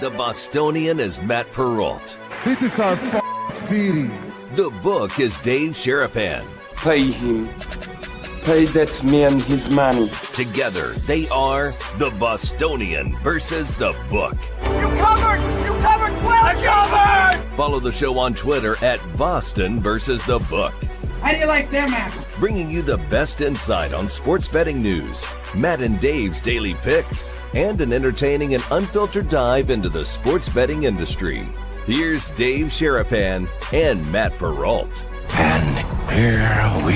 The Bostonian is Matt Perrault. This is our city. The book is Dave Sharapan. Pay him. Pay that man his money. Together, they are The Bostonian versus The Book. You covered! You covered 12! I covered! Follow the show on Twitter at Boston versus The Book. How do you like them apples? Bringing you the best insight on sports betting news, Matt and Dave's daily picks, and an entertaining and unfiltered dive into the sports betting industry. Here's Dave Sharapan and Matt Perrault. And here we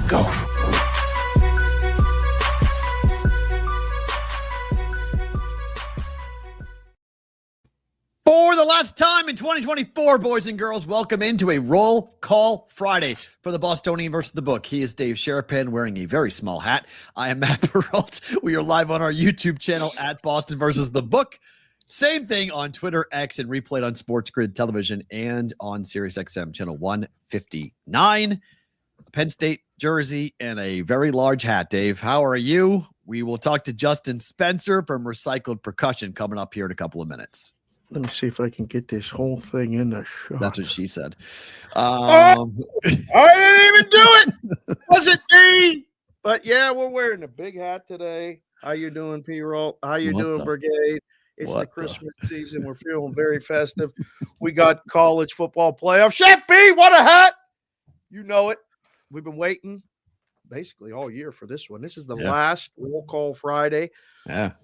go. For the last time in 2024, boys and girls, welcome into a Roll Call Friday for the Bostonian versus the Book. He is Dave Sharapan wearing a very small hat. I am Matt Perrault. We are live on our YouTube channel at Boston versus the Book. Same thing on Twitter, X, and replayed on Sports Grid Television and on SiriusXM channel 159. Penn State jersey and a very large hat. Dave, how are you? We will talk to Justin Spencer from Recycled Percussion coming up here in a couple of minutes. Let me see if I can get this whole thing in the shot. That's what she said. I didn't even do it. Was it me? But yeah, we're wearing a big hat today. How you doing, P-Roll? How you doing, Brigade? It's the Christmas season. We're feeling very festive. We got college football playoff. Chef B, what a hat! You know it. We've been waiting basically all year for this one. This is the last Roll Call Friday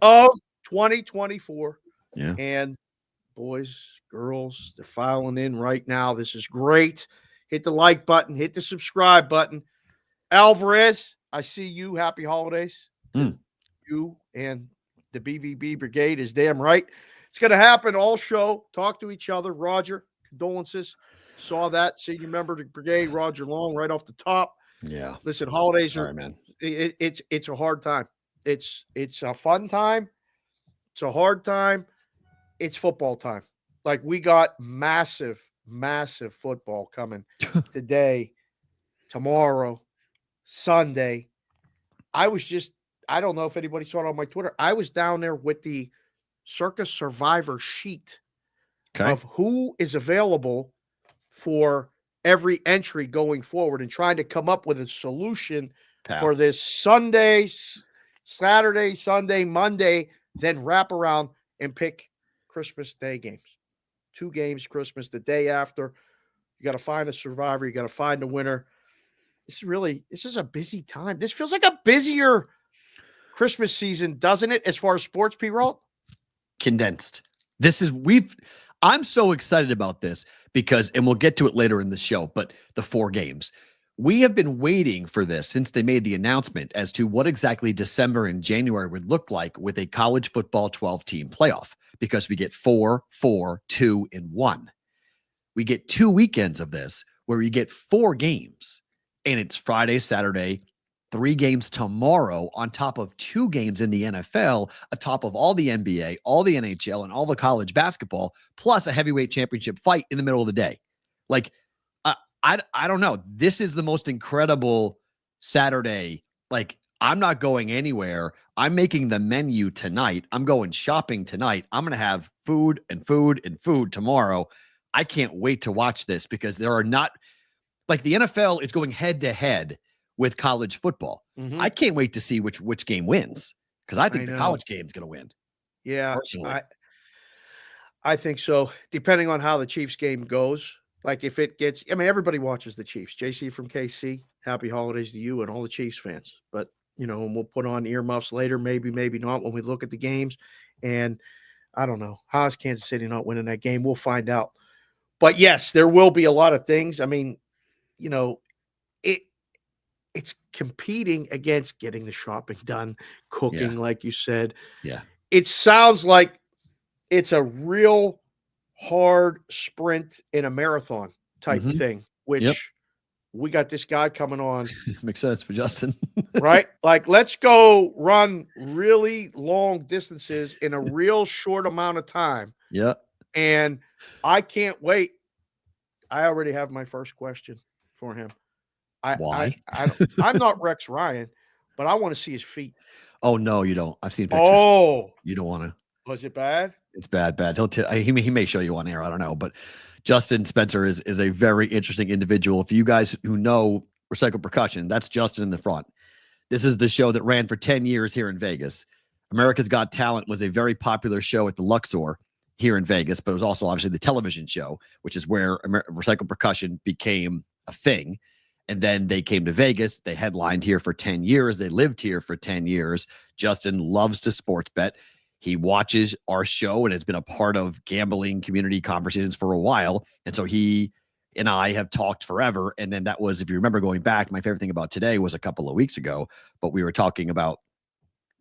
of 2024. Yeah. And boys, girls, they're filing in right now. This is great. Hit the like button. Hit the subscribe button. Alvarez, I see you. Happy holidays. You and the BVB Brigade is damn right. It's going to happen all show. Talk to each other. Roger, condolences. Saw that. Senior member of the Brigade, Roger Long, right off the top. Yeah. Listen, holidays are, man. It's a hard time. It's a fun time. It's a hard time. It's football time. Like, we got massive football coming today, tomorrow, Sunday. I don't know if anybody saw it on my Twitter. I was down there with the Circus Survivor sheet of who is available for every entry going forward and trying to come up with a solution for this Sunday, Saturday, Sunday, Monday, then wrap around and pick Christmas Day games. 2 games Christmas the day after. You got to find a survivor. You got to find a winner. This is a busy time. This feels like a busier Christmas season, doesn't it? As far as sports, P-Roll? Condensed. I'm so excited about this because, and we'll get to it later in the show, but the 4 games. We have been waiting for this since they made the announcement as to what exactly December and January would look like with a college football 12-team playoff, because we get 4, 4, 2, and 1. We get 2 weekends of this where you get 4 games, and it's Friday, Saturday, 3 games tomorrow on top of 2 games in the NFL, atop of all the NBA, all the NHL, and all the college basketball, plus a heavyweight championship fight in the middle of the day. Like, I don't know. This is the most incredible Saturday. Like, I'm not going anywhere. I'm making the menu tonight. I'm going shopping tonight. I'm going to have food and food and food tomorrow. I can't wait to watch this because there are not, like, the NFL is going head to head with college football. I can't wait to see which game wins, because I think the college game is going to win. Yeah, personally. I think so. Depending on how the Chiefs game goes, like if it gets, I mean, everybody watches the Chiefs. JC from KC, happy holidays to you and all the Chiefs fans. But, you know, and we'll put on earmuffs later, maybe not, when we look at the games. And I don't know. How is Kansas City not winning that game? We'll find out. But yes, there will be a lot of things. I mean, you know, it's competing against getting the shopping done, cooking, like you said. Yeah. It sounds like it's a real hard sprint in a marathon type thing, which we got this guy coming on. Makes sense for Justin. Right? Like, let's go run really long distances in a real short amount of time. Yeah. And I can't wait. I already have my first question for him. Why? I'm not Rex Ryan, but I want to see his feet. Oh, no, you don't. I've seen pictures. Oh. You don't want to. Was it bad? It's bad. He may show you on air. I don't know, but Justin Spencer is a very interesting individual. If you guys who know Recycle Percussion, that's Justin in the front. This is the show that ran for 10 years here in Vegas. America's Got Talent was a very popular show at the Luxor here in Vegas, but it was also obviously the television show, which is where Recycle Percussion became a thing. And then they came to Vegas. They headlined here for 10 years. They lived here for 10 years. Justin loves to sports bet. He watches our show and has been a part of gambling community conversations for a while. And so he and I have talked forever. And then that was, if you remember going back, my favorite thing about today was a couple of weeks ago, but we were talking about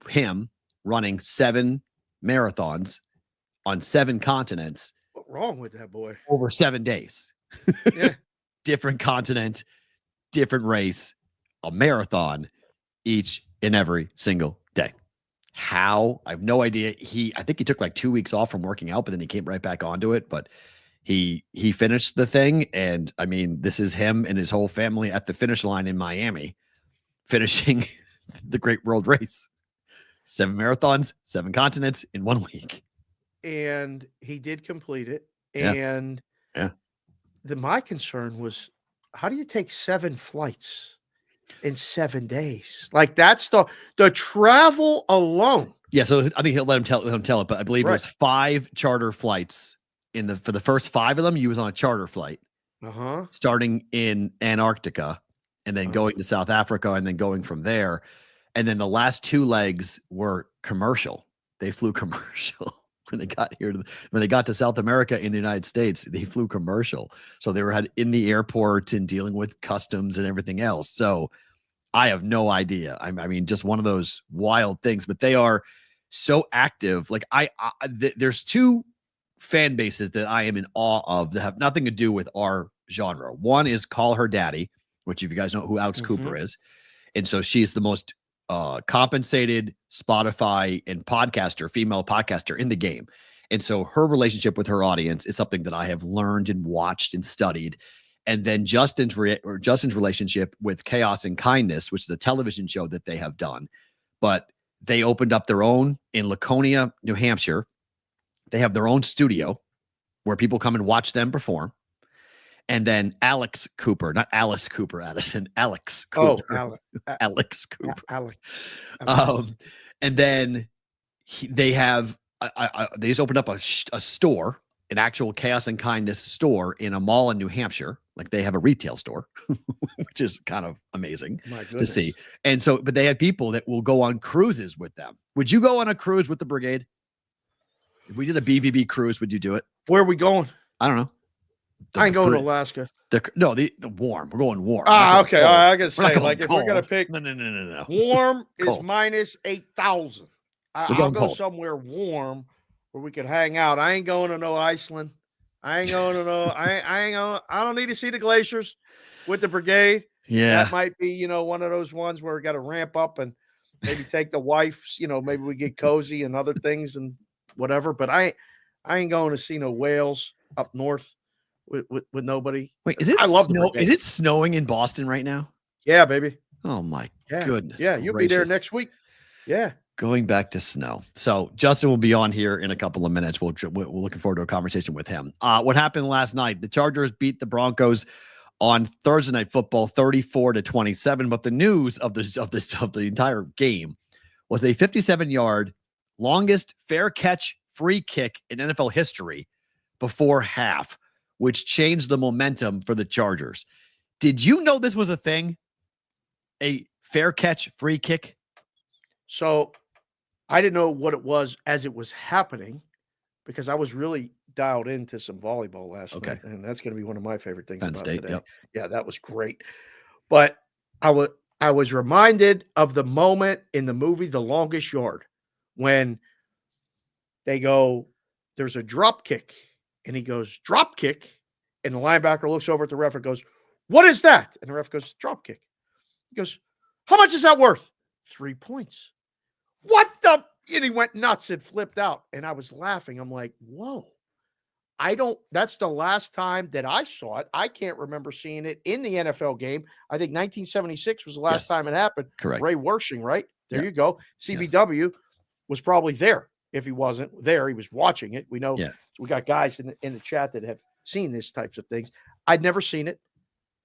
him running 7 marathons on 7 continents. What's wrong with that boy? Over 7 days. Yeah. Different continent, different race, a marathon each and every single day. How? I have no idea. I think he took like 2 weeks off from working out, but then he came right back onto it. But he finished the thing. And I mean, this is him and his whole family at the finish line in Miami, finishing the Great World Race. 7 marathons, 7 continents in 1 week. And he did complete it. Yeah. And my concern was, how do you take 7 flights in 7 days? Like, that's the travel alone. Yeah, so I think he'll let him tell it, but I believe Right. it was 5 charter flights for the first 5 of them. He was on a charter flight, starting in Antarctica, and then going to South Africa, and then going from there. And then the last 2 legs were commercial. They flew commercial when they got here. When they got to South America in the United States, they flew commercial. So they were in the airport and dealing with customs and everything else. So I have no idea. I mean, just one of those wild things. But they are so active. Like there's 2 fan bases that I am in awe of that have nothing to do with our genre. One is Call Her Daddy, which if you guys know who Alex Cooper is, and so she's the most compensated Spotify and female podcaster in the game. And so her relationship with her audience is something that I have learned and watched and studied. And then Justin's relationship with Chaos and Kindness, which is a television show that they have done, but they opened up their own in Laconia, New Hampshire. They have their own studio where people come and watch them perform. And then Alex Cooper, not Alice Cooper Addison, Alex Cooper. Alex Cooper. And then they have, they just opened up a store, an actual Chaos and Kindness store in a mall in New Hampshire. Like they have a retail store, which is kind of amazing to see. And so, but they have people that will go on cruises with them. Would you go on a cruise with the brigade? If we did a BVB cruise, would you do it? Where are we going? I don't know. I ain't going to Alaska. The warm. We're going warm. Okay. All right, I can say, like, if we're going to pick. No. Warm is minus 8,000. I'll go somewhere warm where we could hang out. I ain't going to no Iceland. I ain't going to no. I don't need to see the glaciers with the brigade. Yeah. That might be, one of those ones where we got to ramp up and maybe take the wife, maybe we get cozy and other things and whatever. But I ain't going to see no whales up north. With nobody. Wait, is it snowing in Boston right now? Yeah, baby. Oh my goodness. Yeah, you'll be there next week. Yeah. Going back to snow. So Justin will be on here in a couple of minutes. We're looking forward to a conversation with him. What happened last night? The Chargers beat the Broncos on Thursday Night Football 34-27. But the news of the entire game was a 57-yard longest fair catch free kick in NFL history before half, which changed the momentum for the Chargers. Did you know this was a thing? A fair catch free kick? So I didn't know what it was as it was happening because I was really dialed into some volleyball last night. And that's going to be one of my favorite things about today. Yep. Yeah, that was great. But I was reminded of the moment in the movie The Longest Yard when they go, there's a drop kick. And he goes, drop kick. And the linebacker looks over at the ref and goes, what is that? And the ref goes, drop kick. He goes, how much is that worth? 3 points. What the? And he went nuts and flipped out. And I was laughing. I'm like, whoa. That's the last time that I saw it. I can't remember seeing it in the NFL game. I think 1976 was the last time it happened. Correct. Ray Wersching, right? There you go. CBW was probably there if he wasn't there, he was watching it. We know we got guys in the chat that have seen these types of things. I'd never seen it.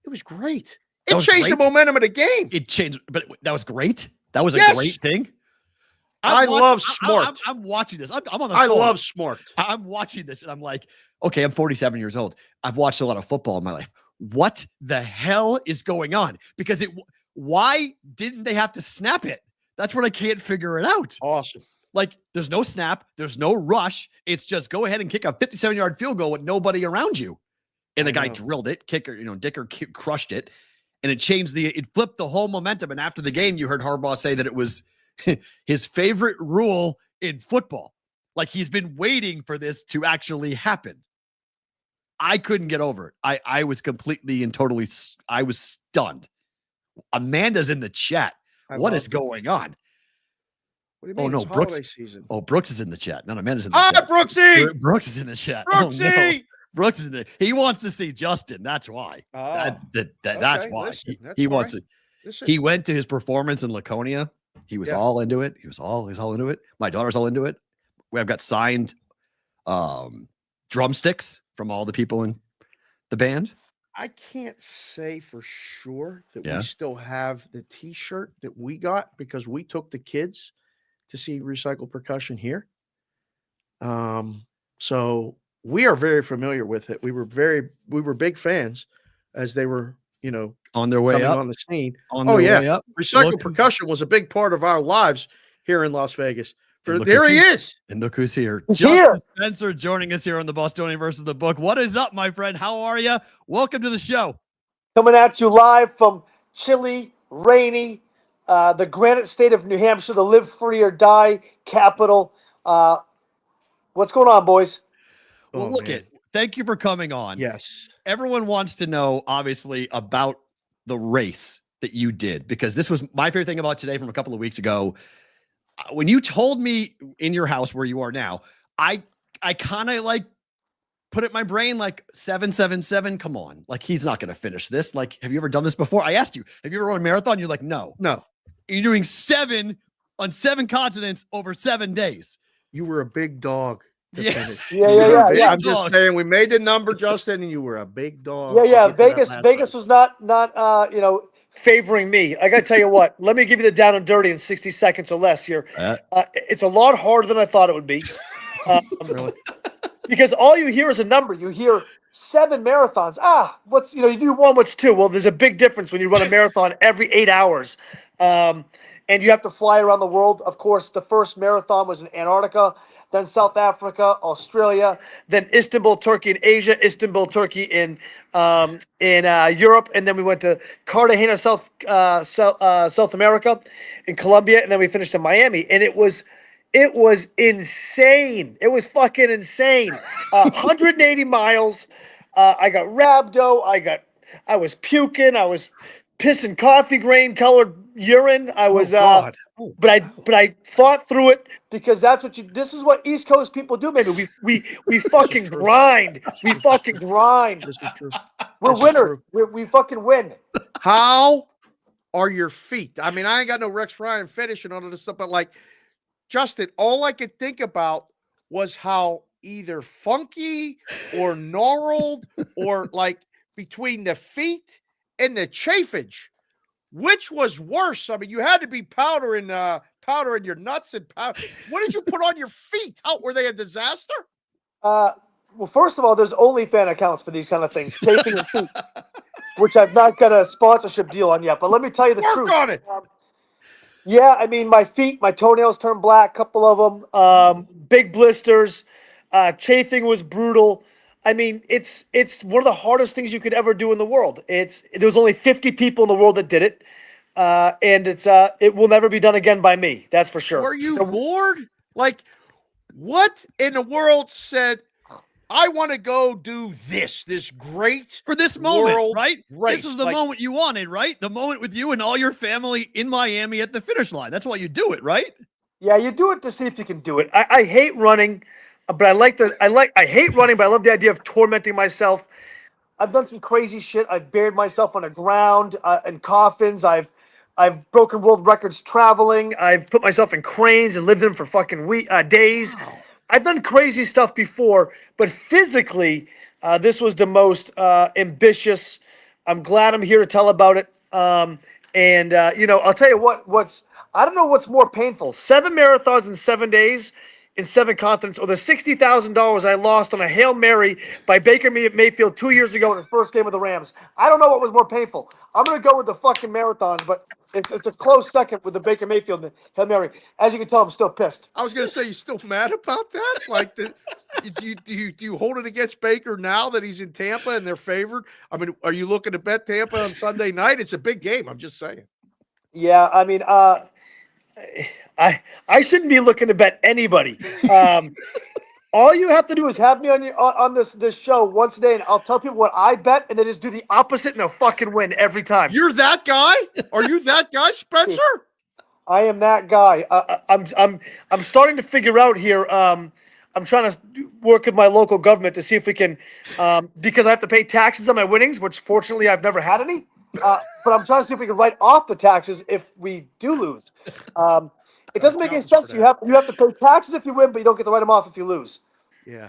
It was great. It changed the momentum of the game. It changed, but that was great. That was a great thing. I love Smart. I'm watching this. I'm on the phone. I love Smart. I'm watching this and I'm like, okay, I'm 47 years old. I've watched a lot of football in my life. What the hell is going on? Because why didn't they have to snap it? That's what I can't figure it out. Awesome. Like, there's no snap. There's no rush. It's just go ahead and kick a 57-yard field goal with nobody around you. And the guy drilled it. Dicker crushed it. And it flipped the whole momentum. And after the game, you heard Harbaugh say that it was his favorite rule in football. Like, he's been waiting for this to actually happen. I couldn't get over it. I was completely and totally, I was stunned. Amanda's in the chat. What is going on? What do you mean? Oh, no, Brooks. Season. Oh, Brooks is in the chat. Not Amanda's in the chat. Brooksy! Brooks is in the chat. Brooksy! Oh, no. Brooks is in there. He wants to see Justin. That's why. That's why. Listen, he wants it. He went to his performance in Laconia. He was all into it. He's all into it. My daughter's all into it. I've got signed drumsticks from all the people in the band. I can't say for sure that we still have the T-shirt that we got because we took the kids to see Recycle Percussion here. So we are very familiar with it. We were big fans as they were, on their way up on the scene. Way up. Recycle Percussion was a big part of our lives here in Las Vegas. There he is. And look who's here. Justin Spencer joining us here on the Bostonian versus the Book. What is up, my friend? How are you? Welcome to the show. Coming at you live from chilly, rainy, the granite state of New Hampshire, the live free or die capital. What's going on, boys? Well, thank you for coming on. Yes. Everyone wants to know, obviously, about the race that you did, because this was my favorite thing about today from a couple of weeks ago. When you told me in your house where you are now, I kind of like put it in my brain like 777. Come on. Like, he's not going to finish this. Like, have you ever done this before? I asked you, have you ever run a marathon? You're like, no. You're doing 7 on 7 continents over 7 days. You were a big dog. Yes. Yeah. I'm just saying, we made the number, Justin, and you were a big dog. Yeah. Vegas was not favoring me. I got to tell you what, let me give you the down and dirty in 60 seconds or less here. It's a lot harder than I thought it would be. Because all you hear is a number. You hear 7 marathons. You do 1, what's 2? Well, there's a big difference when you run a marathon every 8 hours. And you have to fly around the world. Of course, the first marathon was in Antarctica, then South Africa, Australia, then Istanbul, Turkey in Asia, Istanbul, Turkey in Europe, and then we went to Cartagena, South America, in Colombia, and then we finished in Miami. And it was insane. It was fucking insane. 180 miles. I got rhabdo. I was puking. I was pissing coffee grain colored urine. I was but I fought through it because this is what East Coast people do, man. We fucking grind. We fucking grind. This is true. We're winners. We fucking win. How are your feet? I mean, I ain't got no Rex Ryan finish and all of this stuff, but like, Justin, all I could think about was how either funky or gnarled or like between the feet and the chafage. Which was worse? I mean, you had to be powder in your nuts and powder. What did you put on your feet? How were they a disaster? Well, first of all, there's OnlyFans accounts for these kind of things, chafing your feet, which I've not got a sponsorship deal on yet. But let me tell you the truth. Work on it. Yeah, I mean, my feet, my toenails turned black, a couple of them, big blisters. Chafing was brutal. I mean, it's one of the hardest things you could ever do in the world. There was only 50 people in the world that did it, and it will never be done again by me. That's for sure. Were you bored? Like, what in the world said, I want to go do this great for this moment, world right? Race. This is the moment you wanted, right? The moment with you and all your family in Miami at the finish line. That's why you do it, right? Yeah, you do it to see if you can do it. I hate running. But I hate running, but I love the idea of tormenting myself. I've done some crazy shit. I've buried myself on the ground in coffins. I've I've broken world records traveling. I've put myself in cranes and lived in them for fucking days. Wow. I've done crazy stuff before, but physically, this was the most ambitious. I'm glad I'm here to tell about it. I'll tell you I don't know what's more painful: 7 marathons in 7 days in 7 continents, or the $60,000 I lost on a Hail Mary by Baker Mayfield 2 years ago in the first game of the Rams. I don't know what was more painful. I'm going to go with the fucking marathon, but it's a close second with the Baker Mayfield Hail Mary. As you can tell, I'm still pissed. I was going to say, you still mad about that? Like, do you hold it against Baker now that he's in Tampa and they're favored? I mean, are you looking to bet Tampa on Sunday night? It's a big game. I'm just saying. Yeah, I mean, I shouldn't be looking to bet anybody. All you have to do is have me on this show once a day, and I'll tell people what I bet, and then just do the opposite, and I'll fucking win every time. You're that guy? Are you that guy, Spencer? I am that guy. I'm starting to figure out here. I'm trying to work with my local government to see if we can, because I have to pay taxes on my winnings, which fortunately I've never had any. But I'm trying to see if we can write off the taxes if we do lose. It doesn't make any sense. You have to pay taxes if you win, but you don't get to write them off if you lose. Yeah.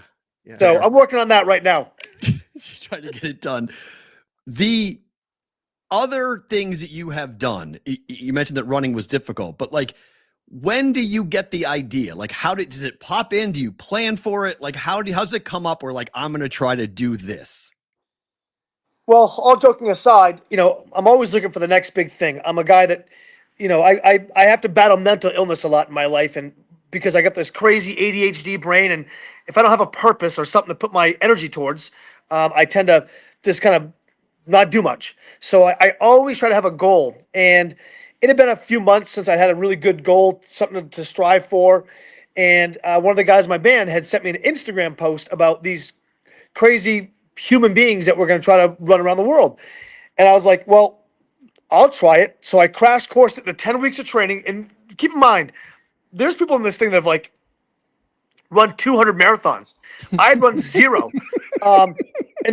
So I'm working on that right now. Just trying to get it done. The other things that you have done, you mentioned that running was difficult, but like, when do you get the idea? Like, does it pop in? Do you plan for it? Like, how does it come up where like, I'm going to try to do this? Well, all joking aside, I'm always looking for the next big thing. I'm a guy that, I have to battle mental illness a lot in my life, and because I got this crazy ADHD brain, and if I don't have a purpose or something to put my energy towards, I tend to just kind of not do much. So I always try to have a goal, and it had been a few months since I had a really good goal, something to strive for, and one of the guys in my band had sent me an Instagram post about these crazy human beings that were going to try to run around the world. And I was like, well, I'll try it. So I crash coursed it into 10 weeks of training. And keep in mind, there's people in this thing that have like run 200 marathons. I'd run 0. And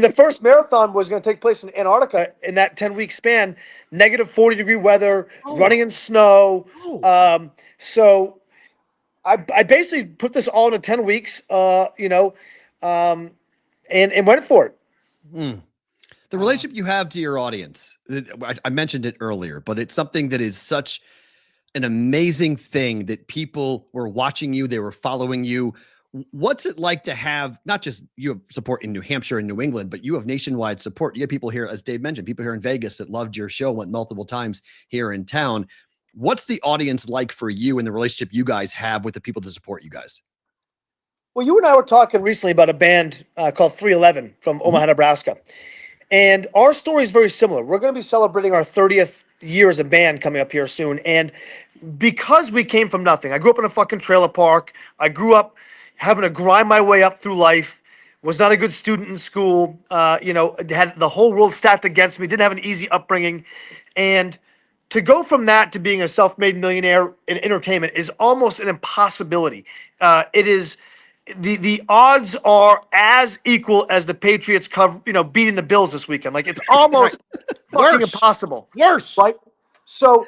the first marathon was going to take place in Antarctica in that 10-week span, negative 40-degree weather, running in snow. So I basically put this all into 10 weeks, and went for it. The relationship you have to your audience, I mentioned it earlier, but it's something that is such an amazing thing that people were watching you, they were following you. What's it like to have, not just you have support in New Hampshire and New England, but you have nationwide support. You have people here, as Dave mentioned, people here in Vegas that loved your show, went multiple times here in town. What's the audience like for you and the relationship you guys have with the people that support you guys? Well, you and I were talking recently about a band called 311 from Omaha, Nebraska. And our story is very similar. We're going to be celebrating our 30th year as a band coming up here soon. And because we came from nothing, I grew up in a fucking trailer park. I grew up having to grind my way up through life, was not a good student in school, had the whole world stacked against me, didn't have an easy upbringing. And to go from that to being a self-made millionaire in entertainment is almost an impossibility. It is... The odds are as equal as the Patriots beating the Bills this weekend. Like, it's almost fucking impossible. Worse. Right? So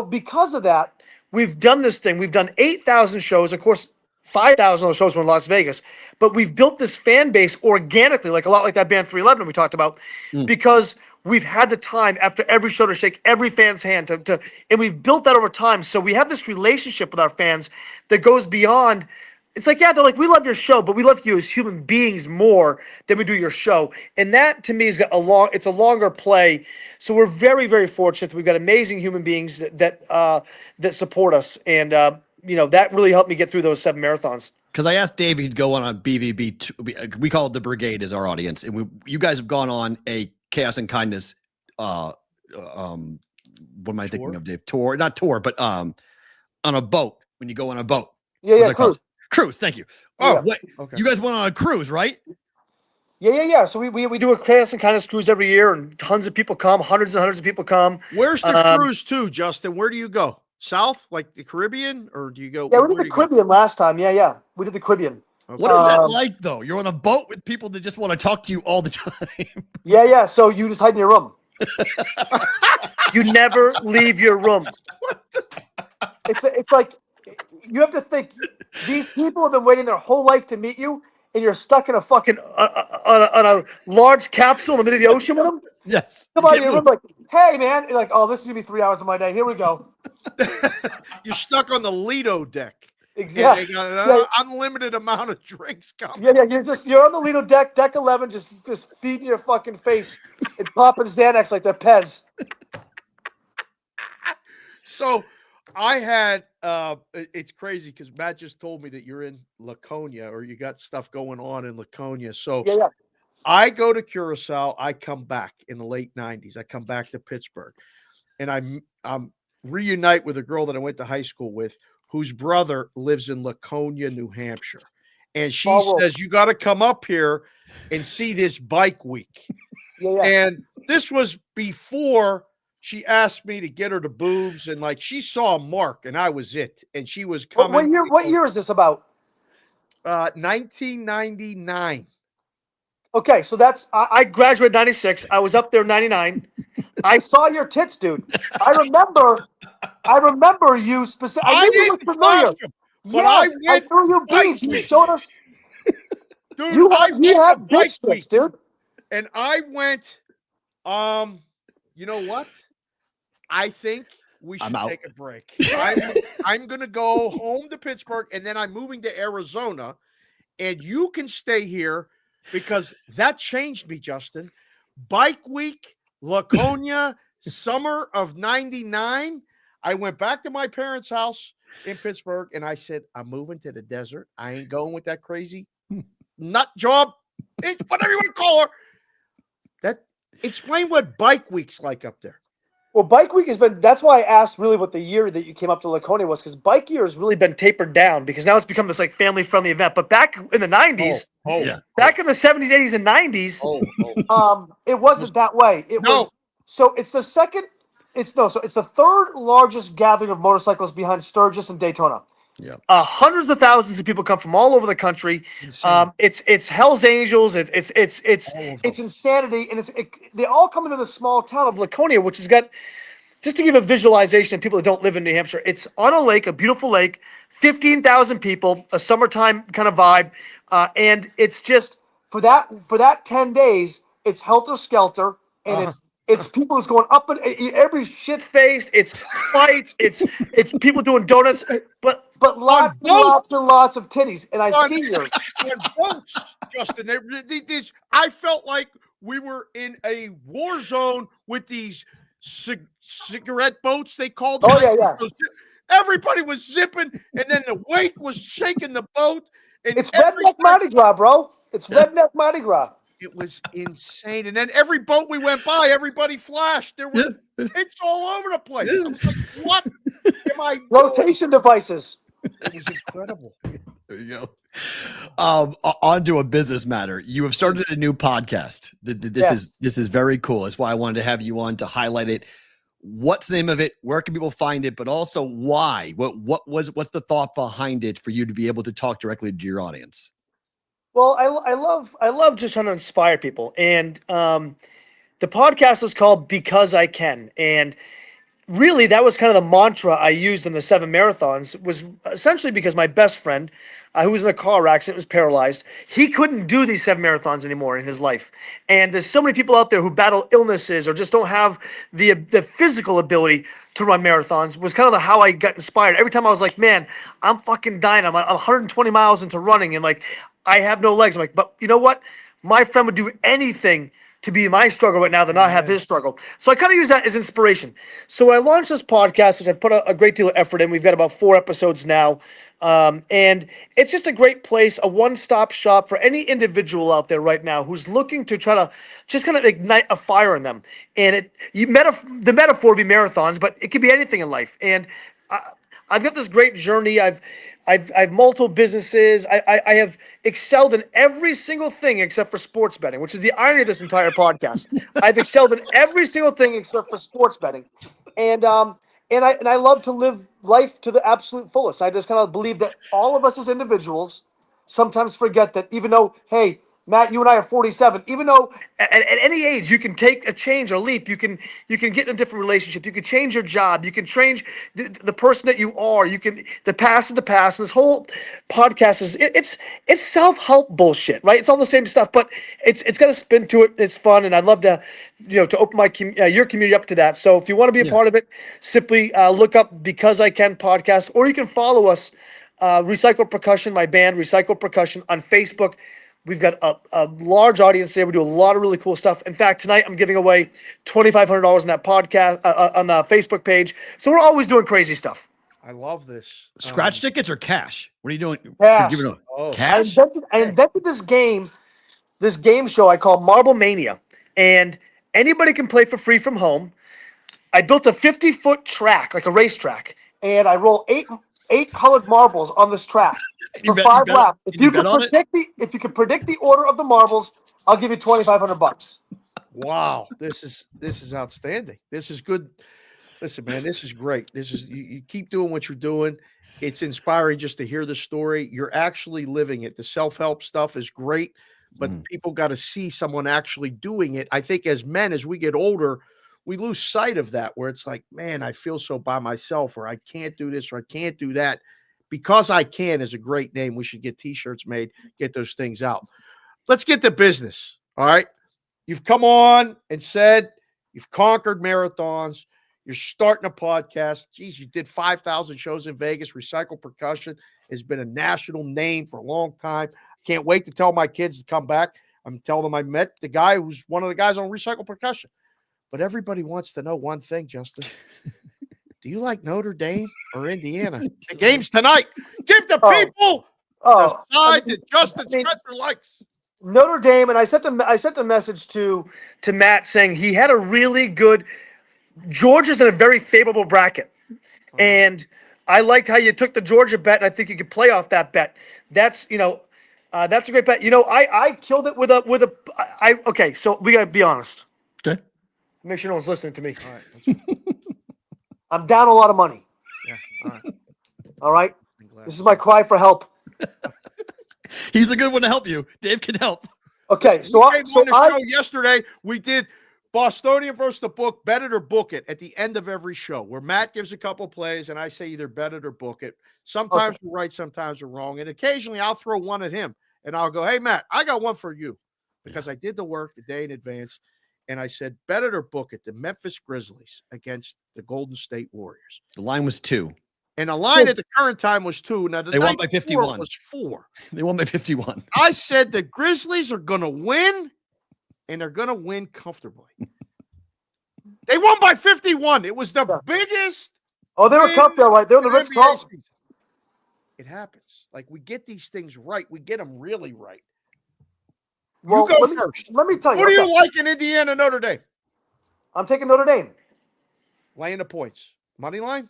because of that, we've done this thing. We've done 8,000 shows. Of course, 5,000 of those shows were in Las Vegas. But we've built this fan base organically, like a lot like that band 311 we talked about, because we've had the time after every show to shake every fan's hand and we've built that over time. So we have this relationship with our fans that goes beyond. It's like, yeah, they're like, we love your show, but we love you as human beings more than we do your show. And that to me is it's a longer play. So we're very, very fortunate that we've got amazing human beings that support us. And, that really helped me get through those 7 marathons. Because I asked Dave to go on a BVB. We call it the Brigade as our audience. And you guys have gone on a Chaos and Kindness, what am I thinking of, Dave? Not tour, but on a boat, when you go on a boat. Yeah, cruise. Cruise, thank you. Oh, yeah. Wait, okay. You guys went on a cruise, right? Yeah. So we do a Chaos and Kindness cruise every year, and tons of people come, hundreds and hundreds of people come. Where's the cruise to, Justin? Where do you go? South, like the Caribbean, or do you go? Yeah, we did the Caribbean last time. Yeah, we did the Caribbean. Okay. What is that like, though? You're on a boat with people that just want to talk to you all the time. Yeah. So you just hide in your room. You never leave your room. It's like you have to think these people have been waiting their whole life to meet you, and you're stuck in a fucking on a large capsule in the middle of the ocean with them. Yes. Come out of your room like, hey man, you're like, oh, this is gonna be 3 hours of my day. Here we go. You're stuck on the Lido deck. Exactly. They got an unlimited amount of drinks coming. Yeah. You're on the Lido deck 11, just feeding your fucking face and popping Xanax like they're Pez. So I had it's crazy because Matt just told me that you're in Laconia or you got stuff going on in Laconia. So Yeah. I go to Curacao. I come back in the late 90s. I come back to Pittsburgh, and I'm reunite with a girl that I went to high school with, whose brother lives in Laconia, New Hampshire. And she says, you got to come up here and see this bike week. Yeah. And this was before she asked me to get her the boobs. And like, she saw Mark and I was it. And she was coming. What year is this about? 1999. Okay, so I graduated 96. I was up there 99. I saw your tits, dude. I remember you specifically. I knew you looked familiar. Yes, I threw you beads. You showed us. Dude, you have bitch tits, dude. And I went, you know what? I think we should take a break. I'm going to go home to Pittsburgh, and then I'm moving to Arizona, and you can stay here because that changed me, Justin. Bike week, Laconia, summer of 99. I went back to my parents' house in Pittsburgh, and I said, I'm moving to the desert. I ain't going with that crazy nut job, whatever you want to call her. Explain what bike week's like up there. Well, Bike Week has been, that's why I asked really what the year that you came up to Laconia was, because Bike Year has really been tapered down because now it's become this like family-friendly event. But back in the 90s, back in the 70s, 80s, and 90s, it wasn't that way. So it's the third largest gathering of motorcycles behind Sturgis and Daytona. Yeah. Hundreds of thousands of people come from all over the country. It's Hell's Angels. It's insanity, and they all come into the small town of Laconia, which has got, just to give a visualization of people that don't live in New Hampshire. It's on a lake, a beautiful lake, 15,000 people, a summertime kind of vibe, and it's just for that 10 days, it's helter skelter, and it's people just going up and every shit faced. It's fights. It's people doing donuts, but lots and lots of titties. And I see yours. Boats, Justin. I felt like we were in a war zone with these cigarette boats. They called them. Oh yeah. Everybody was zipping, and then the wake was shaking the boat. And it's Redneck Mardi Gras, bro. It's Redneck Mardi Gras. It was insane. And then every boat we went by, everybody flashed. There were tits all over the place. I was like, what am I doing? Rotation devices. It was incredible. There you go. On to a business matter. You have started a new podcast. This is very cool. That's why I wanted to have you on to highlight it. What's the name of it? Where can people find it? But also why? What's the thought behind it for you to be able to talk directly to your audience? Well, I love just trying to inspire people, and the podcast is called Because I Can, and really that was kind of the mantra I used in the 7 marathons. Was essentially because my best friend, who was in a car accident, was paralyzed. He couldn't do these 7 marathons anymore in his life, and there's so many people out there who battle illnesses or just don't have the physical ability to run marathons. Was kind of how I got inspired. Every time I was like, man, I'm fucking dying. I'm 120 miles into running, and like, I have no legs. I'm like, but you know what? My friend would do anything to be my struggle right now than I have his struggle. So I kind of use that as inspiration. So I launched this podcast, which I put a great deal of effort in. We've got about 4 episodes now. And it's just a great place, a one-stop shop for any individual out there right now who's looking to try to just kind of ignite a fire in them. And the metaphor would be marathons, but it could be anything in life. And I've got this great journey. I've multiple businesses. I have excelled in every single thing except for sports betting, which is the irony of this entire podcast. I've excelled in every single thing except for sports betting, and I love to live life to the absolute fullest. I just kind of believe that all of us as individuals sometimes forget that, even though, hey, Matt, you and I are 47. Even though at any age you can take a change, a leap, you can get in a different relationship. You can change your job. You can change the person that you are. The past is the past. And this whole podcast it's self-help bullshit, right? It's all the same stuff, but it's got a spin to it. It's fun, and I'd love to to open your community up to that. So if you want to be a part of it, simply look up Because I Can podcast, or you can follow us, Recycle Percussion, my band Recycle Percussion, on Facebook. We've got a large audience there. We do a lot of really cool stuff. In fact, tonight I'm giving away $2,500 in that podcast on the Facebook page. So we're always doing crazy stuff. I love this. Scratch tickets or cash? What are you doing? Cash. Cash? I invented this game show I call Marble Mania, and anybody can play for free from home. I built a 50-foot track, like a racetrack, and I roll eight colored marbles on this track for 5 laps. If you can predict the order of the marbles, I'll give you $2,500. Wow, this is outstanding. This is good. Listen, man, this is great. This is you keep doing what you're doing. It's inspiring just to hear the story. You're actually living it. The self-help stuff is great, but people got to see someone actually doing it. I think as men, as we get older, we lose sight of that, where it's like, man, I feel so by myself, or I can't do this, or I can't do that. Because I Can is a great name. We should get t-shirts made, get those things out. Let's get to business. All right. You've come on and said you've conquered marathons. You're starting a podcast. Geez, you did 5,000 shows in Vegas. Recycle Percussion has been a national name for a long time. Can't wait to tell my kids to come back. I'm telling them I met the guy who's one of the guys on Recycle Percussion. But everybody wants to know one thing, Justin. Do you like Notre Dame or Indiana? The game's tonight. Give the people the side that Justin Spencer likes. Notre Dame, and I sent a message to Matt saying he had a really good – Georgia's in a very favorable bracket. And I liked how you took the Georgia bet, and I think you could play off that bet. That's a great bet. I killed it with a okay, so we got to be honest. Okay. Make sure no one's listening to me. All right. I'm down a lot of money. Yeah. All right. All right. This is my cry for help. He's a good one to help you. Dave can help. Okay. So on the show yesterday, we did Bostonian versus the book, bet it or book it at the end of every show, where Matt gives a couple plays and I say either bet it or book it. Sometimes we're right, sometimes we're wrong. And occasionally I'll throw one at him and I'll go, hey, Matt, I got one for you, because I did the work the day in advance. And I said, bet it or book it, the Memphis Grizzlies against the Golden State Warriors. The line was 2. And the line at the current time was 2. Now, they won by 51. Was 4. They won by 51. I said the Grizzlies are going to win, and they're going to win comfortably. They won by 51. It was the biggest. Oh, they were comfortable, right? They were the Ritz-Carlton. It happens. Like, we get these things right. We get them really right. Well, you go first. Let me tell you. What do you like in Indiana, Notre Dame? I'm taking Notre Dame. Laying the points. Money line?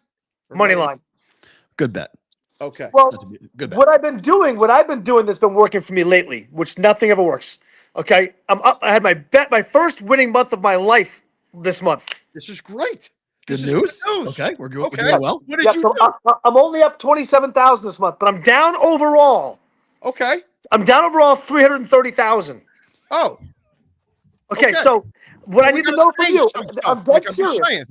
Money line. Good bet. Okay. Well, that's a good bet. What I've been doing that's been working for me lately, which nothing ever works. Okay. I'm up. I had my first winning month of my life this month. This is great. Good news. Okay. We're doing well. What did you do? I'm only up 27,000 this month, but I'm down overall. Okay. I'm down overall 330,000. Oh. Okay, so what I need to know from you, I'm dead serious.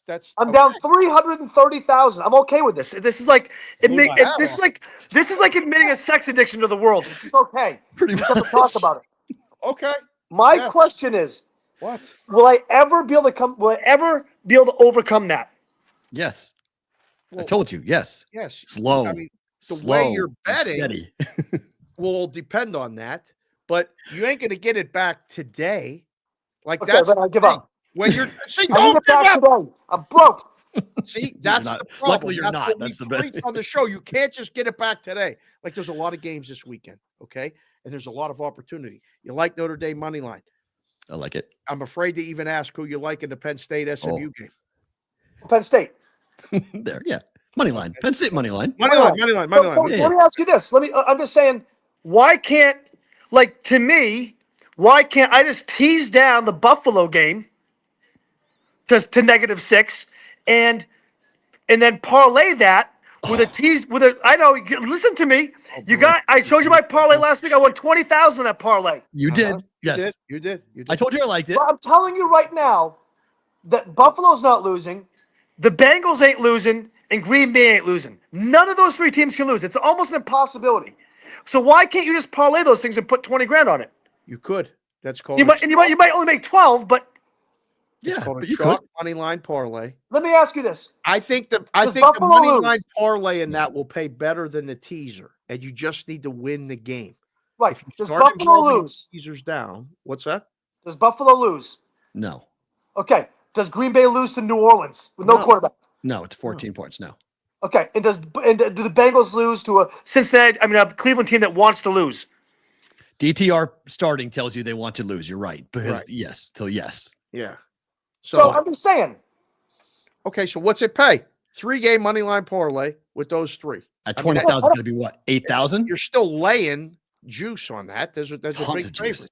That's I'm down 330,000. I'm okay with this. This is like this is like admitting a sex addiction to the world. It's okay. Pretty much. Have to talk about it. Okay. My question is, what? Will I ever be able to overcome that? Yes. I told you. Yes. Yes. Slow. I mean, the way you're betting will depend on that, but you ain't going to get it back today. Like that's I give up. When you're don't give up. Today. I'm broke. See, that's the problem. Luckily, you're not. That's the best on the show. You can't just get it back today. Like there's a lot of games this weekend, okay, and there's a lot of opportunity. You like Notre Dame money line? I like it. I'm afraid to even ask who you like in the Penn State SMU game. Penn State. There, yeah. Money line. Penn State money line. Money line. So let me ask you this. I'm just saying, why can't I just tease down the Buffalo game to -6 and then parlay that with a tease. I know. Listen to me. I showed you my parlay last week. I won 20,000 on that parlay. You did. Yes. You did. I told you I liked it. But I'm telling you right now that Buffalo's not losing, the Bengals ain't losing, and Green Bay ain't losing. None of those 3 teams can lose. It's almost an impossibility. So why can't you just parlay those things and put 20 grand on it? You could. That's called. You might only make 12, but it's Yeah, called but a you could. chalk money line parlay. let me ask you this. I think the Buffalo money lose? line parlay in that will pay better than the teaser, and you just need to win the game. Right. If you Does start Buffalo involving lose? teasers down, what's that? Does Buffalo lose? No. Okay. Does Green Bay lose to New Orleans with no No. quarterback? No, it's 14 points now. Okay. And do the Bengals lose to a Cleveland team that wants to lose? DTR starting tells you they want to lose. You're right. Because Right. yes. Yeah. So I'm just saying. Okay, so what's it pay? 3-game money line parlay with those 3. At I mean, 20,000 is going to be what? 8,000? You're still laying juice on that. There's a Tons big of juice.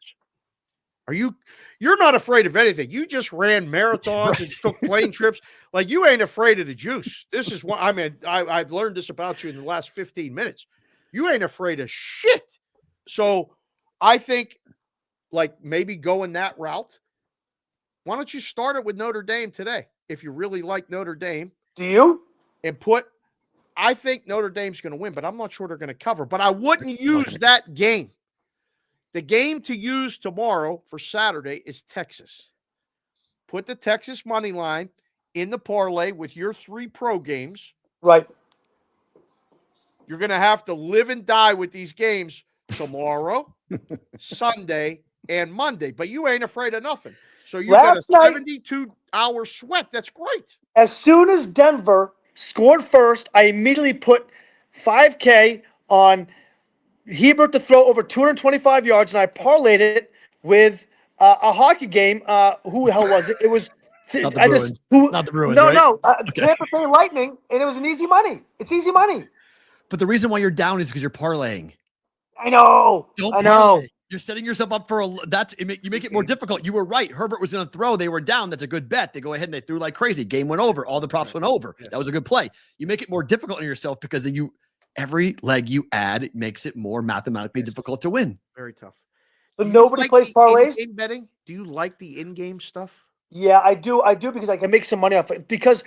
favorite. You're not afraid of anything. You just ran marathons and took plane trips. Like, you ain't afraid of the juice. This is what I've learned this about you in the last 15 minutes. You ain't afraid of shit. So I think, like, maybe going that route. Why don't you start it with Notre Dame today? If you really like Notre Dame. Do you? And I think Notre Dame's going to win, but I'm not sure they're going to cover. But I wouldn't use that game. The game to use tomorrow for Saturday is Texas. Put the Texas money line in the parlay with your 3 pro games. Right. You're going to have to live and die with these games tomorrow, Sunday, and Monday. But you ain't afraid of nothing. So you got a 72-hour sweat. That's great. As soon as Denver scored first, I immediately put $5K on Hebert to throw over 225 yards, and I parlayed it with a hockey game. Who the hell was it? It was Not the Bruins. Not the Bruins, No, right? no. Tampa Bay Lightning, and it was an easy money. It's easy money. But the reason why you're down is because you're parlaying. I know. Don't I know. parlay. You're setting yourself up for you make it more difficult. You were right. Herbert was going to throw. They were down. That's a good bet. They go ahead and they threw like crazy. Game went over. All the props went over. Yeah. That was a good play. You make it more difficult on yourself because then every leg you add, it makes it more mathematically difficult to win. Very tough. But nobody plays parlays. In-game betting? Do you like the in-game stuff? Yeah, I do. I do because I can make some money off it. Because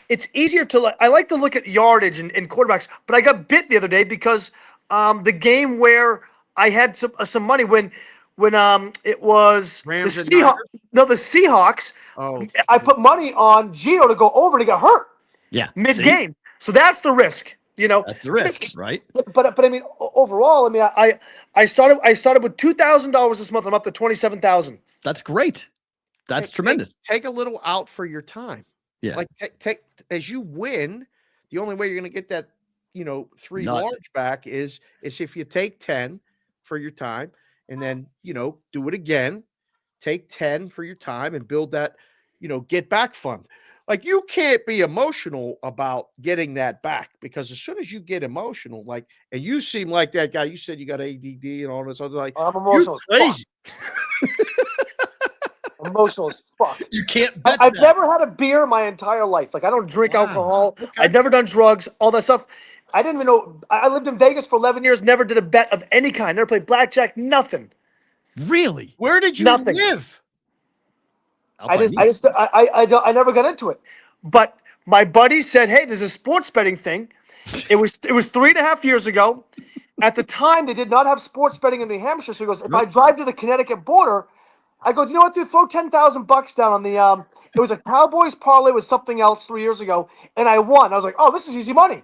it's easier to. I like to look at yardage and quarterbacks. But I got bit the other day because the game where I had some money when it was Rams the and Seahawks. Niners? No, the Seahawks. Oh, I put money on Gino to go over and he got hurt Yeah. mid-game. So that's the risk. You know, That's the risk, right? But I mean, overall, I mean, I started with $2,000 this month. I'm up to 27,000. That's great. That's tremendous. Take a little out for your time. Yeah. Like take as you win, the only way you're going to get that, 3 Nut. large back is if you take 10 for your time and then, do it again, take 10 for your time and build that, get back fund. Like, you can't be emotional about getting that back because as soon as you get emotional, like, and you seem like that guy, you said you got ADD and all this other, like, I'm emotional you're as crazy. Emotional as fuck. You can't bet I've that. never had a beer my entire life. Like, I don't drink Wow. alcohol. Okay. I've never done drugs, all that stuff. I didn't even know. I lived in Vegas for 11 years, never did a bet of any kind. Never played blackjack, nothing. Really? Where did you Nothing. live? I never got into it. But my buddy said, "Hey, there's a sports betting thing." It was 3.5 years ago. At the time, they did not have sports betting in New Hampshire. So he goes, "If I drive to the Connecticut border," I go, "You know what, dude? Throw $10,000 down on the It was a Cowboys parlay with something else 3 years ago, and I won. I was like, "Oh, this is easy money.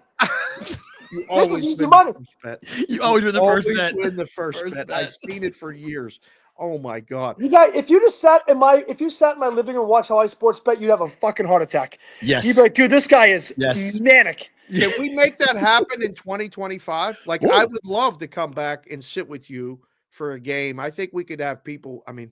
You This is easy win money." the first bet. You always were the first bet. Win the first First bet. bet. I've seen it for years. Oh my God. You guys, if you sat in my living room and watch how I sports bet, you'd have a fucking heart attack. Yes. You'd be like, "Dude, this guy is Yes. manic." Can we make that happen in 2025? Like, I would love to come back and sit with you for a game. I think we could have people. I mean,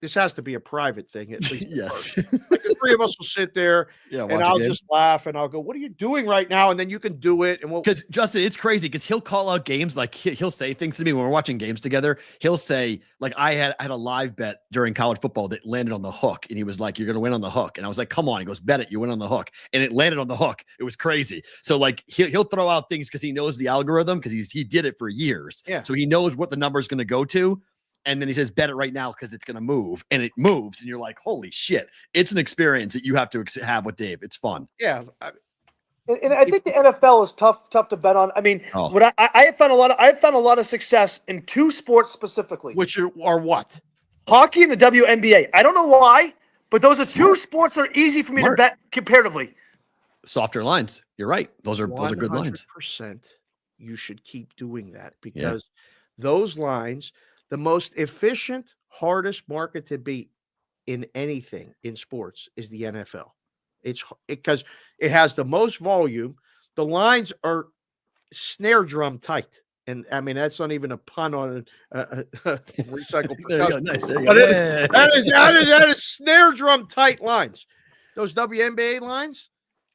This has to be a private thing at least. Yes. Like the three of us will sit there Yeah. and I'll just laugh and I'll go, "What are you doing right now?" And then you can do it. And we'll Because Justin, it's crazy because he'll call out games, like he'll say things to me when we're watching games together. He'll say, like, I had a live bet during college football that landed on the hook, and he was like, "You're gonna win on the hook," and I was like, "Come on," he goes, "Bet it, you win on the hook," and it landed on the hook. It was crazy. So like he'll throw out things because he knows the algorithm because he did it for years. Yeah. So he knows what the number is going to go to. And then he says, bet it right now because it's going to move. And it moves. And you're like, holy shit. It's an experience that you have to have with Dave. It's fun. yeah. And I think the NFL is tough to bet on. I mean, Oh. what I have found a lot of success in two sports specifically: Which are what? hockey and the WNBA. I don't know why, but those are two sports that are easy for me Smart. to bet comparatively. Softer lines. You're right. Those are good lines. 100%. You should keep doing that because those lines, the most efficient, hardest market to beat in anything in sports is the NFL. It's because it has the most volume. The lines are snare drum tight. And I mean, that's not even a pun on a recycled. There you go. Nice. There you But go. that is snare drum tight lines. Those WNBA lines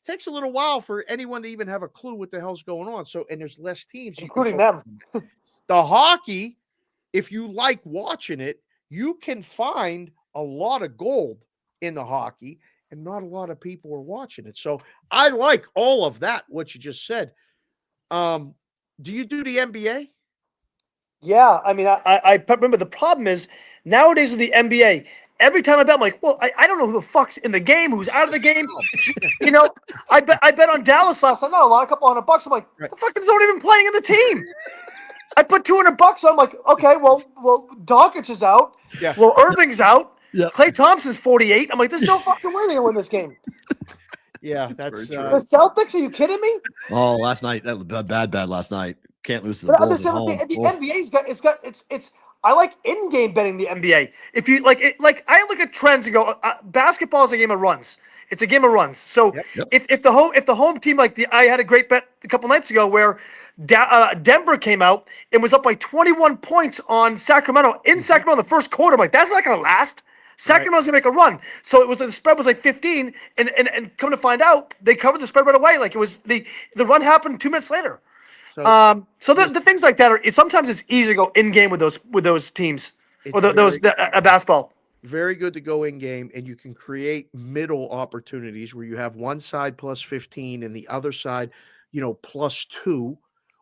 takes a little while for anyone to even have a clue what the hell's going on. So, and there's less teams, Including them. The hockey, if you like watching it, you can find a lot of gold in the hockey, and not a lot of people are watching it. So I like all of that, what you just said. Do you do the NBA? Yeah, I mean, I remember the problem is nowadays with the NBA, every time I bet, I'm like, well, I don't know who the fuck's in the game, who's out of the game. You know, I bet on Dallas last night. No, a couple $100. I'm like, the fucking's not even playing in the team. I put $200 on. I'm like, okay, well, Doncic is out. Yeah. Well, Irving's out. Yeah. Klay Thompson's 48. I'm like, there's no fucking way they're gonna win this game. Yeah, that's The Celtics? Are you kidding me? Oh, last night. That was bad last night. Can't lose to the But Bulls at understand home. the Oh. NBA's it's. I like in-game betting the NBA. If you like I look at trends and go, basketball is a game of runs. It's a game of runs. So Yep. if the home team I had a great bet a couple nights ago where Denver came out and was up by 21 points on Sacramento in Sacramento in the first quarter. I'm like, that's not going to last. Sacramento's going to make a run. So the spread was like 15, and come to find out, they covered the spread right away. Like it was the run happened 2 minutes later. So the things like that sometimes it's easy to go in game with those teams or those basketball. Very good to go in game, and you can create middle opportunities where you have one side plus 15 and the other side, plus 2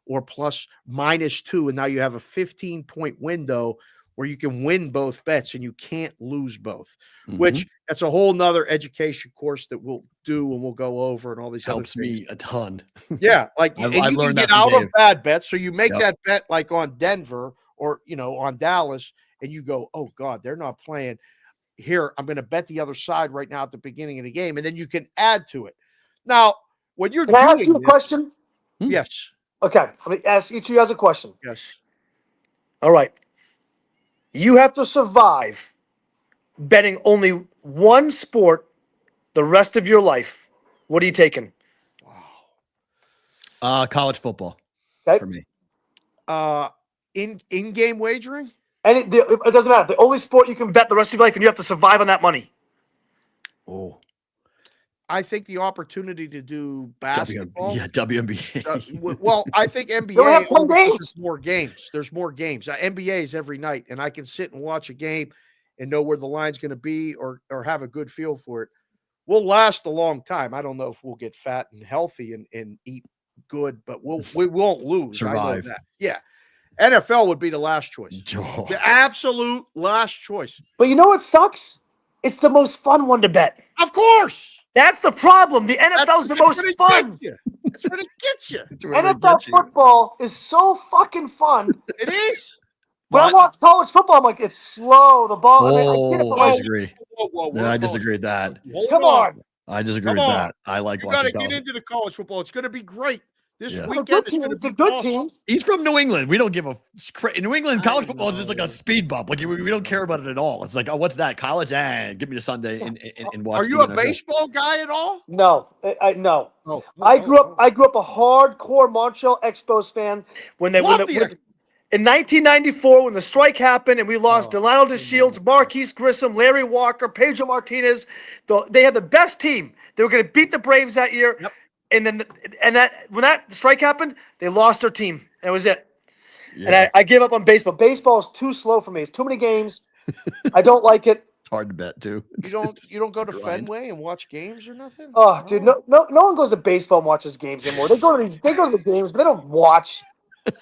or plus minus 2, and now you have a 15-point window where you can win both bets and you can't lose both. Which that's a whole nother education course that we'll do and we'll go over and all these Helps other things. me a ton. Yeah, like I've and you learned can get that from out of Dave. bad bets. So you make Yep. that bet like on Denver or on Dallas, and you go, oh God, they're not playing. Here, I'm going to bet the other side right now at the beginning of the game, and then you can add to it. Now, when you're Can I ask doing you a this- question? yes, Okay, I'm going to ask each of you guys a question. yes. All right. You have to survive betting only one sport the rest of your life. What are you taking? College football Okay. for me. In-game wagering. It doesn't matter. The only sport you can bet the rest of your life, and you have to survive on that money. Oh, I think the opportunity to do basketball. WNBA. Well, I think They NBA only have 10 because games. there's more games. There's more games. NBA is every night, and I can sit and watch a game and know where the line's going to be or have a good feel for it. We'll last a long time. I don't know if we'll get fat and healthy and eat good, but we won't lose. I know Survive. that. Yeah. NFL would be the last choice. Oh. The absolute last choice. But you know what sucks? It's the most fun one to bet. Of course. That's the problem. The NFL's the That's most what it fun. gets you. That's what it gets you. NFL football is so fucking fun. It is. When I But- watch college football, I'm like, it's slow. The ball. I get it, Oh, but I like, disagree. Whoa, Yeah, I disagree with that. Hold come on. I disagree Come with on. that. I like You got to watching get college. into the college football. It's going to be great. This Yeah. The weekend good is going to teams, be the good awesome. teams. He's from New England. We don't give a crap. In New England, college I football is just like know. a speed bump. Like we don't care about it at all. It's like, oh, what's that? College? Give me the Sunday and watch. Are you the a NFL. baseball guy at all? No, no. Oh, I grew up a hardcore Montreal Expos fan when they Love when the the, In 1994, when the strike happened and we lost Delano DeShields, Marquise Grissom, Larry Walker, Pedro Martinez, they had the best team. They were going to beat the Braves that year. Yep. And then when that strike happened, they lost their team. That was it. Yeah. And I gave up on baseball. Baseball is too slow for me. It's too many games. I don't like it. It's hard to bet too. You don't go to grind. Fenway and watch games or nothing? Oh, dude, no one goes to baseball and watches games anymore. They go to the games, but they don't watch.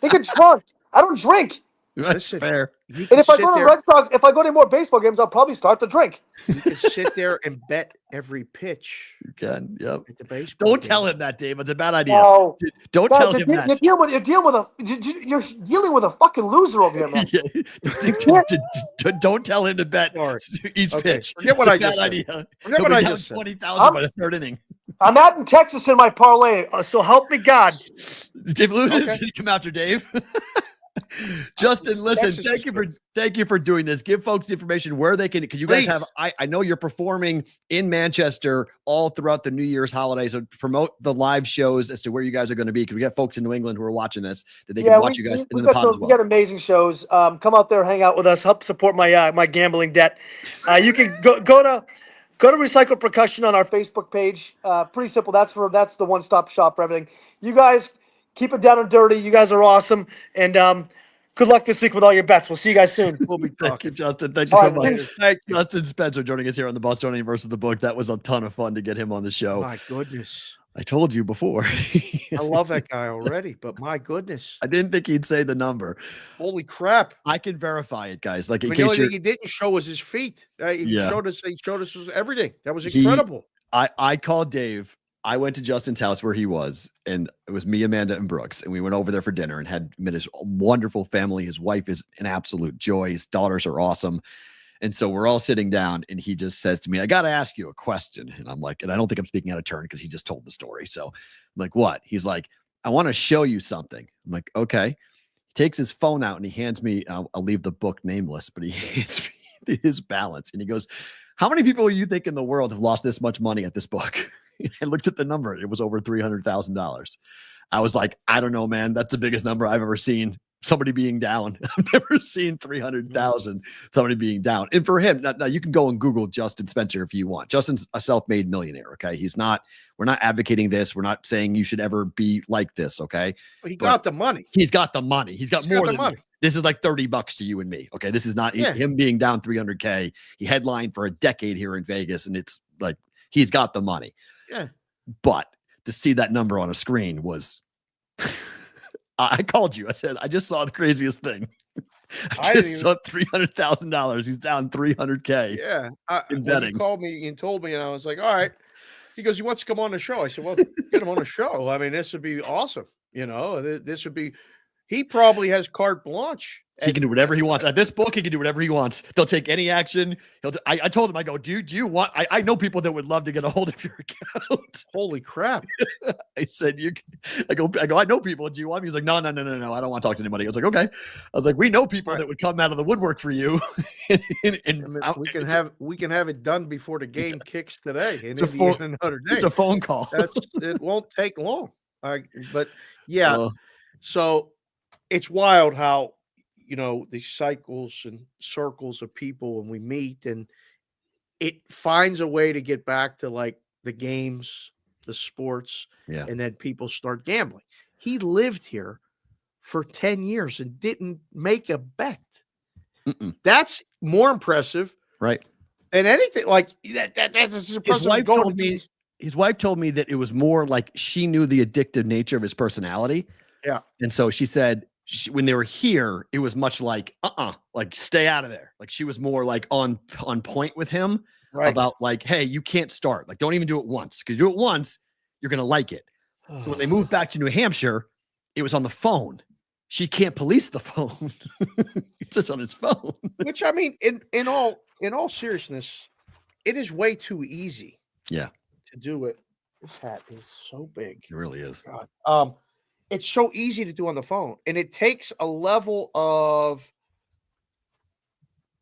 They get drunk. I don't drink. That's Listen, fair. You And can if I sit go to there- Red Sox, if I go to any more baseball games, I'll probably start to drink. You can sit there and bet every pitch You can. Yep. at the baseball. Don't game. tell him that, Dave. It's a bad idea. No. Don't Guys, tell you're, him that. you're dealing with a fucking loser over here, man. Yeah. Don't tell him to bet Sorry. each Okay, pitch. forget what It's a I just bad said. idea. Forget He'll what be I down just said. 20,000 by the third inning. I'm out in Texas in my parlay, so help me God. Dave loses. Okay. You come after Dave. Justin, listen. Texas is Thank you for doing this. Give folks the information where they can, because you guys Please. have. I know you're performing in Manchester all throughout the New Year's holidays. So promote the live shows as to where you guys are going to be. Because we got folks in New England who are watching this that they can watch you guys in we've the got pod as we well. got amazing shows. Come out there, hang out with us, help support my my gambling debt. You can go to Recycle Percussion on our Facebook page. Pretty simple. That's the one-stop shop for everything. You guys keep it down and dirty. You guys are awesome, and good luck this week with all your bets. We'll see you guys soon. We'll be Thank you, talking. Justin. Thank you All so right, much. peace. Thank you, Justin Spencer, joining us here on the Bostonian versus the Book. That was a ton of fun to get him on the show. My goodness. I told you before. I love that guy already, but my goodness. I didn't think he'd say the number. Holy crap. I can verify it, guys. Like in The case only you're, thing he didn't show was his feet. He Yeah. showed us everything. That was He- incredible. I called Dave. I went to Justin's house where he was, and it was me, Amanda, and Brooks, and we went over there for dinner and had met his wonderful family. His wife is an absolute joy. His daughters are awesome. And so we're all sitting down, and he just says to me, I got to ask you a question. And I'm like, and I don't think I'm speaking out of turn because he just told the story. So I'm like, what? He's like, I want to show you something. I'm like, okay. He takes his phone out and he hands me, I'll leave the book nameless, but he hands me his balance. And he goes, how many people do you think in the world have lost this much money at this book? I looked at the number. It was over $300,000. I was like, I don't know, man. That's the biggest number I've ever seen. Somebody being down. I've never seen 300,000 somebody being down. And for him, now you can go and Google Justin Spencer if you want. Justin's a self-made millionaire. Okay. We're not advocating this. We're not saying you should ever be like this. Okay. But he got the money. He's got the money. He's got He's more got the than money. me. This is like $30 to you and me. Okay. This is not Yeah. him being down 300K. He headlined for a decade here in Vegas, and it's like, he's got the money. Yeah. But to see that number on a screen was, I called you. I said, I just saw the craziest thing. I didn't just saw $300,000. He's down 300K. Yeah. In When betting. he called me and told me, and I was like, all right. He goes, he wants to come on the show. I said, well, get him on the show. I mean, this would be awesome. You know, this would be, he probably has carte blanche. He can do whatever he wants. At this book, he can do whatever he wants. They'll take any action. I told him, I go, do you want, I know people that would love to get a hold of your account. Holy crap. I said, I go, I know people. Do you want me? He's like, no. I don't want to talk to anybody. I was like, okay. I was like, we know people that would come out of the woodwork for you. and I mean, we can have it done before the game kicks today. And It's a another day. It's a phone call. It won't take long. But yeah, Uh, so it's wild how, you know, these cycles and circles of people, and we meet, and it finds a way to get back to like the games, the sports, Yeah. and then people start gambling. He lived here for 10 years and didn't make a bet. Mm-mm. That's more impressive Right. than anything. Like that's His impressive. wife going told to me. His wife told me that it was more like she knew the addictive nature of his personality. Yeah. And so she said when they were here, it was much like, like stay out of there. Like she was more like on point with him about like, hey, you can't start. Like, don't even do it once. Because you do it once, you're going to like it. So when they moved back to New Hampshire, it was on the phone. She can't police the phone. It's just on his phone. Which I mean, in all seriousness, it is way too easy. Yeah. To do it. This hat is so big. It really is. God. It's so easy to do on the phone, and it takes a level of.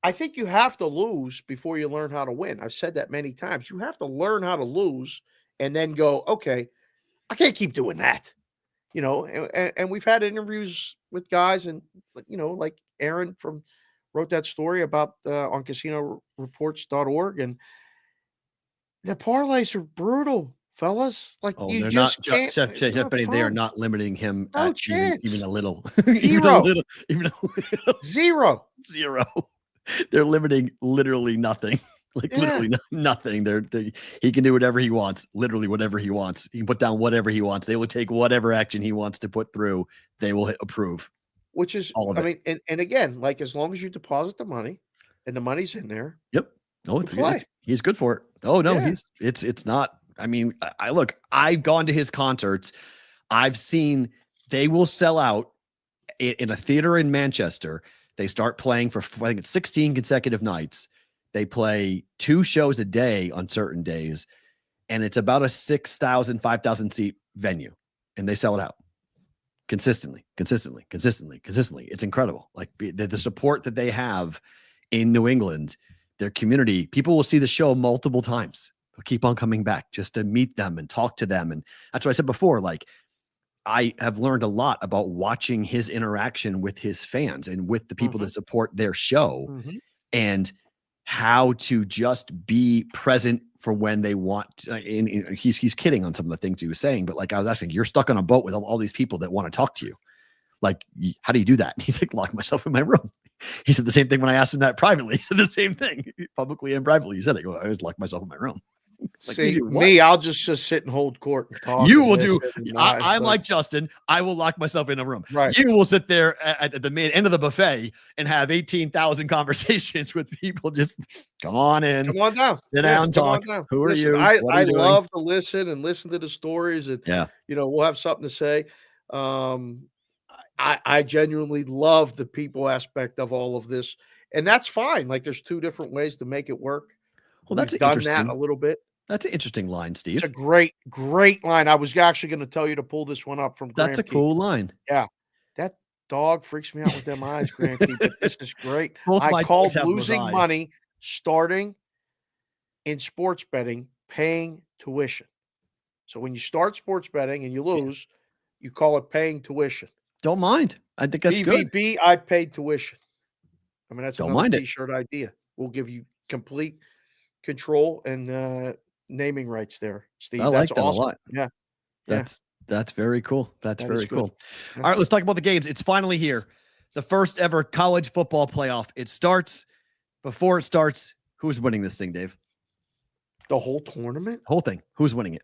I think you have to lose before you learn how to win. I've said that many times. You have to learn how to lose, and then go, okay, I can't keep doing that. and we've had interviews with guys, and like Aaron wrote that story about on CasinoReports.org, and the parlays are brutal, fellas. Like Oh, you they're just not can't. Jeff Benny, they are not limiting him No at even chance. a little. Zero. Even a little. Zero. Zero. They're limiting literally nothing. Like literally nothing. He can do whatever he wants, literally whatever he wants. He can put down whatever he wants. They will take whatever action he wants to put through. They will approve. Which is, all of I it. mean, and again, like as long as you deposit the money and the money's in there. Yep. Oh, play. He's good for it. Oh no, Yeah. it's not. I mean, I look. I've gone to his concerts. I've seen they will sell out in a theater in Manchester. They start playing for I think it's 16 consecutive nights. They play 2 shows a day on certain days, and it's about a 6,000, 5,000 seat venue, and they sell it out consistently. It's incredible. Like the support that they have in New England, their community, people will see the show multiple times. They'll keep on coming back just to meet them and talk to them. And that's what I said before. Like, I have learned a lot about watching his interaction with his fans and with the people that support their show, and how to just be present for when they want to, and he's kidding on some of the things he was saying, but like I was asking, you're stuck on a boat with all these people that want to talk to you. Like, how do you do that? And he's like, lock myself in my room. He said the same thing when I asked him that privately. He said the same thing publicly and privately. He said, I just lock myself in my room. Like, see, me, I'll just sit and hold court and talk. You will do. I'm like Justin. I will lock myself in a room. Right. You will sit there at the end of the buffet and have 18,000 conversations with people. Just come on in. Come on down. Sit down, talk. Who are you? I love to listen to the stories, and we'll have something to say. I genuinely love the people aspect of all of this, and that's fine. Like, there's 2 different ways to make it work. Well, that's We've done that a little bit. That's an interesting line, Steve. It's a great line. I was actually going to tell you to pull this one up from Graham That's a Key. cool line. Yeah. That dog freaks me out with them eyes, Graham Key, but this is great. Both my I called dogs have those losing eyes. money starting in sports betting, paying tuition. So when you start sports betting and you lose, you call it paying tuition. Don't mind. I think that's good. BVB, I paid tuition. I mean, that's Don't another mind it. T-shirt idea. We'll give you complete control and naming rights there, Steve. I like That's that awesome. a lot. Yeah. That's very cool. That's That very is good. cool. All right, let's talk about the games. It's finally here. The first ever college football playoff. It starts. Before it starts, who's winning this thing, Dave? The whole tournament? Whole thing. Who's winning it?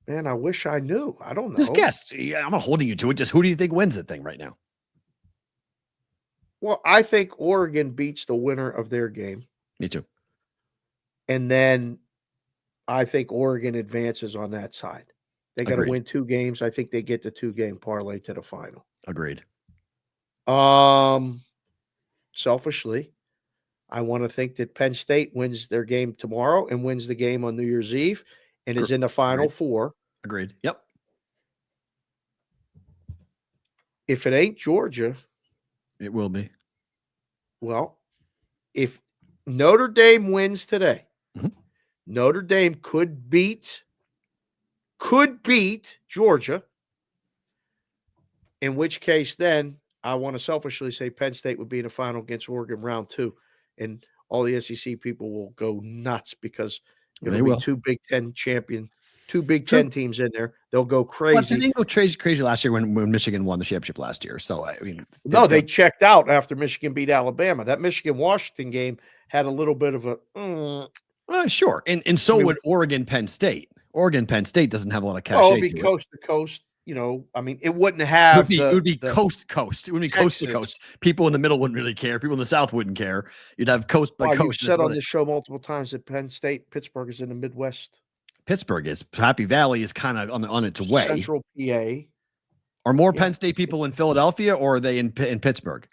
Man, I wish I knew. I don't know. Just guess. I'm not holding you to it. Just who do you think wins the thing right now? Well, I think Oregon beats the winner of their game. Me too. And then I think Oregon advances on that side. They got to Agreed. win 2 games. I think they get the 2-game parlay to the final. Agreed. Selfishly, I want to think that Penn State wins their game tomorrow and wins the game on New Year's Eve and is in the Final Four. Agreed. Yep. If it ain't Georgia, It will be. well, if Notre Dame wins today, Mhm. Notre Dame could beat Georgia, in which case then I want to selfishly say Penn State would be in the final against Oregon round 2, and all the SEC people will go nuts because They it'll will. be 2 Big Ten True. teams in there. They'll go But they crazy. didn't go crazy last year when Michigan won the championship last year. So, I mean. No, they checked out after Michigan beat Alabama. That Michigan-Washington game had a little bit of a Sure. And so I mean- would Oregon Penn State. Oregon Penn State doesn't have a lot of cachet. Oh, it'd be to it. coast to coast. I mean, it wouldn't It have. would be the- coast to coast. It would be coast to Texas. coast. People in the middle wouldn't really care. People in the south wouldn't care. You'd have coast by Wow, coast. you've said on this show multiple times that Penn State, Pittsburgh is in the Midwest. Pittsburgh is. Happy Valley is kind of on its way. Central PA. Are more Yeah. Penn State people in Philadelphia, or are they in Pittsburgh?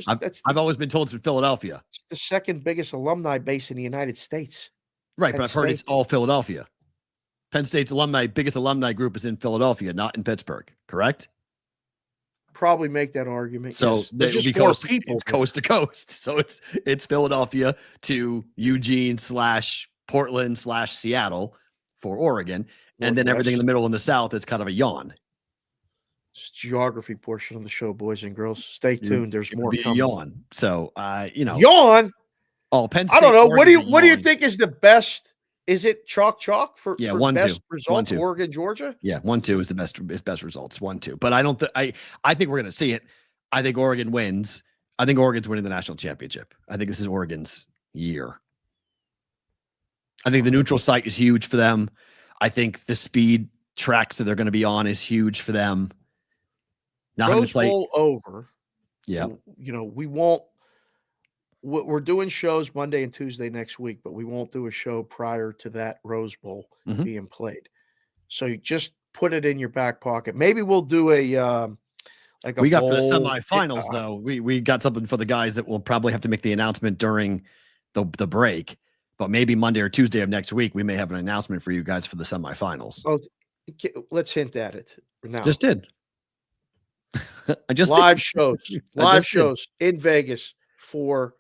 That's I've always been told it's in Philadelphia. the second biggest alumni base in the United States. Right, Penn but I've heard it's State. all Philadelphia. Penn State's biggest alumni group is in Philadelphia, not in Pittsburgh. Correct? Probably make that argument. So yes. they There's would be just more coast, people. it's coast to coast. So it's Philadelphia to Eugene / Portland / Seattle for Oregon, and then everything in the Northwest. middle and the south is kind of a yawn. It's geography portion of the show, boys and girls. Stay tuned. There's more Be coming. yawn. So, Yawn. Oh, Penn State. I don't know. What do you yawn. think is the best? Is it chalk for Yeah, for 1-2. best results? 1-2. Oregon, Georgia. Yeah, 1-2 is the best results. 1-2, but I don't. I think we're going to see it. I think Oregon wins. I think Oregon's winning the national championship. I think this is Oregon's year. I think the neutral site is huge for them. I think the speed tracks that they're going to be on is huge for them. Not having to Rose play. Bowl over. Yeah, We won't. We're doing shows Monday and Tuesday next week, but we won't do a show prior to that Rose Bowl Mhm. being played. So you just put it in your back pocket. Maybe we'll do a we got for the bowl semifinals kickoff. though. We got something for the guys that will probably have to make the announcement during the break. But maybe Monday or Tuesday of next week, we may have an announcement for you guys for the semifinals. Oh, let's hint at it now. Just did. I just live did. shows, I live just did. shows in Vegas for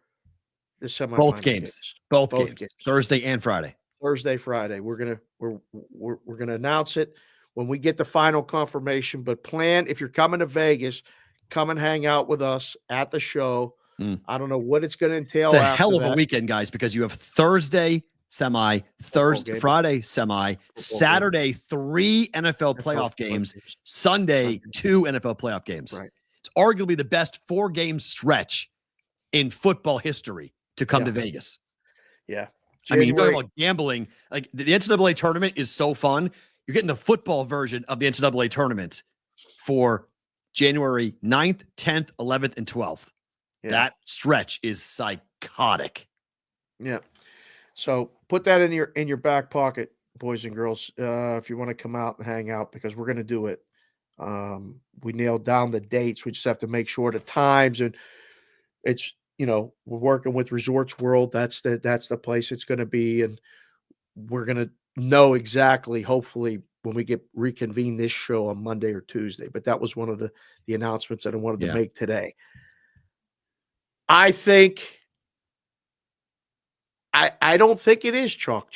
the semifinals. Both games. Both games. games. Thursday and Friday. Thursday, Friday. We're gonna announce it when we get the final confirmation. But plan, if you're coming to Vegas, come and hang out with us at the show. I don't know what it's going to entail. It's a after hell of that. a weekend, guys, because you have Thursday semi, Thursday, game. Friday semi, Saturday 3 NFL playoff games, Sunday 2 NFL playoff games. Right. It's arguably the best 4-game stretch in football history to come to Vegas. Yeah. I mean, you're talking January- about gambling. Like the NCAA tournament is so fun. You're getting the football version of the NCAA tournament for January 9th, 10th, 11th, and 12th. Yeah. That stretch is psychotic. Yeah. So put that in your back pocket, boys and girls, if you want to come out and hang out, because we're going to do it. We nailed down the dates. We just have to make sure the times, and it's, we're working with Resorts World. That's the place it's going to be. And we're going to know exactly, hopefully, when we get reconvene this show on Monday or Tuesday. But that was one of the announcements that I wanted to make today. I think I don't think it is chalk.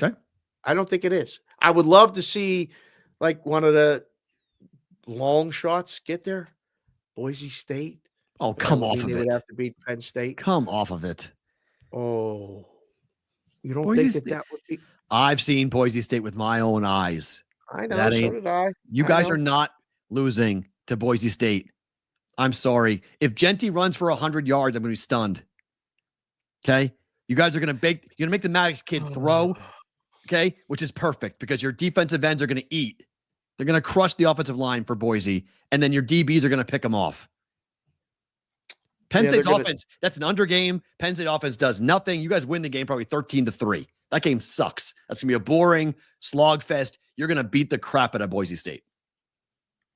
Okay. I don't think it is. I would love to see like one of the long shots get there. Boise State. Oh, come off of They it. would have to beat Penn State. Come off of it. Oh, you don't Boise think State- that would be? I've seen Boise State with my own eyes. I know. That So ain't- did I. You I guys know. are not losing to Boise State. I'm sorry. If Genty runs for 100 yards, I'm going to be stunned. Okay? You guys are going to make the Maddox kid throw, okay? Which is perfect because your defensive ends are going to eat. They're going to crush the offensive line for Boise, and then your DBs are going to pick them off. Penn Yeah, State's they're gonna- offense, that's an under game. Penn State offense does nothing. You guys win the game probably 13-3. That game sucks. That's going to be a boring slog fest. You're going to beat the crap out of Boise State.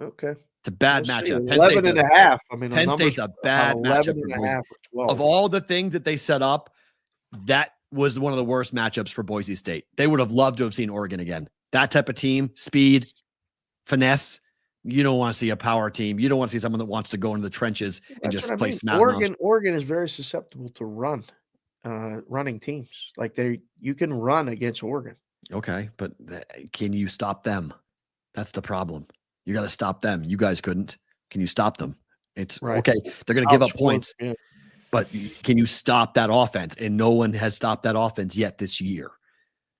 Okay. It's a bad We'll see. matchup. 11 and a half. I mean, the Penn numbers State's a are bad 11 matchup and for a Boise. half or 12. Of all the things that they set up, that was one of the worst matchups for Boise State. They would have loved to have seen Oregon again. That type of team, speed, finesse. You don't want to see a power team. You don't want to see someone that wants to go into the trenches and That's just what I play mean. smash. Oregon is very susceptible to running teams. Like you can run against Oregon. Okay, but can you stop them? That's the problem. You got to stop them. You guys couldn't. Can you stop them? It's Right. okay. They're going to give up Outscored, points, yeah. but can you stop that offense? And no one has stopped that offense yet this year.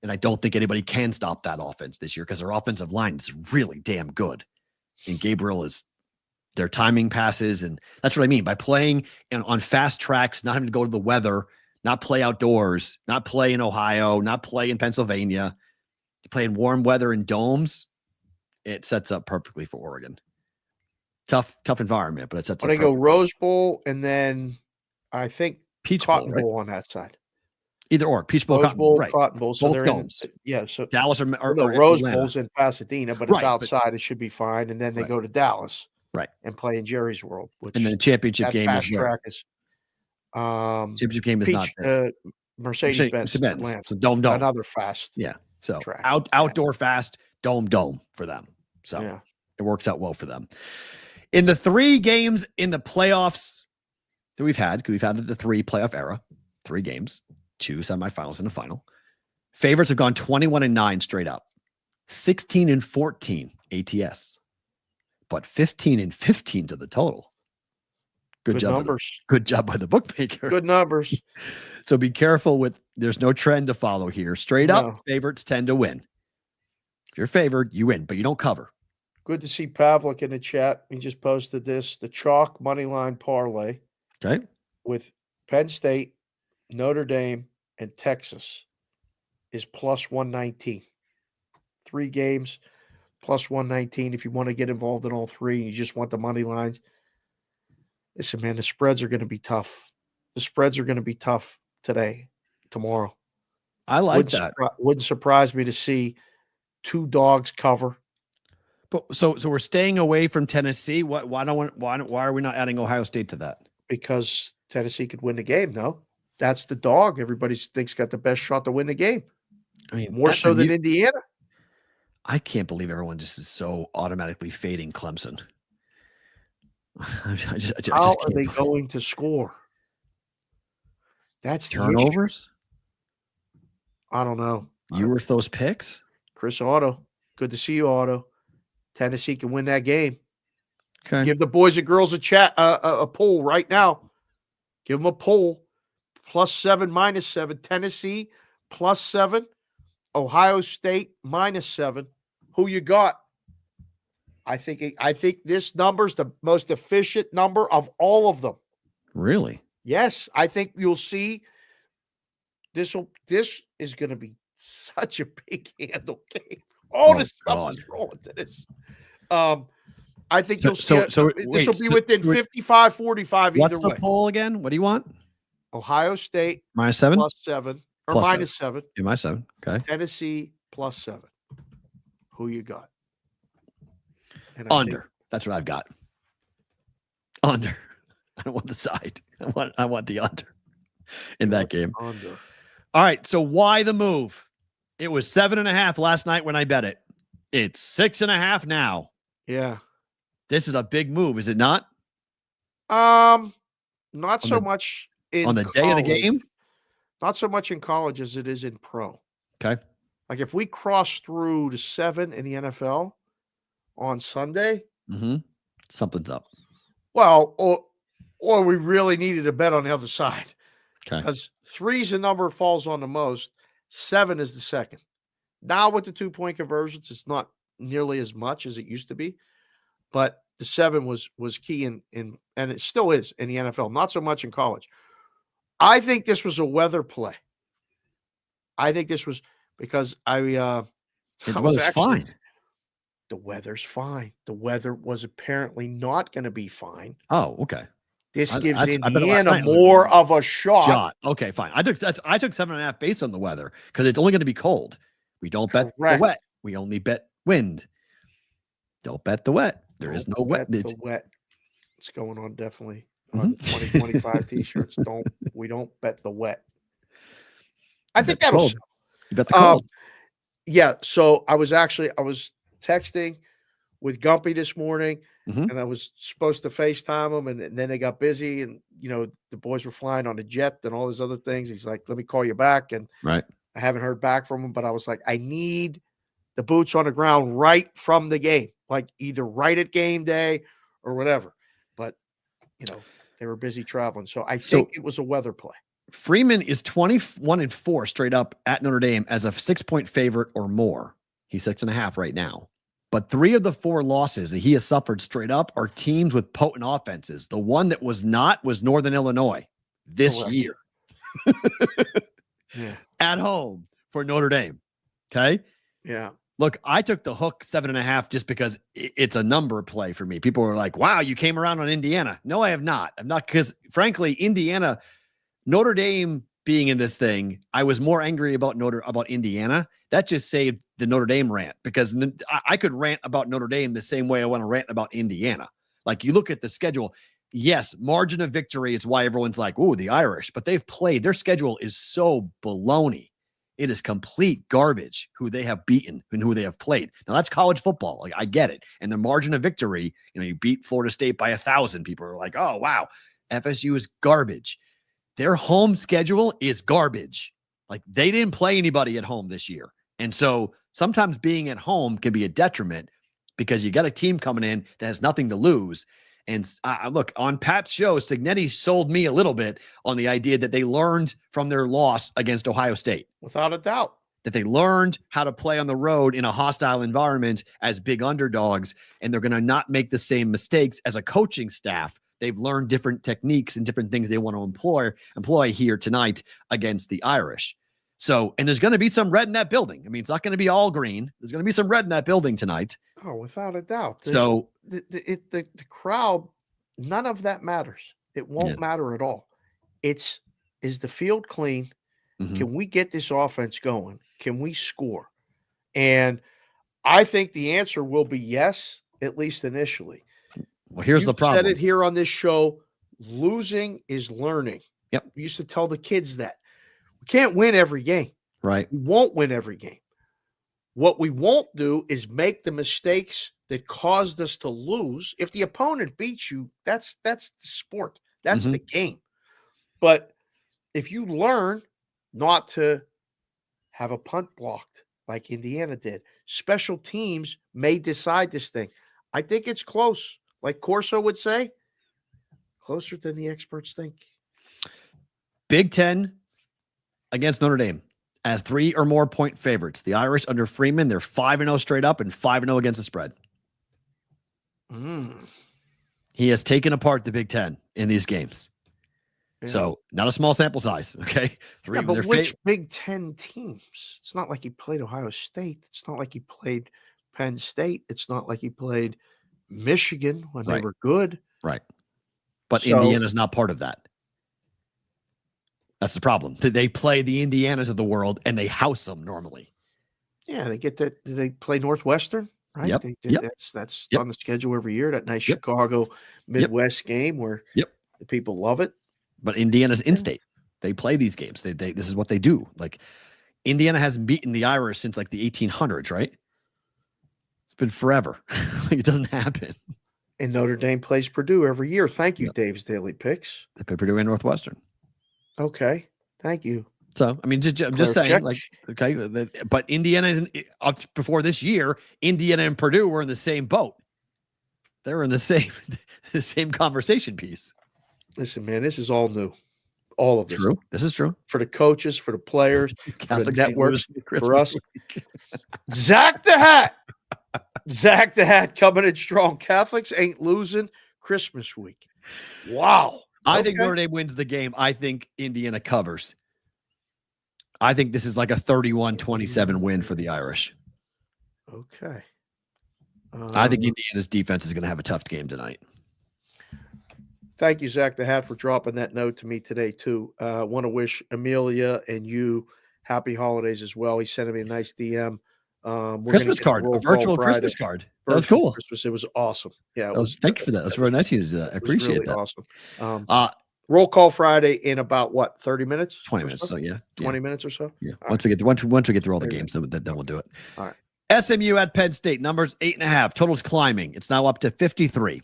And I don't think anybody can stop that offense this year because their offensive line is really damn good. And Gabriel is their timing passes. And that's what I mean by playing on fast tracks, not having to go to the weather, not play outdoors, not play in Ohio, not play in Pennsylvania. You play in warm weather in domes. It sets up perfectly for Oregon. Tough environment, but it sets When up they go perfectly. Rose Bowl and then I think Peach Bowl, Cotton right? Bowl on that side. Either or. Peach Bowl, Rose Cotton Bowl, right. Cotton Bowl. So Both they're domes. So Dallas or no, or Rose Atlanta. Bowl's in Pasadena, but Right, it's but- outside. It should be fine. And then they Right. go to Dallas, Right. and play in Jerry's World. Which And then the championship that game fast is where? track is. Championship game is not there. Mercedes-Benz, Mercedes-Benz. Atlanta. So dome. Another fast. Yeah. So track. outdoor fast, dome for them. So Yeah. it works out well for them. In the 3 games in the playoffs that we've had, because we've had the 3 playoff era, 3 games, 2 semifinals and a final. Favorites have gone 21-9 straight up, 16-14 ATS. but 15 and 15 to the total. Good job. Numbers. Good job by the bookmaker. Good numbers. So be careful with, there's no trend to follow here. Straight up, favorites tend to win. If you're favored, you win, but you don't cover. Good to see Pavlik in the chat. He just posted this, the chalk money line parlay. Okay. With Penn State, Notre Dame, and Texas is plus 119. 3 games, plus 119. If you want to get involved in all 3 and you just want the money lines. Listen, man, the spreads are going to be tough. The spreads are going to be tough today, tomorrow. I like that. Wouldn't surprise me to see 2 dogs cover. But so we're staying away from Tennessee. Why are we not adding Ohio State to that? Because Tennessee could win the game. No, that's the dog. Everybody thinks got the best shot to win the game. I mean, more so than Indiana. I can't believe everyone just is so automatically fading Clemson. How are they going to score? That's turnovers. I don't know. You worth those picks, Chris Otto. Good to see you, Otto. Tennessee can win that game. Okay. Give the boys and girls a poll right now. Give them a poll. +7, -7. Tennessee +7. Ohio State -7. Who you got? I think this number's the most efficient number of all of them. Really? Yes, I think you'll see. This is going to be such a big handle game. All this stuff is rolling to this. I think you'll see. This will be within 55-45 either way. What's the poll again? What do you want? Ohio State -7, +7 or -7. Yeah, -7. Okay. Tennessee +7. Who you got? And under. That's what I've got. Under. I don't want the side. I want the under in that game. Under. All right. So why the move? It was 7.5 last night when I bet it. It's 6.5 now. Yeah. This is a big move, is it not? Not so much on the day of the game. Not so much in college as it is in pro. Okay. Like if we cross through to 7 in the NFL on Sunday, something's up. Well, or we really needed a bet on the other side. Okay. Because 3 is the number falls on the most, 7 is the second. Now with the 2-point conversions, it's not nearly as much as it used to be, but the 7 was key in and it still is in the NFL, not so much in college. I think this was a weather play. I think this was because the weather's fine. The weather's fine. The weather was apparently not going to be fine. Oh, okay. This gives Indiana more of a shot. Okay, fine. I took 7.5 based on the weather because it's only going to be cold. We don't bet the wet. We only bet wind. Don't bet the wet. There is no wet. The wet. It's going on definitely on 2025 t-shirts. We don't bet the wet. I think that was. You bet the cold. Yeah. So I was texting with Gumpy this morning, and I was supposed to FaceTime him, and then they got busy, and the boys were flying on a jet and all those other things. He's like, "Let me call you back," and right. I haven't heard back from him, but I was like, I need the boots on the ground right from the game, like either right at game day or whatever. But they were busy traveling, so I think it was a weather play. Freeman is 21-4 straight up at Notre Dame as a 6-point favorite or more. He's 6.5 right now. But 3 of the 4 losses that he has suffered straight up are teams with potent offenses. The one that was not was Northern Illinois this year. Yeah. At home for Notre Dame. Okay. Yeah. Look, I took the hook 7.5 just because it's a number play for me. People were like, wow, you came around on Indiana. No, I have not. I'm not, because frankly, Notre Dame being in this thing, I was more angry about Indiana. That just saved the Notre Dame rant, because I could rant about Notre Dame the same way I want to rant about Indiana. Like, you look at the schedule. Yes, margin of victory is why everyone's like, "Ooh, the Irish," but they've played. Their schedule is so baloney. It is complete garbage who they have beaten and who they have played. Now, that's college football. Like, I get it. And the margin of victory, you beat Florida State by 1,000. People are like, "Oh, wow, FSU is garbage." Their home schedule is garbage. Like, they didn't play anybody at home this year. And so sometimes being at home can be a detriment. because you got a team coming in that has nothing to lose. And look, on Pat's show, Signetti sold me a little bit on the idea that they learned from their loss against Ohio State. Without a doubt. That they learned how to play on the road in a hostile environment as big underdogs, and they're going to not make the same mistakes as a coaching staff. They've learned different techniques and different things they want to employ here tonight against the Irish. So, and there's going to be some red in that building. I mean, it's not going to be all green. There's going to be some red in that building tonight. Oh, without a doubt. So the crowd, none of that matters. It won't matter at all. Is the field clean? Mm-hmm. Can we get this offense going? Can we score? And I think the answer will be yes, at least initially. Well, here's the problem. Said it here on this show. Losing is learning. Yep. We used to tell the kids that. We can't win every game. Right. We won't win every game. What we won't do is make the mistakes that caused us to lose. If the opponent beats you, that's the sport. That's the game. But if you learn not to have a punt blocked like Indiana did, special teams may decide this thing. I think it's close. Like Corso would say, closer than the experts think. Big Ten against Notre Dame as 3 or more point favorites. The Irish under Freeman, they're 5-0 straight up and 5-0 against the spread. He has taken apart the Big Ten in these games. Yeah. So not a small sample size. Okay. But which Big Ten teams? It's not like he played Ohio State. It's not like he played Penn State. It's not like he played Michigan when they were good. Right. But Indiana's not part of that. That's the problem. They play the Indianas of the world and they house them normally. Yeah, they get that. They play Northwestern, right? Yep. That's on the schedule every year. That nice Chicago Midwest game where the people love it. But Indiana's in-state. They play these games. This is what they do. Like Indiana hasn't beaten the Irish since like the 1800s, right? It's been forever. It doesn't happen. And Notre Dame plays Purdue every year. Thank you, Dave's Daily Picks. They play Purdue and Northwestern. Okay. Thank you. So, I mean, I'm just saying, like, okay, but Indiana, up before this year, Indiana and Purdue were in the same boat. They were in the same conversation piece. Listen, man, this is all new. All of this. True. This is true. For the coaches, for the players, for the networks, for us. Zach the Hat coming in strong. Catholics ain't losing Christmas week. Wow. I think Notre Dame wins the game. I think Indiana covers. I think this is like a 31-27 win for the Irish. Okay. I think Indiana's defense is going to have a tough game tonight. Thank you, Zach the Hat, for dropping that note to me today, too. Want to wish Amelia and you happy holidays as well. He sent me a nice DM. Christmas card, a virtual Christmas card. That was cool. Christmas. It was awesome. Yeah. Thank you for that. That's very nice of you to do that. I appreciate really that. Awesome. Roll call Friday in about what, 30 minutes? 20 minutes. So 20 minutes or so. Yeah. Once we get through all the games, then we'll do it. All right. SMU at Penn State, numbers 8.5. Total's climbing. It's now up to 53.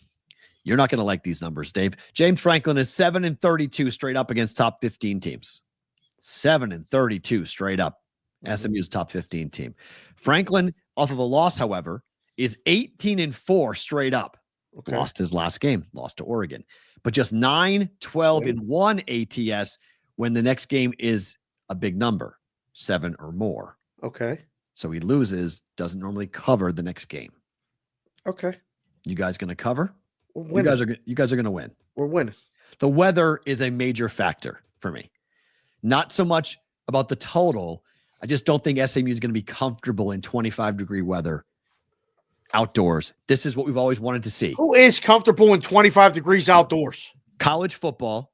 You're not going to like these numbers, Dave. James Franklin is 7-32 straight up against top 15 teams. 7-32 straight up. SMU's top 15 team. Franklin, off of a loss, however, is 18-4 straight up. Okay. Lost his last game, lost to Oregon, but just 9-12-1 ATS when the next game is a big number, 7 or more. Okay. So he loses, doesn't normally cover the next game. Okay. You guys going to cover? You guys are going to win. We're winning. The weather is a major factor for me. Not so much about the total. I just don't think SMU is going to be comfortable in 25-degree weather outdoors. This is what we've always wanted to see. Who is comfortable in 25 degrees outdoors? College football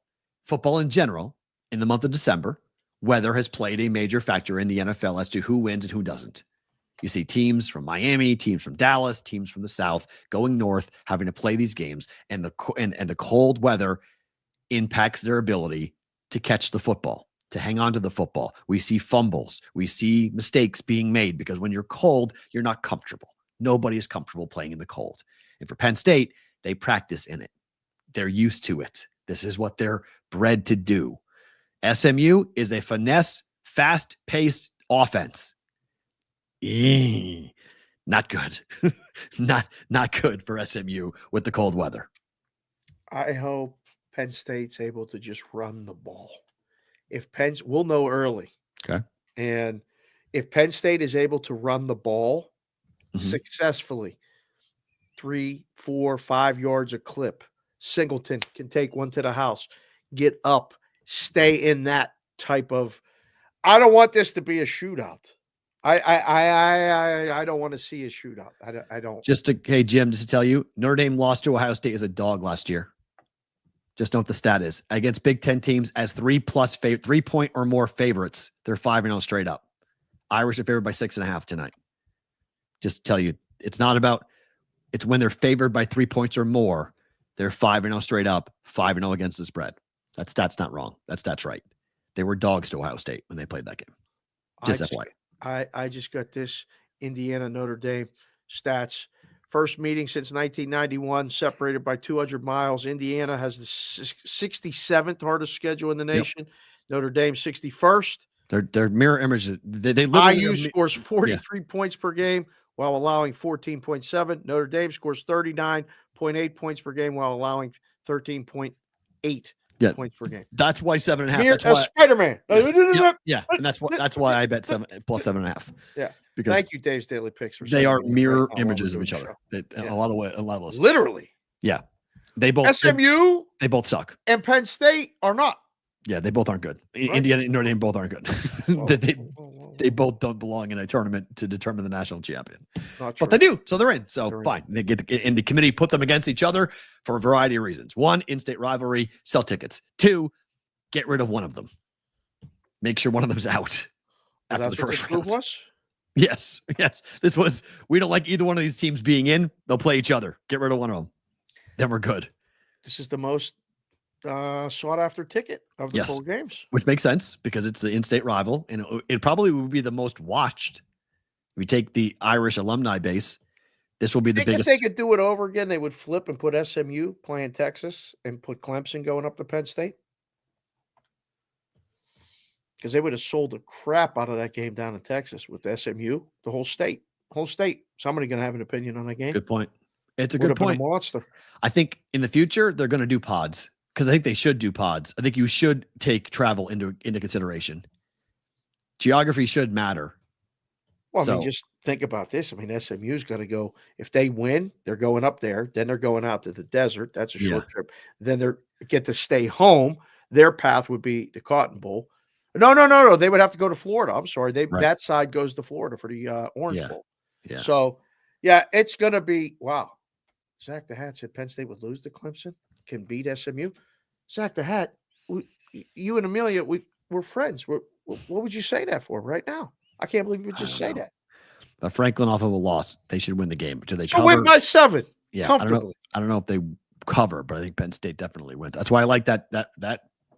in general, in the month of December, weather has played a major factor in the NFL as to who wins and who doesn't. You see teams from Miami, teams from Dallas, teams from the South going north, having to play these games, and the cold weather impacts their ability to catch the football, to hang on to the football. We see fumbles. We see mistakes being made because when you're cold, you're not comfortable. Nobody is comfortable playing in the cold. And for Penn State, they practice in it. They're used to it. This is what they're bred to do. SMU is a finesse, fast-paced offense. Not good. not good for SMU with the cold weather. I hope Penn State's able to just run the ball. If we'll know early. Okay. And if Penn State is able to run the ball successfully, 3, 4, 5 yards a clip, Singleton can take one to the house, get up, stay in that type of. I don't want this to be a shootout. I don't want to see a shootout. I don't. Hey Jim, just to tell you, Notre Dame lost to Ohio State as a dog last year. Just know what the stat is against Big Ten teams as 3-point or more favorites. They're 5-0 straight up. Irish are favored by 6.5 tonight. Just to tell you, it's not about. It's when they're favored by 3 points or more. They're 5-0 straight up, 5-0 against the spread. That stat's not wrong. That stat's right. They were dogs to Ohio State when they played that game. Just FYI. I just got this Indiana Notre Dame stats. First meeting since 1991, separated by 200 miles. Indiana has the 67th hardest schedule in the nation. Yep. Notre Dame 61st. They're mirror images. They literally IU scores 43 points per game while allowing 14.7. Notre Dame scores 39.8 points per game while allowing 13.8 points per game. That's why 7.5. That's Spider-Man. Yeah, and that's why I bet 7 plus 7.5. Yeah. Because thank you, Dave's Daily Picks. They are mirror images of each other. A lot of levels. Literally. Yeah. They both SMU. They both suck. And Penn State are not. Yeah, they both aren't good. Right. Indiana and Notre Dame both aren't good. They both don't belong in a tournament to determine the national champion. But they do, so they're in. So fine. They get and the committee put them against each other for a variety of reasons. 1, in-state rivalry, sell tickets. 2, get rid of one of them. Make sure one of them's out after the first round. Was? Yes. We don't like either one of these teams being in. They'll play each other. Get rid of one of them. Then we're good. This is the most sought after ticket of the 4 games, which makes sense because it's the in-state rival, and it probably would be the most watched. We take the Irish alumni base. This will be the biggest. If they could do it over again, they would flip and put SMU playing Texas and put Clemson going up to Penn State, because they would have sold the crap out of that game down in Texas with SMU. The whole state. Somebody going to have an opinion on that game. Good point. It's a good point. Been a monster. I think in the future they're going to do pods. Because I think they should do pods. I think you should take travel into consideration. Geography should matter. Well, I mean, just think about this. I mean, SMU's going to go, if they win, they're going up there. Then they're going out to the desert. That's a short trip. Then they get to stay home. Their path would be the Cotton Bowl. No. They would have to go to Florida. I'm sorry. That side goes to Florida for the Orange Bowl. Yeah. So, it's going to be, wow. Zach the Hat said Penn State would lose to Clemson. Can beat SMU. Zach the Hat, you and Amelia, we're friends. What would you say that for right now? I can't believe you would just say that. But Franklin off of a loss, they should win the game. Do they cover? Win by 7. Yeah, I don't know if they cover, but I think Penn State definitely wins. That's why I like that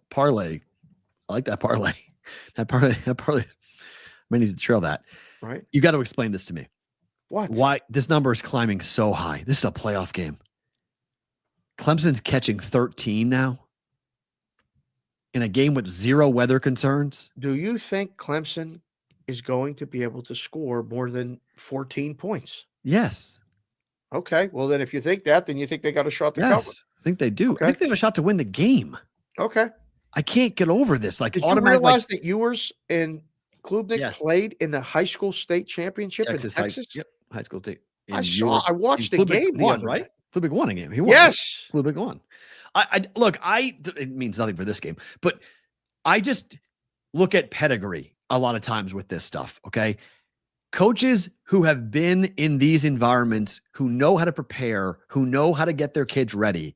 parlay. I like that parlay. That parlay. I may need to trail that. Right. You got to explain this to me. What? Why this number is climbing so high? This is a playoff game. Clemson's catching 13 now in a game with 0 weather concerns. Do you think Clemson is going to be able to score more than 14 points? Yes. Okay. Well, then if you think that, then you think they got a shot to cover. I think they do. Okay. I think they have a shot to win the game. Okay. I can't get over this. Did you realize that Ewers and Klubnik played in the high school state championship in Texas? High school state. I watched the game. Won, right? Klubnik won a game. He won. Yes. Klubnik won. It means nothing for this game, but I just look at pedigree a lot of times with this stuff. Okay. Coaches who have been in these environments, who know how to prepare, who know how to get their kids ready.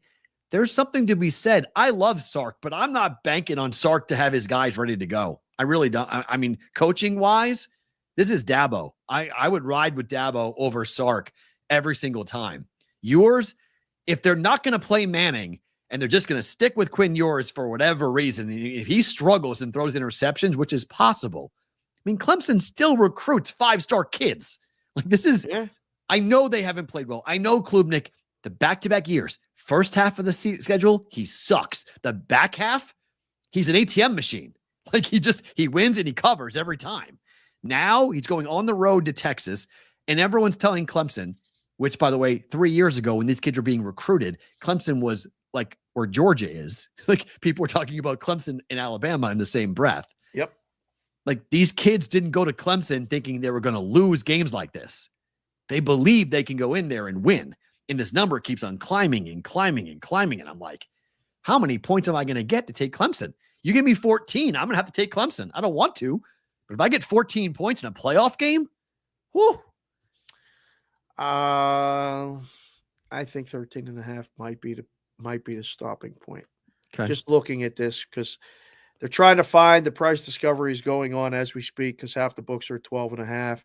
There's something to be said. I love Sark, but I'm not banking on Sark to have his guys ready to go. I really don't. I mean, coaching wise, this is Dabo. I would ride with Dabo over Sark every single time. Ewers, if they're not going to play Manning and they're just going to stick with Quinn Ewers for whatever reason, if he struggles and throws interceptions, which is possible, I mean, Clemson still recruits 5-star kids. Like this is, I know they haven't played well. I know Klubnik, the back-to-back years, first half of the schedule, he sucks. The back half, he's an ATM machine. Like he wins and he covers every time. Now he's going on the road to Texas, And everyone's telling Clemson, which, by the way, 3 years ago when these kids were being recruited, Clemson was like where Georgia is. Like people were talking about Clemson and Alabama in the same breath. Yep. Like these kids didn't go to Clemson thinking they were going to lose games like this. They believe they can go in there and win. And this number keeps on climbing and climbing and climbing. And I'm like, how many points am I going to get to take Clemson? You give me 14, I'm going to have to take Clemson. I don't want to. But if I get 14 points in a playoff game, whoo. I think 13.5 might be the stopping point. Okay. Just looking at this, because they're trying to find the price discovery is going on as we speak, because half the books are 12.5.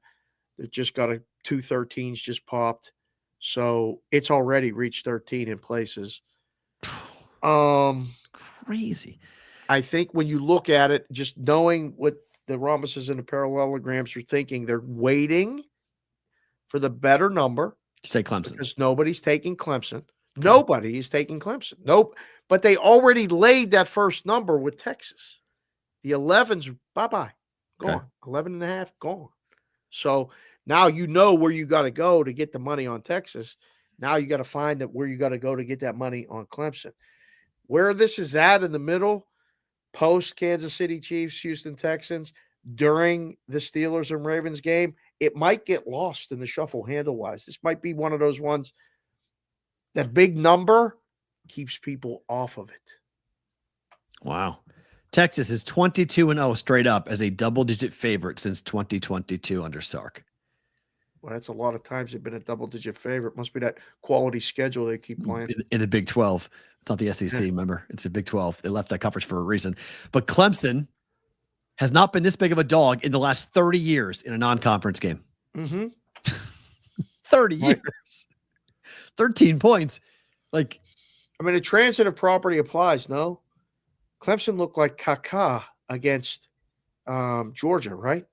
They just got 2 13s just popped. So it's already reached 13 in places. Crazy. I think when you look at it, just knowing what the rhombuses and the parallelograms are thinking, they're waiting for the better number. Say Clemson. Because nobody's taking Clemson. Nobody is taking Clemson. Nope. But they already laid that first number with Texas. The 11's bye-bye. Gone. Okay. 11.5, gone. So now you know where you got to go to get the money on Texas. Now you got to find where you got to go to get that money on Clemson. Where this is at in the middle, post Kansas City Chiefs, Houston Texans, during the Steelers and Ravens game, it might get lost in the shuffle handle-wise. This might be one of those ones that big number keeps people off of it. Wow. Texas is 22-0 straight up as a double-digit favorite since 2022 under Sark. Well, that's a lot of times they've been a double-digit favorite. Must be that quality schedule they keep playing. In the Big 12. It's not the SEC, remember? It's a Big 12. They left that conference for a reason. But Clemson has not been this big of a dog in the last 30 years in a non-conference game. Mm-hmm. 30 years. 13 points. Like, I mean, a transitive property applies, no? Clemson looked like caca against Georgia, right?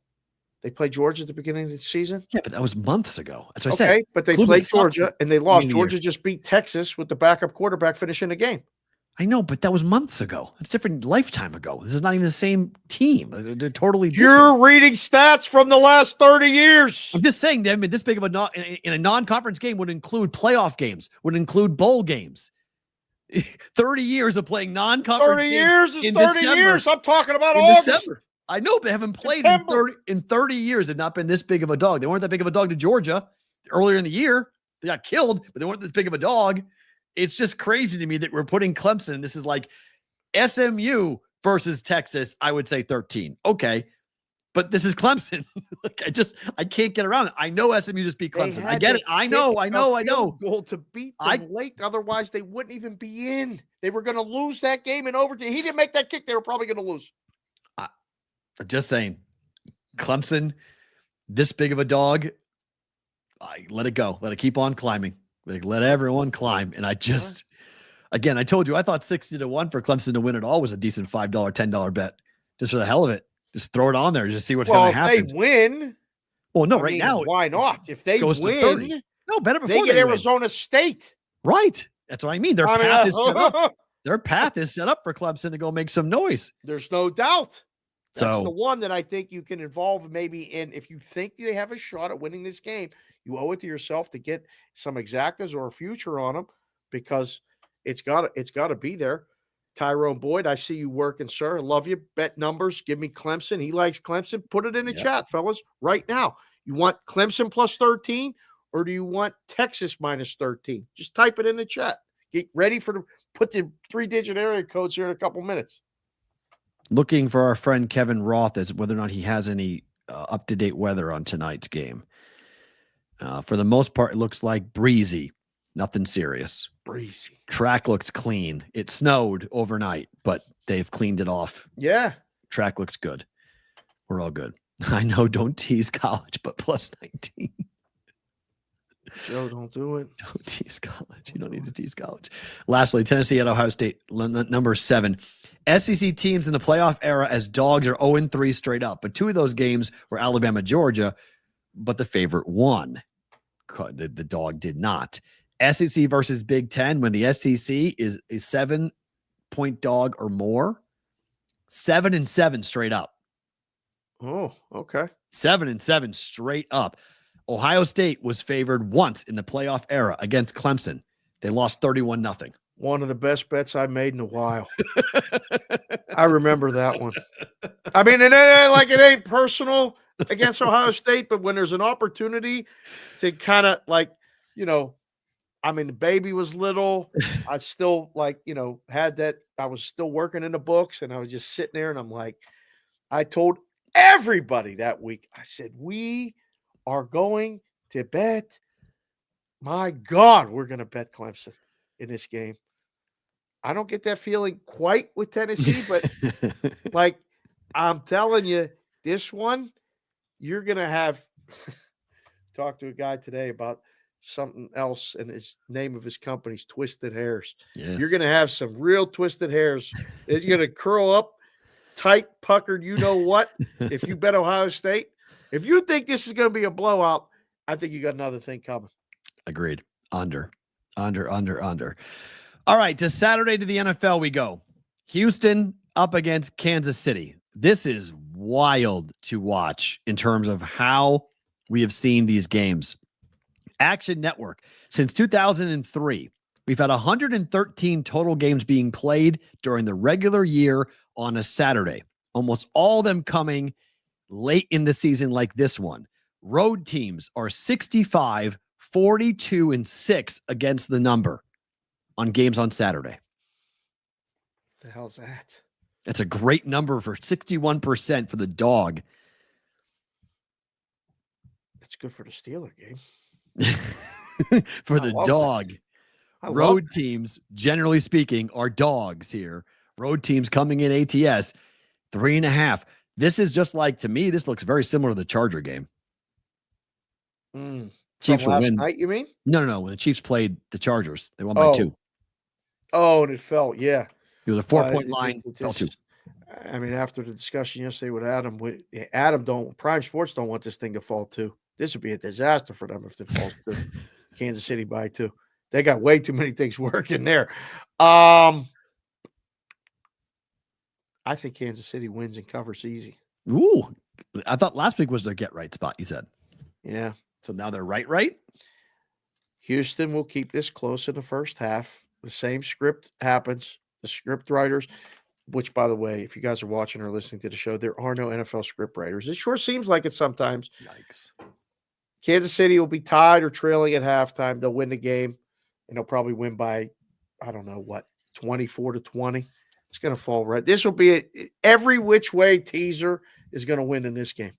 They played Georgia at the beginning of the season? yeah, but that was months ago. That's what I said. Okay, but they Including played the Georgia subs- and they lost. beginning of the Georgia year. just beat Texas with the backup quarterback finishing the game. I know, but that was months ago. It's different lifetime ago. This is not even the same team. They're totally different. You're reading stats from the last 30 years. I'm just saying them this big of in a non-conference game would include playoff games, would include bowl games. 30 years of playing non-conference 30 games years is in 30 December. years. I'm talking about In August. December. I know they haven't played September. in 30 years and not been this big of a dog. They weren't that big of a dog to Georgia earlier in the year. They got killed, but they weren't this big of a dog. It's just crazy to me that we're putting Clemson. This is like SMU versus Texas. I would say 13. Okay. But this is Clemson. Like I can't get around it. I know SMU just beat They Clemson. I had get to it. I kick know. a field goal to beat them late. Otherwise, they wouldn't even be in. They were going to lose that game in overtime. He didn't make that kick. They were probably going to lose. I'm just saying, Clemson, this big of a dog, I let it go. Let it keep on climbing. Like, let everyone climb. And I just, again, I told you, I thought 60-1 for Clemson to win it all was a decent $5, $10 bet just for the hell of it. Just throw it on there. Just see what's going to happen. If they win, Well, no, I right mean, now, why not? If they goes to win, 30. No, better before they get win. Arizona State. Right. That's what I mean. Their I mean, path is set up. Their path is set up for Clemson to go make some noise. There's no doubt. That's the So one that I think you can involve maybe in. If you think they have a shot at winning this game, you owe it to yourself to get some exactas or a future on them, because it's got to be there. Tyrone Boyd, I see you working, sir. I love you. Bet numbers. Give me Clemson. He likes Clemson. Put it in the chat, fellas, right now. You want Clemson plus 13, or do you want Texas minus 13? Just type it in the chat. Get ready put the 3-digit area codes here in a couple minutes. looking for our friend Kevin Roth as whether or not he has any up-to-date weather on tonight's game. For the most part, it looks like breezy, nothing serious. Breezy. Track looks clean. It snowed overnight, but they've cleaned it off. Yeah. Track looks good. We're all good. I know, don't tease college, but plus 19. Joe, don't do it. Don't tease college. You don't need to tease college. Lastly, Tennessee at Ohio State, number 7. SEC teams in the playoff era as dogs are 0-3 straight up, but 2 of those games were Alabama, Georgia, but the favorite won. The dog did not. SEC versus Big Ten, when the SEC is a 7-point dog or more, 7-7 straight up. Oh, okay. 7-7 straight up. Ohio State was favored once in the playoff era against Clemson. They lost 31-0. One of the best bets I made in a while. I remember that one. I mean, and it ain't personal against Ohio State, but when there's an opportunity to kind of the baby was little. I still had that. I was still working in the books, and I was just sitting there, and I'm like, I told everybody that week, I said, we are going to bet. My God, we're going to bet Clemson in this game. I don't get that feeling quite with Tennessee, but I'm telling you, this one, you're going to have talked to a guy today about something else, and his name of his company's Twisted Hairs. Yes. You're going to have some real twisted hairs. You're going to curl up, tight, puckered, you know what, if you bet Ohio State. If you think this is going to be a blowout, I think you got another thing coming. Agreed. Under. All right, to Saturday to the NFL we go. Houston up against Kansas City. This is wild to watch in terms of how we have seen these games. Action Network. Since 2003, we've had 113 total games being played during the regular year on a Saturday. Almost all of them coming late in the season like this one. Road teams are 65, 42, and 6 against the number on games on Saturday. The hell's that? That's a great number for 61% for the dog. It's good for the Steeler game. For the dog. Road teams, generally speaking, are dogs here. Road teams coming in ATS 3.5. This is just like, to me, this looks very similar to the Charger game. Chiefs will win. Night, you mean? No. When the Chiefs played the Chargers, they won by 2. Oh, and it fell. Yeah. It was a 4-point line. Fell 2. I mean, after the discussion yesterday with Adam, Prime Sports don't want this thing to fall 2. This would be a disaster for them if it falls 2. Kansas City by 2. They got way too many things working there. I think Kansas City wins and covers easy. Ooh, I thought last week was their get right spot, you said. Yeah. So now they're right? Houston will keep this close in the first half. The same script happens. The script writers, which, by the way, if you guys are watching or listening to the show, there are no NFL script writers. It sure seems like it sometimes. Yikes. Kansas City will be tied or trailing at halftime. They'll win the game, and they'll probably win by, 24-20. It's going to fall right. This will be every which way teaser is going to win in this game.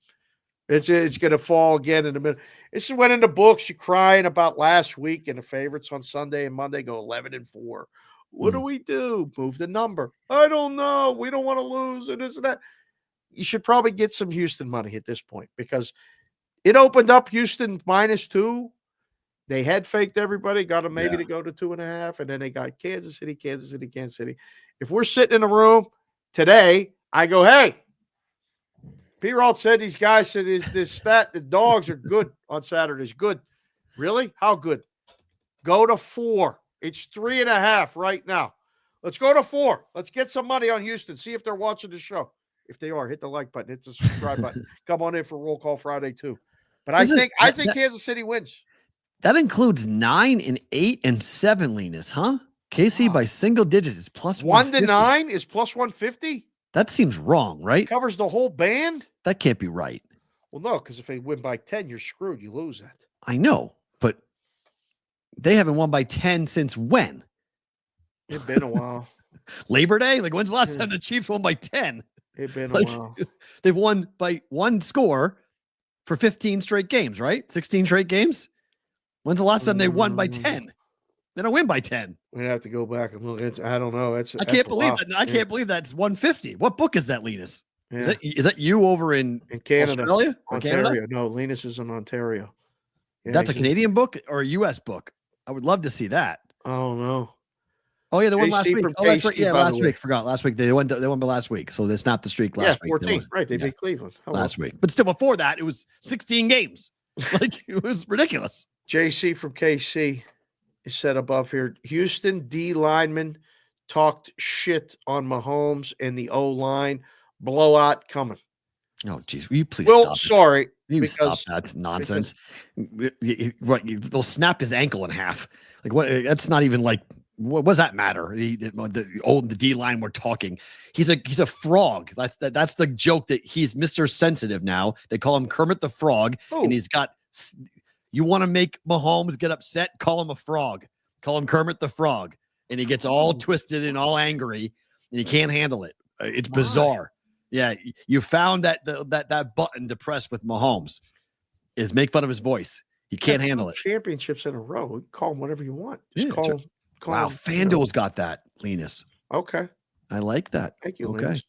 It's going to fall again in the middle. This is when in the books you're crying about last week, and the favorites on Sunday and Monday go 11-4. What do we do? Move the number. I don't know. We don't want to lose and this and that. You should probably get some Houston money at this point because it opened up Houston -2. They head faked everybody, got them maybe to go to 2.5, and then they got Kansas City. If we're sitting in a room today, I go, hey, P-Rod said these guys said this stat, the dogs are good on Saturdays. Good. Really? How good? Go to 4. It's 3.5 right now. Let's go to 4. Let's get some money on Houston. See if they're watching the show. If they are, hit the like button, hit the subscribe button. Come on in for Roll Call Friday too. But I think Kansas City wins. That includes 9 and 8 and 7 leanness, huh? KC by single digits is plus 1 to 9 is plus 150. That seems wrong, right? Covers the whole band. That can't be right. Well, no, because if they win by 10, you're screwed. You lose that. I know, but they haven't won by 10 since when? It's been a while. Labor Day? Like, when's the last time the Chiefs won by 10? It's been a while. They've won by 1 score for 15 straight games, right? 16 straight games? When's the last time they won by 10? They don't win by 10. We'd have to go back and look. I don't know. I can't believe that. I can't believe that's 150. What book is that, Linus? Yeah. Is that you over in Canada? Australia? Or Ontario. Canada? No, Linus is in Ontario. Yeah, that's a Canadian book or a U.S. book? I would love to see that. Oh, no. Oh, yeah, they won last week. Oh, that's right. Yeah, last week. Forgot. Last week. They won by last week. So they snapped the streak last week. 14. Right. They beat Cleveland. Last week. But still, before that, it was 16 games. Like, it was ridiculous. JC from KC is set above here. Houston D lineman talked shit on Mahomes and the O line. Blowout coming. Oh, geez. Will you please Well, stop sorry. You stop because that nonsense. They'll snap his ankle in half. Like what? That's not even like. What does that matter? The D line we're talking. He's a frog. That's the joke that he's Mr. Sensitive now. They call him Kermit the Frog, and he's got. You want to make Mahomes get upset? Call him a frog. Call him Kermit the Frog, and he gets all twisted and all angry, and he can't handle it. It's bizarre. Yeah, you found that button to press with Mahomes is make fun of his voice. He can't handle it. Championships in a row. You call him whatever you want. Just Yeah, call him. Wow, FanDuel's got that, Linus. Okay. I like that. Thank you, Okay. Linus.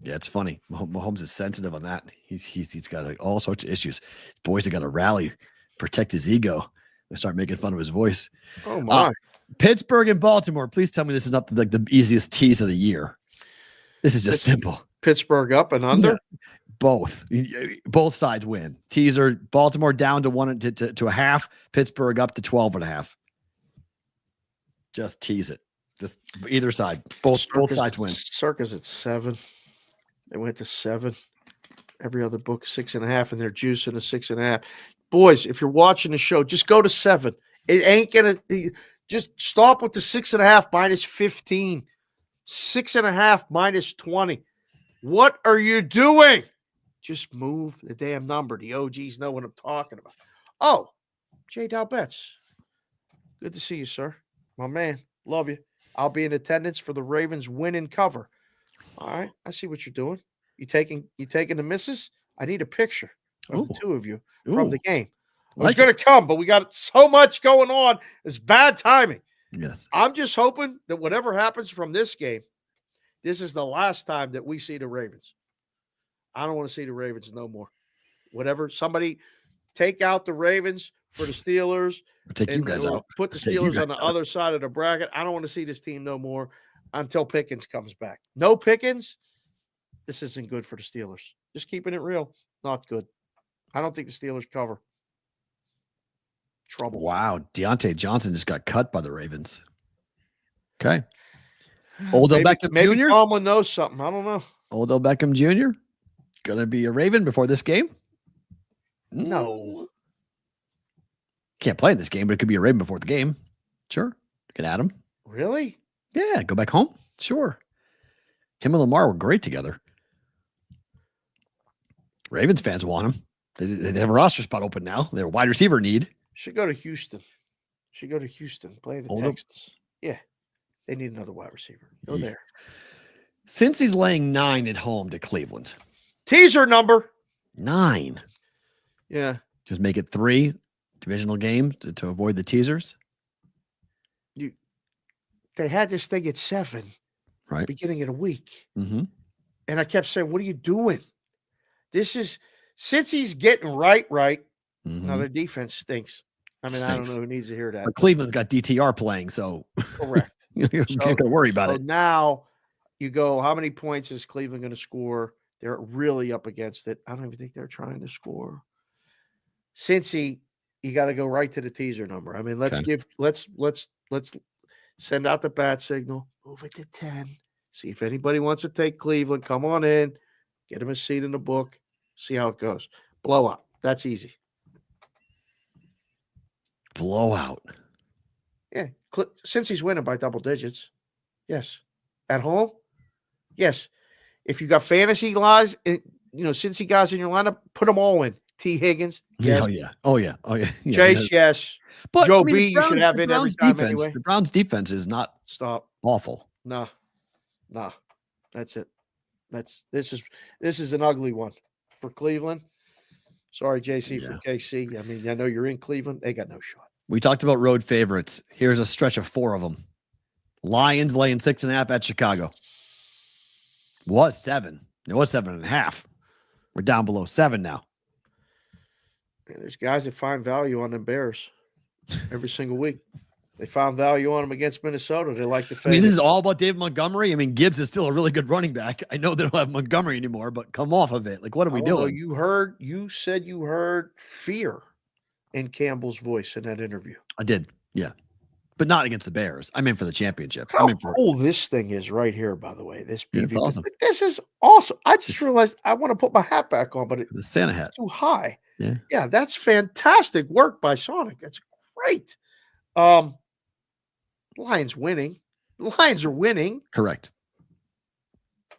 Yeah, it's funny. Mahomes is sensitive on that. He's got all sorts of issues. Boys have got to rally, protect his ego. They start making fun of his voice. Oh my! Pittsburgh and Baltimore. Please tell me this is not the easiest tease of the year. This is just simple. Pittsburgh up and under. Yeah, both sides win. Teaser: Baltimore down to 1 to a half. Pittsburgh up to 12.5. Just tease it. Just either side. Both sides win. Circa's at 7. They went to 7. Every other book 6.5, and they're juicing a 6.5. Boys, if you're watching the show, just go to 7. It ain't gonna. Just stop with the 6.5 minus 15. 6.5 minus 20. What are you doing? Just move the damn number. The OGs know what I'm talking about. Oh, Jay Dalbetts. Good to see you, sir. My man. Love you. I'll be in attendance for the Ravens win and cover. All right. I see what you're doing. You taking the misses? I need a picture of the two of you from the game. I was going to come, but we got so much going on. It's bad timing. Yes. I'm just hoping that whatever happens from this game, this is the last time that we see the Ravens. I don't want to see the Ravens no more. Whatever. Somebody take out the Ravens for the Steelers. Take you guys out. Put the Steelers on the other side of the bracket. I don't want to see this team no more until Pickens comes back. No Pickens, this isn't good for the Steelers. Just keeping it real. Not good. I don't think the Steelers cover. Trouble. Wow. Deontay Johnson just got cut by the Ravens. Okay. Odell Beckham maybe Jr. Tomlin knows something. I don't know. Odell Beckham Jr. Gonna be a Raven before this game? No. Can't play in this game, but it could be a Raven before the game. Sure. You can add him. Really? Yeah. Go back home. Sure. Him and Lamar were great together. Ravens fans want him. They have a roster spot open now. They have a wide receiver need. Should go to Houston. Play the Texans. Yeah. They need another wide receiver. Go there. Since he's laying 9 at home to Cleveland. Teaser number 9. Yeah. Just make it 3 divisional games to avoid the teasers. They had this thing at 7, right? Beginning of the week. Mm-hmm. And I kept saying, what are you doing? This is, since he's getting right. Mm-hmm. Now their defense stinks. I mean, I don't know who needs to hear that. But Cleveland's got DTR playing, so correct. You're not going to worry about it. Now you go, how many points is Cleveland going to score? They're really up against it. I don't even think they're trying to score. Cincy, you got to go right to the teaser number. I mean, let's send out the bat signal. Move it to 10. See if anybody wants to take Cleveland. Come on in. Get him a seat in the book. See how it goes. Blowout. That's easy. Blowout. Yeah. Since he's winning by double digits. Yes. At home? Yes. If you got fantasy guys, since he guys in your lineup, put them all in. T. Higgins. Yes. Oh, yeah. Chase, yes. But Joe B, you should have in every time defense, anyway. The Browns' defense is not awful. No. That's it. This is an ugly one for Cleveland. Sorry, JC, for KC. I mean, I know you're in Cleveland. They got no shot. We talked about road favorites. Here's a stretch of 4 of them. Lions laying 6.5 at Chicago. Was 7. It was 7.5. We're down below 7 now. Man, there's guys that find value on them Bears every single week. They found value on them against Minnesota. They like to fade. I mean, this is all about David Montgomery. I mean, Gibbs is still a really good running back. I know they don't have Montgomery anymore, but come off of it. Like, what are we doing? You said you heard fear in Campbell's voice in that interview. I did. Yeah. but not against the Bears. I'm in for the championship. How I'm in for cool this thing is right here, by the way. This Yeah, it's PV. awesome. Like, this is awesome. I just It's- realized I want to put my hat back on, but the Santa hat. it's too high. Yeah. Yeah, that's fantastic work by Sonic. That's great. Lions winning. The Lions are winning. Correct.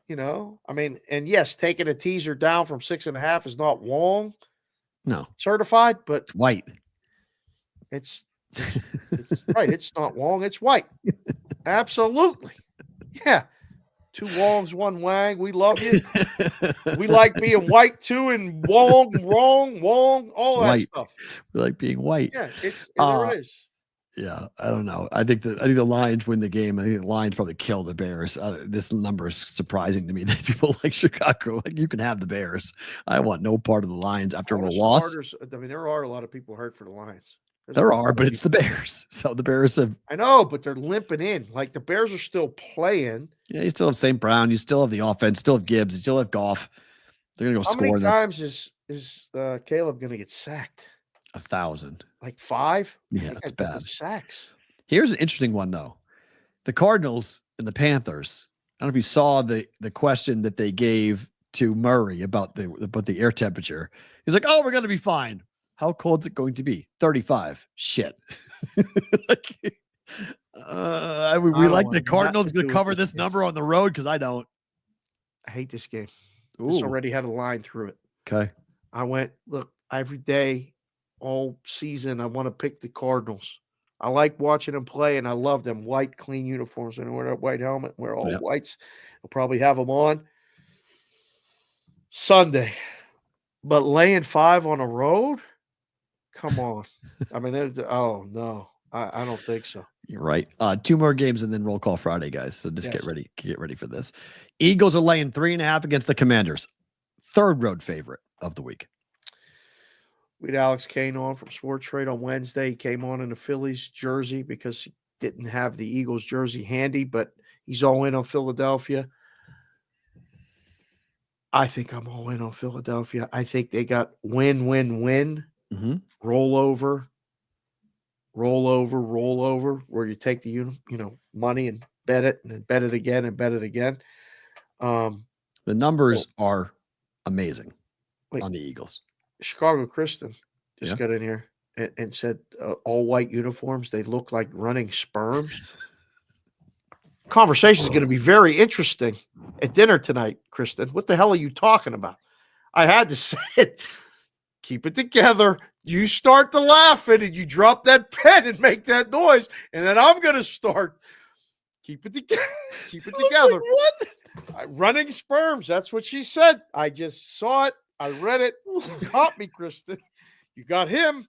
You know, I mean, and yes, taking a teaser down from 6.5 is not Wong No, certified, but it's white. it's right. It's not Wong. It's white. Absolutely. Yeah. 2 Wongs, 1 Wang. We love you. We like being white too, and Wong, wrong, Wong, all that White. stuff. We like being white. Yeah, it's Uh, there is. Yeah, I don't know. I think the Lions win the game. I think the Lions probably kill the Bears. This number is surprising to me that people like Chicago. Like, you can have the Bears. I want no part of the Lions after All a the loss. starters, I mean, there are a lot of people hurt for the Lions. There's a There lot are, of but it's the people- Bears. So the Bears have. I know, but they're limping in. Like the Bears are still playing. Yeah, you still have St. Brown. You still have the offense. Still have Gibbs. You still have Goff. They're gonna go How score many them times is Caleb going to get sacked? 1,000. Like 5? I Yeah, think it's I bet bad. the sacks. Here's an interesting one though. The Cardinals and the Panthers. I don't know if you saw the question that they gave to Murray about the air temperature. He's like, "Oh, we're gonna be fine." How cold's it going to be? 35. Shit. Like, we don't like want the nothing Cardinals to to do with cover this this game. number on the road because I don't. I hate this game. This Ooh, already had a line through it. okay. I went, look, every day, all season, I want to pick the Cardinals. I like watching them play, and I love them white, clean uniforms. And wear a white helmet, wear all Yep. whites. I'll probably have them on Sunday. But laying 5 on a road? Come on. I mean, oh, no. I don't think so. You're right. 2 more games and then roll call Friday, guys. So just Yes. get ready for this. Eagles are laying 3.5 against the Commanders. 3rd road favorite of the week. We had Alex Kane on from Sports Trade on Wednesday. He came on in the Phillies jersey because he didn't have the Eagles jersey handy, but he's all in on Philadelphia. I think I'm all in on Philadelphia. I think they got win, win, win, Mm-hmm. roll over, where you take the money and bet it, and then bet it again and bet it again. The numbers are amazing Wait. on the Eagles. Chicago Kristen just Yeah. got in here and said all white uniforms, they look like running sperms. Conversation is going to be very interesting at dinner tonight, Kristen. What the hell are you talking about? I had to say it. Keep it together. You start to laughing and you drop that pen and make that noise, and then I'm going to start. Keep it together. Keep it together. Running sperms. That's what she said. I just saw it. I read it. You caught me, Kristen. You got him.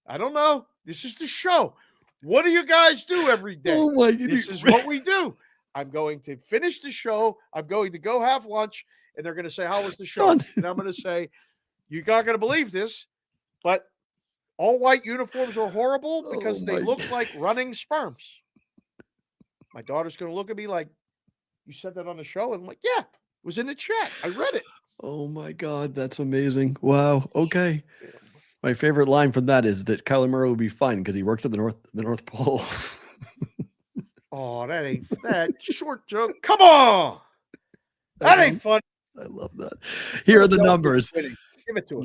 I don't know. This is the show. What do you guys do every day? Oh my God. This is what we do. I'm going to finish the show. I'm going to go have lunch, and they're going to say, "How was the show?" Done. And I'm going to say, "You're not going to believe this, but all white uniforms are horrible because Oh they my look God. like running sperms." My daughter's going to look at me like, "You said that on the show?" And I'm like, "Yeah, it was in the chat. I read it." Oh my God, that's amazing. Wow. Okay. My favorite line from that is that Kyler Murray will be fine because he works at the North Pole. Oh, that ain't that short joke. Come on. That ain't fun. I love that. Here are the numbers. Winning. Give it to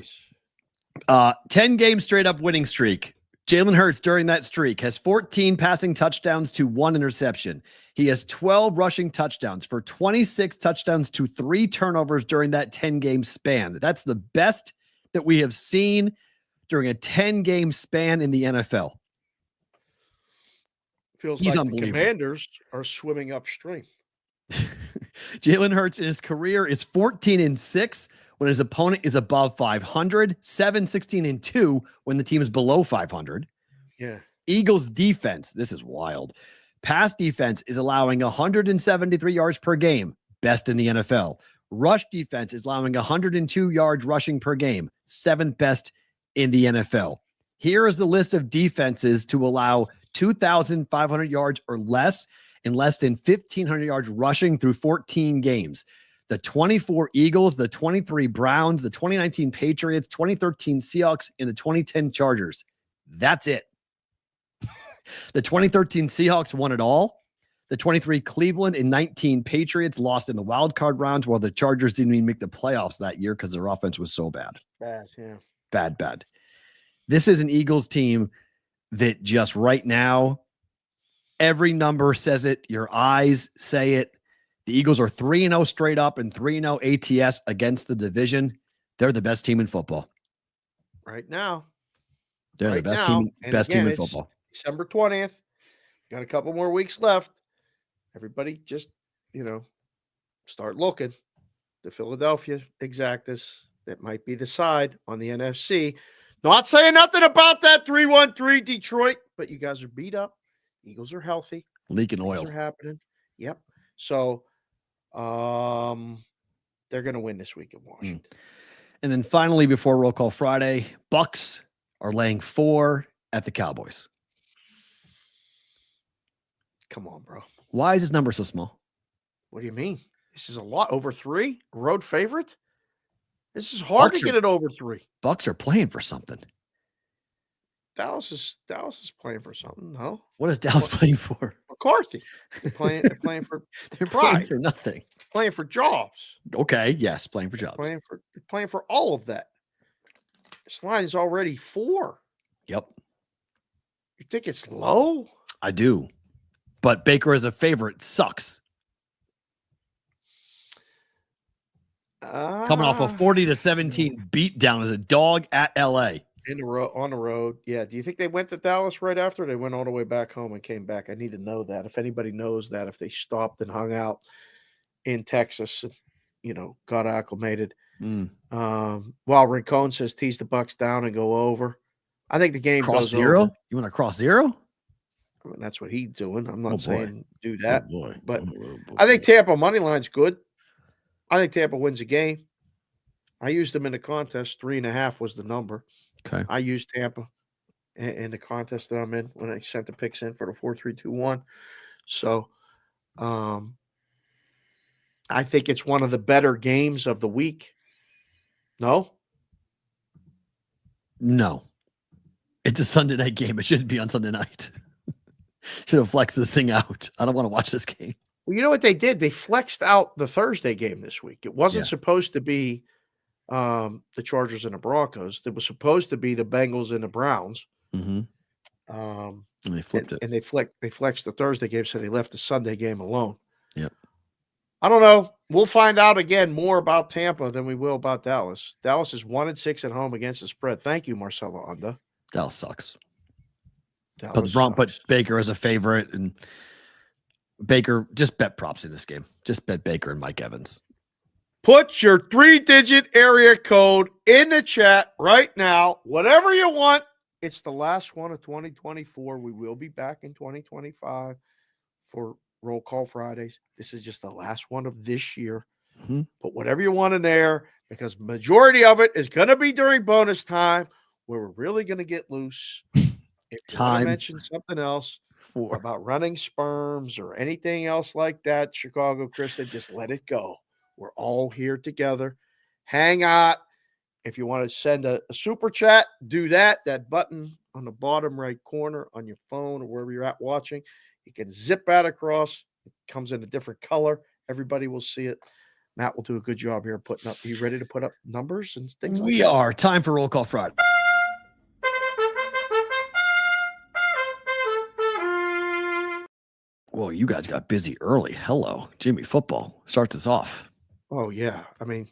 us. 10 game straight up winning streak. Jalen Hurts during that streak has 14 passing touchdowns to 1 interception. He has 12 rushing touchdowns for 26 touchdowns to 3 turnovers during that 10 game span. That's the best that we have seen during a 10 game span in the NFL. Feels He's like the unbelievable. Commanders are swimming upstream. Jalen Hurts in his career is 14-6 when his opponent is above 500, 7-16-2 when the team is below 500. Yeah. Eagles defense, this is wild. Pass defense is allowing 173 yards per game, best in the NFL. Rush defense is allowing 102 yards rushing per game, 7th best in the NFL. Here is the list of defenses to allow 2,500 yards or less and less than 1,500 yards rushing through 14 games. The 24 Eagles, the 23 Browns, the 2019 Patriots, 2013 Seahawks, and the 2010 Chargers. That's it. The 2013 Seahawks won it all. The 23 Cleveland and 19 Patriots lost in the wild card rounds, while the Chargers didn't even make the playoffs that year because their offense was so bad. Bad, yeah. Bad. This is an Eagles team that just right now, every number says it. Your eyes say it. The Eagles are 3-0 straight up and 3-0 ATS against the division. They're the best team in football. Right now. They're the best team in football. December 20th. Got a couple more weeks left. Everybody just, start looking. The Philadelphia Exactas, that might be the side on the NFC. Not saying nothing about that 3-1-3 Detroit, but you guys are beat up. Eagles are healthy. Leaking oil. Things are happening. Yep. So they're going to win this week in Washington. And then finally, before Roll Call Friday, Bucks are laying 4 at the Cowboys. Come on, bro. Why is this number so small? What do you mean? This is a lot. Over 3? Road favorite? This is hard to get it over 3. Bucks are playing for something. Dallas is playing for something. No. What is Dallas playing for? McCarthy. They're playing for playing for nothing. Playing for jobs. Okay, yes, playing for jobs. Playing for all of that. This line is already 4. Yep. You think it's low? I do. But Baker as a favorite sucks. Coming off a 40-17 beatdown as a dog at LA. On the road. Yeah. Do you think they went to Dallas right after? They went all the way back home and came back. I need to know that. If anybody knows that, if they stopped and hung out in Texas and, got acclimated. While Rincon says tease the Bucks down and go over. I think the game cross goes zero. Over. You want to cross 0? I mean, that's what he's doing. I'm not saying do that. Boy. But I think Tampa money line's good. I think Tampa wins a game. I used them in the contest. 3.5 was the number. Okay. I used Tampa in the contest that I'm in when I sent the picks in for the 4-3-2-1. So I think it's one of the better games of the week. No? No. It's a Sunday night game. It shouldn't be on Sunday night. Should have flexed this thing out. I don't want to watch this game. Well, you know what they did? They flexed out the Thursday game this week. It wasn't supposed to be the Chargers and the Broncos. It was supposed to be the Bengals and the Browns. Mm-hmm. And they flipped it. And they flexed the Thursday game, so they left the Sunday game alone. Yep. I don't know. We'll find out again more about Tampa than we will about Dallas. Dallas is 1-6 at home against the spread. Thank you, Marcelo Honda. Dallas sucks. Dallas But Baker as a favorite, and Baker, just bet props in this game. Just bet Baker and Mike Evans. Put your 3-digit area code in the chat right now. Whatever you want. It's the last one of 2024. We will be back in 2025 for Roll Call Fridays. This is just the last one of this year. Mm-hmm. Put whatever you want in there, because majority of it is going to be during bonus time, where we're really going to get loose. If you want to mention something else about running sperms or anything else like that, Chicago Krista, just let it go. We're all here together. Hang out. If you want to send a super chat, do that. That button on the bottom right corner on your phone or wherever you're at watching, you can zip that across. It comes in a different color. Everybody will see it. Matt will do a good job here putting up. Are you ready to put up numbers and things like that? We are. Time for Roll Call Friday. Whoa, you guys got busy early. Hello. Jimmy Football starts us off. Oh, yeah. I mean,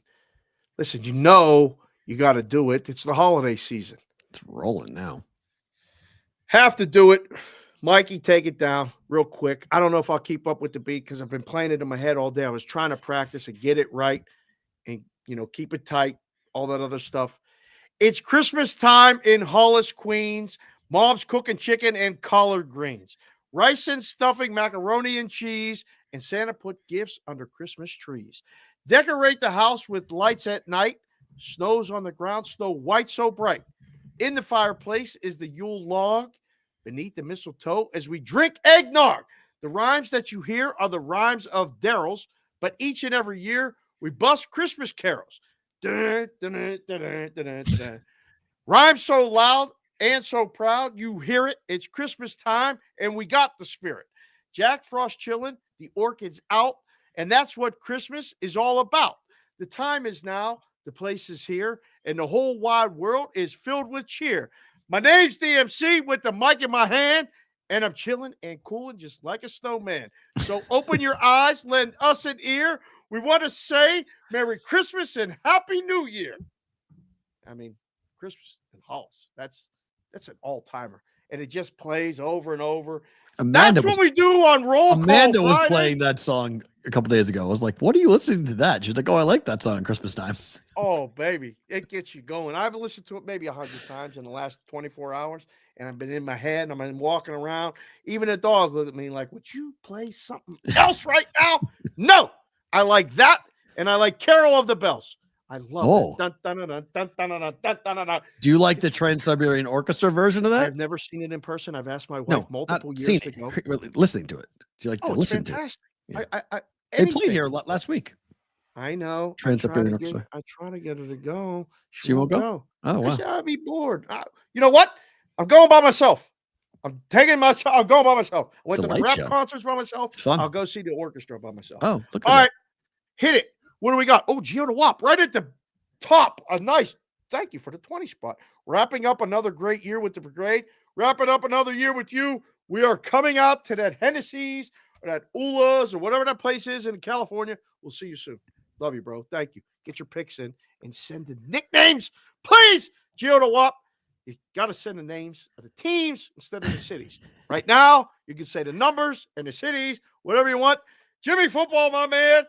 listen, you got to do it. It's the holiday season. It's rolling now. Have to do it. Mikey, take it down real quick. I don't know if I'll keep up with the beat because I've been playing it in my head all day. I was trying to practice and get it right and, keep it tight, all that other stuff. It's Christmas time in Hollis, Queens. Mom's cooking chicken and collard greens, rice and stuffing, macaroni and cheese, and Santa put gifts under Christmas trees. Decorate the house with lights at night. Snow's on the ground, snow white so bright. In the fireplace is the Yule log. Beneath the mistletoe as we drink eggnog. The rhymes that you hear are the rhymes of Daryl's, but each and every year we bust Christmas carols. Dun, dun, dun, dun, dun, dun, dun. Rhymes so loud and so proud. You hear it. It's Christmas time, and we got the spirit. Jack Frost chilling, the orchids out, and that's what Christmas is all about. The time is now, the place is here, and the whole wide world is filled with cheer. My name's DMC with the mic in my hand, and I'm chilling and cooling just like a snowman. So open your eyes, lend us an ear. We want to say Merry Christmas and Happy New Year. I mean, Christmas and Halls, that's an all-timer. And it just plays over and over. That's what we do on Roll Call Amanda was Friday. playing that song a couple days ago. I was like, what are you listening to that? She's like, oh, I like that song Christmas time. Oh, baby. It gets you going. I've listened to it maybe 100 times in the last 24 hours, and I've been in my head, and I've been walking around. Even a dog looked at me like, would you play something else right now? No. I like that, and I like Carol of the Bells. I love it. Dun, dun, dun, dun, dun, dun, dun, dun, dun, dun. Do you like the Trans-Siberian Orchestra version of that? I've never seen it in person. I've asked my wife multiple years seen to go. Listening to it. Do you like to It's listen to it? fantastic. Yeah. They played here last week. I know. Trans-Siberian Orchestra. I try to get her to go. She won't go? Oh, wow. I'd be bored. You know what? I'm going by myself. I'm going by myself. I went to the rap concerts by myself. It's fun. I'll go see the orchestra by myself. Oh, look at All that. right. Hit it. What do we got? Oh, Gio DeWop right at the top. A nice, thank you for the 20 spot. Wrapping up another great year with the Brigade. Wrapping up another year with you. We are coming out to that Hennessy's or that Ula's or whatever that place is in California. We'll see you soon. Love you, bro. Thank you. Get your picks in and send the nicknames, please. Gio DeWop. You got to send the names of the teams instead of the cities. Right now, you can say the numbers and the cities, whatever you want. Jimmy Football, my man.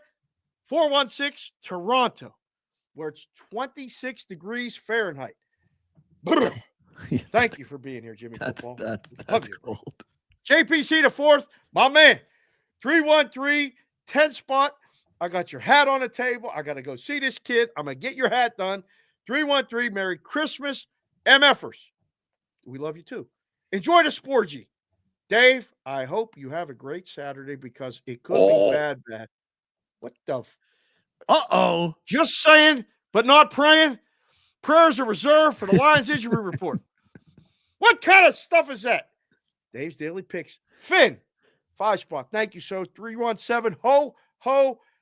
416 Toronto, where it's 26 degrees Fahrenheit. Thank you for being here, Jimmy Football. That's cold. JPC the fourth, my man. 313, 10 spot. I got your hat on the table. I got to go see this kid. I'm going to get your hat done. 313, Merry Christmas, MFers. We love you too. Enjoy the Sporgy. Dave, I hope you have a great Saturday because it could be bad. What the? Uh-oh. Just saying, but not praying. Prayers are reserved for the Lions injury report. What kind of stuff is that? Dave's Daily Picks. Finn, 5 spot. Thank you. So 317,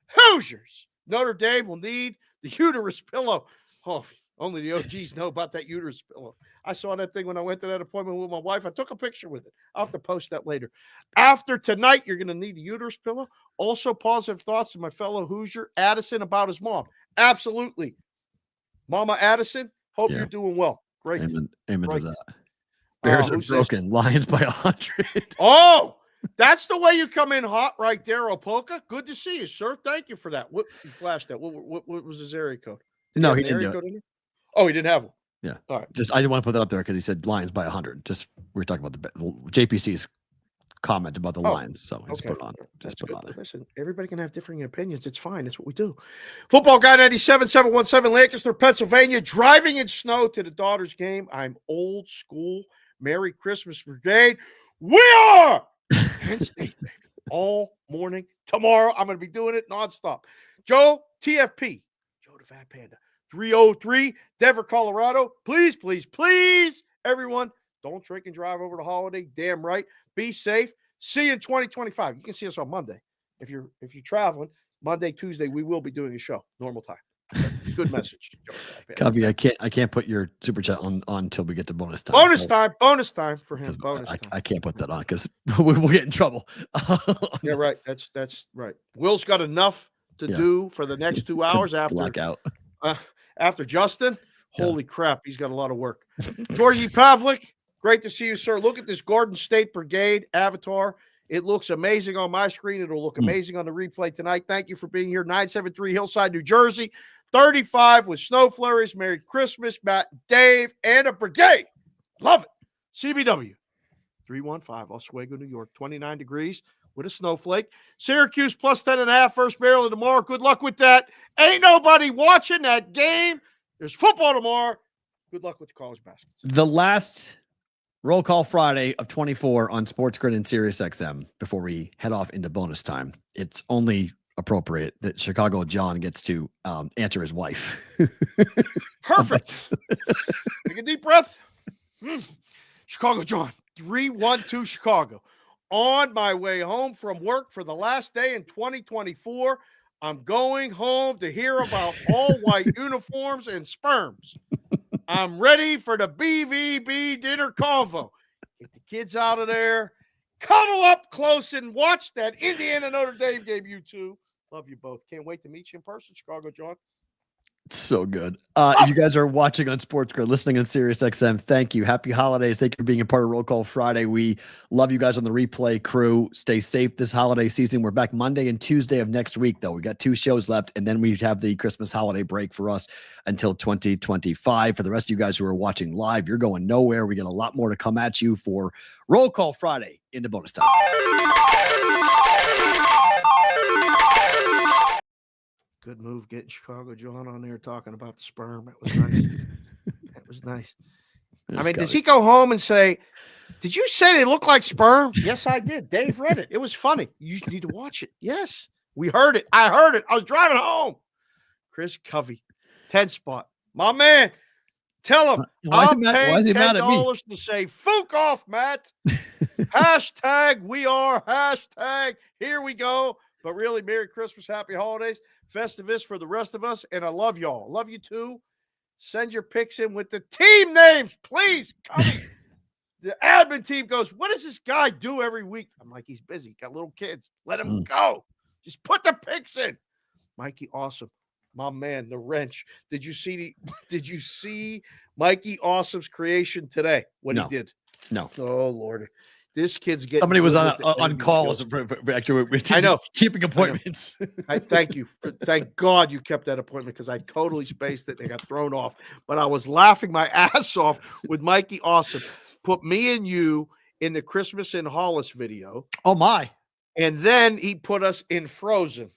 Hoosiers. Notre Dame will need the uterus pillow. Oh, only the OGs know about that uterus pillow. I saw that thing when I went to that appointment with my wife. I took a picture with it. I'll have to post that later. After tonight, you're going to need the uterus pillow. Also, positive thoughts to my fellow Hoosier, Addison, about his mom. Absolutely. Mama Addison, hope you're doing well. Great. Amen to that. Bears are broken. Lions by 100. Oh, that's the way you come in hot right there, Opoka. Good to see you, sir. Thank you for that. What you flashed that? What was his area code? No, he didn't do it. Oh, he didn't have one. Yeah. All right. I didn't want to put that up there because he said Lions by 100. Just we were talking about the JPC's comment about the Lions. So just put it on. Just put it on there. Listen, everybody can have differing opinions. It's fine. That's what we do. Football Guy 97 717 Lancaster, Pennsylvania. Driving in snow to the Daughters game. I'm old school. Merry Christmas, Brigade. We are Penn State, baby. All morning. Tomorrow, I'm going to be doing it nonstop. Joe, TFP. Joe the Fat Panda. 303, Denver, Colorado. Please, please, please, everyone, don't drink and drive over the holiday. Damn right. Be safe. See you in 2025. You can see us on Monday. If you're traveling, Monday, Tuesday, we will be doing a show. Normal time. Good message. Copy. I can't put your super chat on until we get to bonus time. Bonus time for him. Bonus time. I can't put that on because we'll get in trouble. Yeah, right. That's right. Will's got enough to do for the next 2 hours after blackout. After Justin. Holy crap, he's got a lot of work. Georgie Pavlik, great to see you, sir. Look at this Garden State Brigade avatar. It looks amazing on my screen. It'll look amazing on the replay tonight. Thank you for being here. 973 Hillside, New Jersey. 35 with snow flurries. Merry Christmas, Matt, Dave, and a Brigade. Love it. CBW 315, Oswego, New York. 29 degrees with a snowflake. Syracuse plus 10.5. First Maryland tomorrow. Good luck with that. Ain't nobody watching that game. There's football tomorrow. Good luck with the college baskets. The last Roll Call Friday of 24 on Sports Grid and SiriusXM before we head off into bonus time. It's only appropriate that Chicago John gets to answer his wife. Perfect. Take a deep breath. Chicago John, 312 Chicago. On my way home from work for the last day in 2024, I'm going home to hear about all white uniforms and sperms. I'm ready for the BVB dinner convo. Get the kids out of there, cuddle up close and watch that Indiana Notre Dame game, you two. Love you both. Can't wait to meet you in person, Chicago John. So good. If you guys are watching on Sports Grid, listening on Sirius XM, thank you. Happy holidays. Thank you for being a part of Roll Call Friday. We love you guys on the replay crew. Stay safe this holiday season. We're back Monday and Tuesday of next week, though. We got 2 shows left, and then we have the Christmas holiday break for us until 2025. For the rest of you guys who are watching live, you're going nowhere. We got a lot more to come at you for Roll Call Friday into bonus time. Good move getting Chicago John on there talking about the sperm. That was nice. That was nice. I mean, does he go home and say, did you say they look like sperm? Yes, I did. Dave read it. It was funny. You need to watch it. Yes, we heard it. I heard it. I was driving home. Chris Covey, 10 spot. My man, tell him. Why is he mad at me? $10 to say, "Fook off, Matt." Hashtag we are. Hashtag here we go. But really, Merry Christmas, Happy Holidays. Festivus for the rest of us, and I love y'all. Love you too. Send your picks in with the team names, please. The admin team goes, what does this guy do every week? I'm like, he's busy. Got little kids. Let him go. Just put the picks in. Mikey Awesome, my man, the wrench. Did you see Mikey Awesome's creation today? What he did? No. Oh Lord. This kid's getting. Somebody was on call. Actually, I know. Keeping appointments. I thank you. Thank God you kept that appointment because I totally spaced it and I got thrown off. But I was laughing my ass off with Mikey Awesome. Put me and you in the Christmas in Hollis video. Oh, my. And then he put us in Frozen.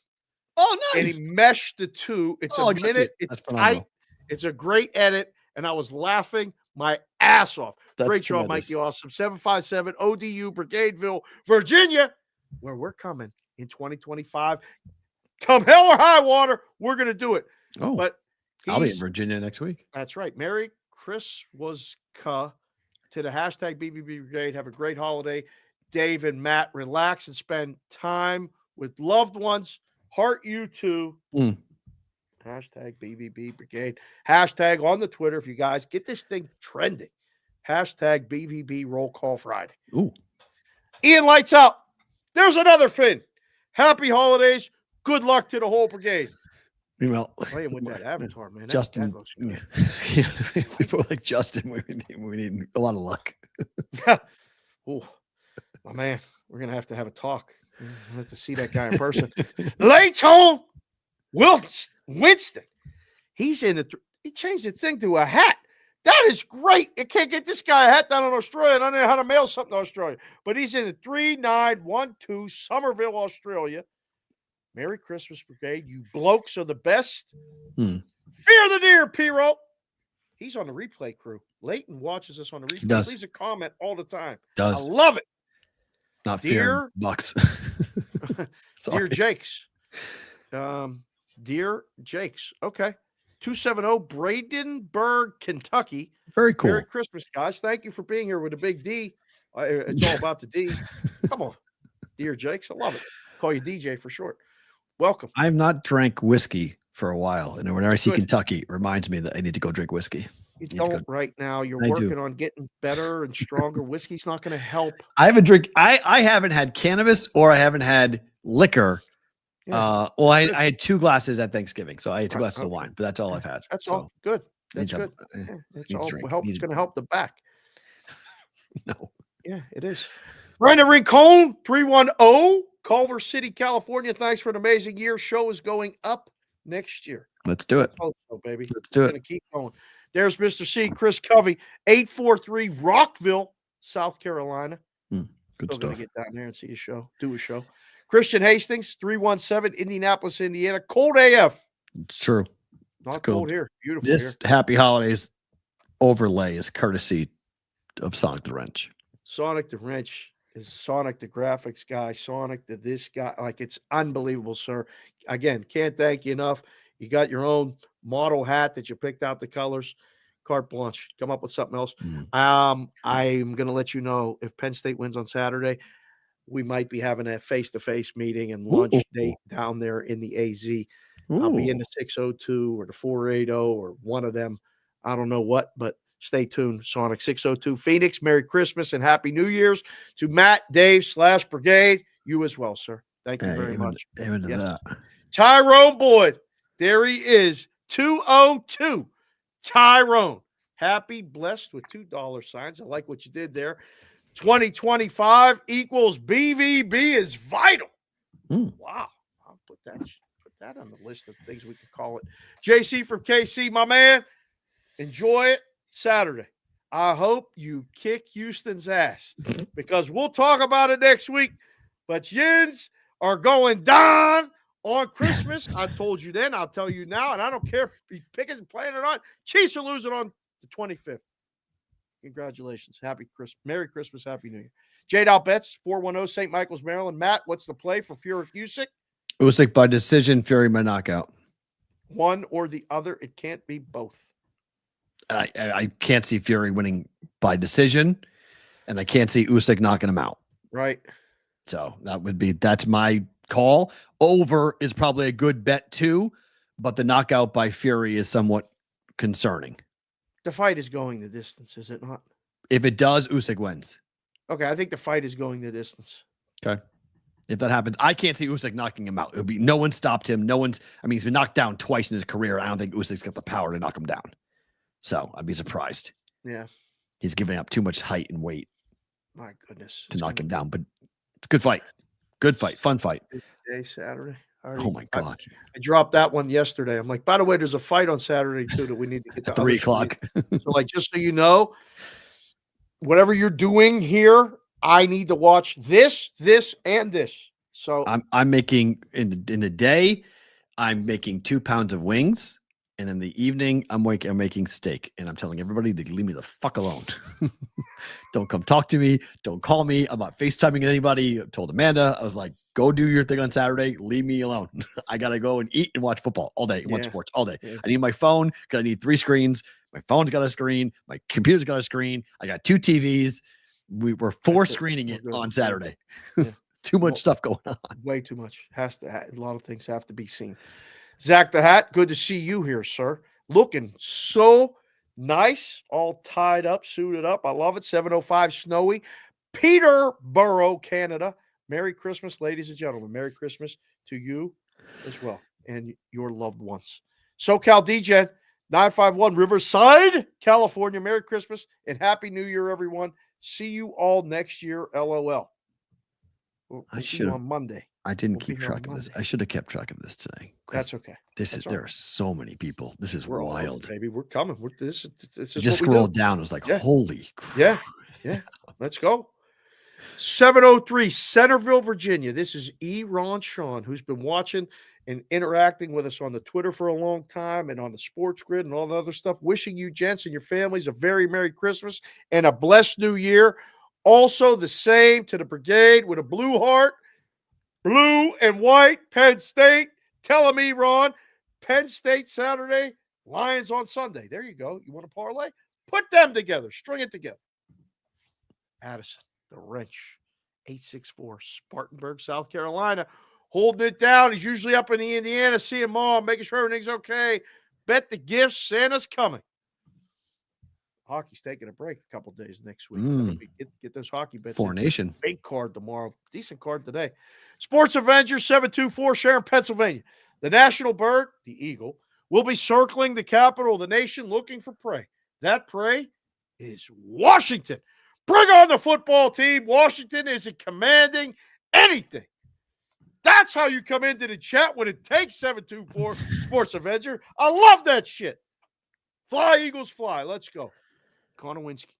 Oh, nice. And he meshed the two. It's a minute. It's tight. It's a great edit. And I was laughing my ass off. Great job, Mikey Awesome. 757 ODU, Brigadeville, Virginia, where we're coming in 2025. Come hell or high water, we're going to do it. Oh, but I'll be in Virginia next week. That's right. Merry Christmas to the hashtag BVB Brigade. Have a great holiday. Dave and Matt, relax and spend time with loved ones. Heart you too. Hashtag BVB Brigade. Hashtag on the Twitter if you guys get this thing trending. Hashtag BVB Roll Call Friday. Ooh. Ian lights out. There's another Finn. Happy holidays. Good luck to the whole brigade. Well, playing with that avatar, man. Justin. That looks good. If we put like Justin, we need a lot of luck. Oh, my man. We're going to have a talk. I have to see that guy in person. Layton Winston. He's in he changed the thing to a hat. That is great. You can't get this guy a hat down in Australia. I don't know how to mail something to Australia. But he's in the 3912 Somerville, Australia. Merry Christmas, Brigade. You blokes are the best. Fear the deer, P-Roll. He's on the replay crew. Leighton watches us on the replay. He leaves a comment all the time. I love it. Not fear Bucks. Dear Jakes. Dear Jakes. Okay. 270 Bradenburg, Kentucky. Very cool. Merry Christmas, guys. Thank you for being here with a big D. It's all about the D. Come on. Dear Jakes. I love it. Call you DJ for short. Welcome. I have not drank whiskey for a while. And whenever I see Kentucky, it reminds me that I need to go drink whiskey. You don't right now. You're working on getting better and stronger. Whiskey's not going to help. I haven't had cannabis or I haven't had liquor. Yeah. I had 2 glasses at Thanksgiving, so I had 2 glasses of wine, but that's all I've had. That's all good. That's good. It's all help. It's going to help the back. No. Yeah, it is. Brandon Rincon, 310, Culver City, California. Thanks for an amazing year. Show is going up next year. Let's do it. Hope so, baby. Let's do it. Going to keep going. There's Mr. C, Chris Covey, 843 Rockville, South Carolina. Good stuff. Going to get down there and see a show, do a show. Christian Hastings, 317, Indianapolis, Indiana. Cold AF. It's true. Not cold here. Beautiful this here. Happy Holidays overlay is courtesy of Sonic the Wrench. Sonic the Wrench is Sonic the graphics guy, Sonic the this guy. Like, it's unbelievable, sir. Again, can't thank you enough. You got your own model hat that you picked out the colors. carte blanche. Come up with something else. Mm. I'm going to let you know if Penn State wins on Saturday, we might be having a face-to-face meeting and lunch date down there in the AZ. I'll be in the 602 or the 480 or one of them. I don't know what, but stay tuned. Sonic 602 Phoenix. Merry Christmas and Happy New Year's to Matt, Dave / Brigade. You as well, sir. Thank you very much. Amen to that. Tyrone Boyd. There he is. 202. Tyrone. Happy, blessed with $2 signs. I like what you did there. 2025 equals BVB is vital. Wow. I'll put that on the list of things we could call it. JC from KC, my man. Enjoy it Saturday. I hope you kick Houston's ass because we'll talk about it next week. But Yins are going down on Christmas. I told you then. I'll tell you now. And I don't care if Pickett's playing or not. Chiefs are losing on the 25th. Congratulations. Happy Christmas. Merry Christmas. Happy New Year. J. Betts, 410 St. Michael's, Maryland. Matt, what's the play for Furyk Usyk? Usyk by decision, Fury by knockout. One or the other. It can't be both. I can't see Fury winning by decision, and I can't see Usyk knocking him out. Right. So that's my call. Over is probably a good bet too, but the knockout by Fury is somewhat concerning. The fight is going the distance, is it not? If it does, Usyk wins. Okay, I think the fight is going the distance. Okay. If that happens, I can't see Usyk knocking him out. No one stopped him. He's been knocked down twice in his career. I don't think Usyk's got the power to knock him down. So I'd be surprised. Yeah. He's giving up too much height and weight. My goodness. To knock him down. But it's a good fight. Good fight. Fun fight. Day Saturday. Oh my God. I dropped that one yesterday. I'm like, by the way, there's a fight on Saturday too that we need to get to 3 o'clock. So like, just so you know, whatever you're doing here, I need to watch this, and this. So I'm making in the day, I'm making 2 pounds of wings. And in the evening, I'm making steak. And I'm telling everybody to leave me the fuck alone. Don't come talk to me. Don't call me. I'm not FaceTiming anybody. I told Amanda, I was like, go do your thing on Saturday. Leave me alone. I got to go and eat and watch football all day. Watch sports all day. Yeah. I need my phone because I need 3 screens. My phone's got a screen. My computer's got a screen. I got 2 TVs. We were 4 screening it on Saturday. Yeah. Too much stuff going on. Way too much. A lot of things have to be seen. Zach the Hat, good to see you here, sir. Looking so nice, all tied up, suited up. I love it. 7:05 snowy. Peterborough, Canada. Merry Christmas, ladies and gentlemen. Merry Christmas to you as well and your loved ones. SoCal DJ, 951 Riverside, California. Merry Christmas and Happy New Year, everyone. See you all next year. LOL. We'll see you on Monday. I didn't keep track of this. I should have kept track of this today. That's okay. There are so many people. This is wild. Baby, we're coming. This is just scrolled down. I was like, holy crap. Yeah. Let's go. 7:03 Centerville, Virginia. This is Ron Sean, who's been watching and interacting with us on the Twitter for a long time and on the Sports Grid and all the other stuff. Wishing you, gents, and your families a very Merry Christmas and a blessed New Year. Also, the same to the Brigade with a blue heart. Blue and white, Penn State. Tell them, Ron. Penn State Saturday, Lions on Sunday. There you go. You want to parlay? Put them together. String it together. Addison, the wrench. 864, Spartanburg, South Carolina. Holding it down. He's usually up in the Indiana, seeing Mom, making sure everything's okay. Bet the gifts. Santa's coming. Hockey's taking a break a couple days next week. Get those hockey bets. 4 Nation. Big card tomorrow. Decent card today. Sports Avenger 724, Sharon, Pennsylvania. The national bird, the eagle, will be circling the capital of the nation looking for prey. That prey is Washington. Bring on the football team. Washington isn't commanding anything. That's how you come into the chat when it takes 724 Sports Avenger. I love that shit. Fly, Eagles, fly. Let's go. Connor Winsky,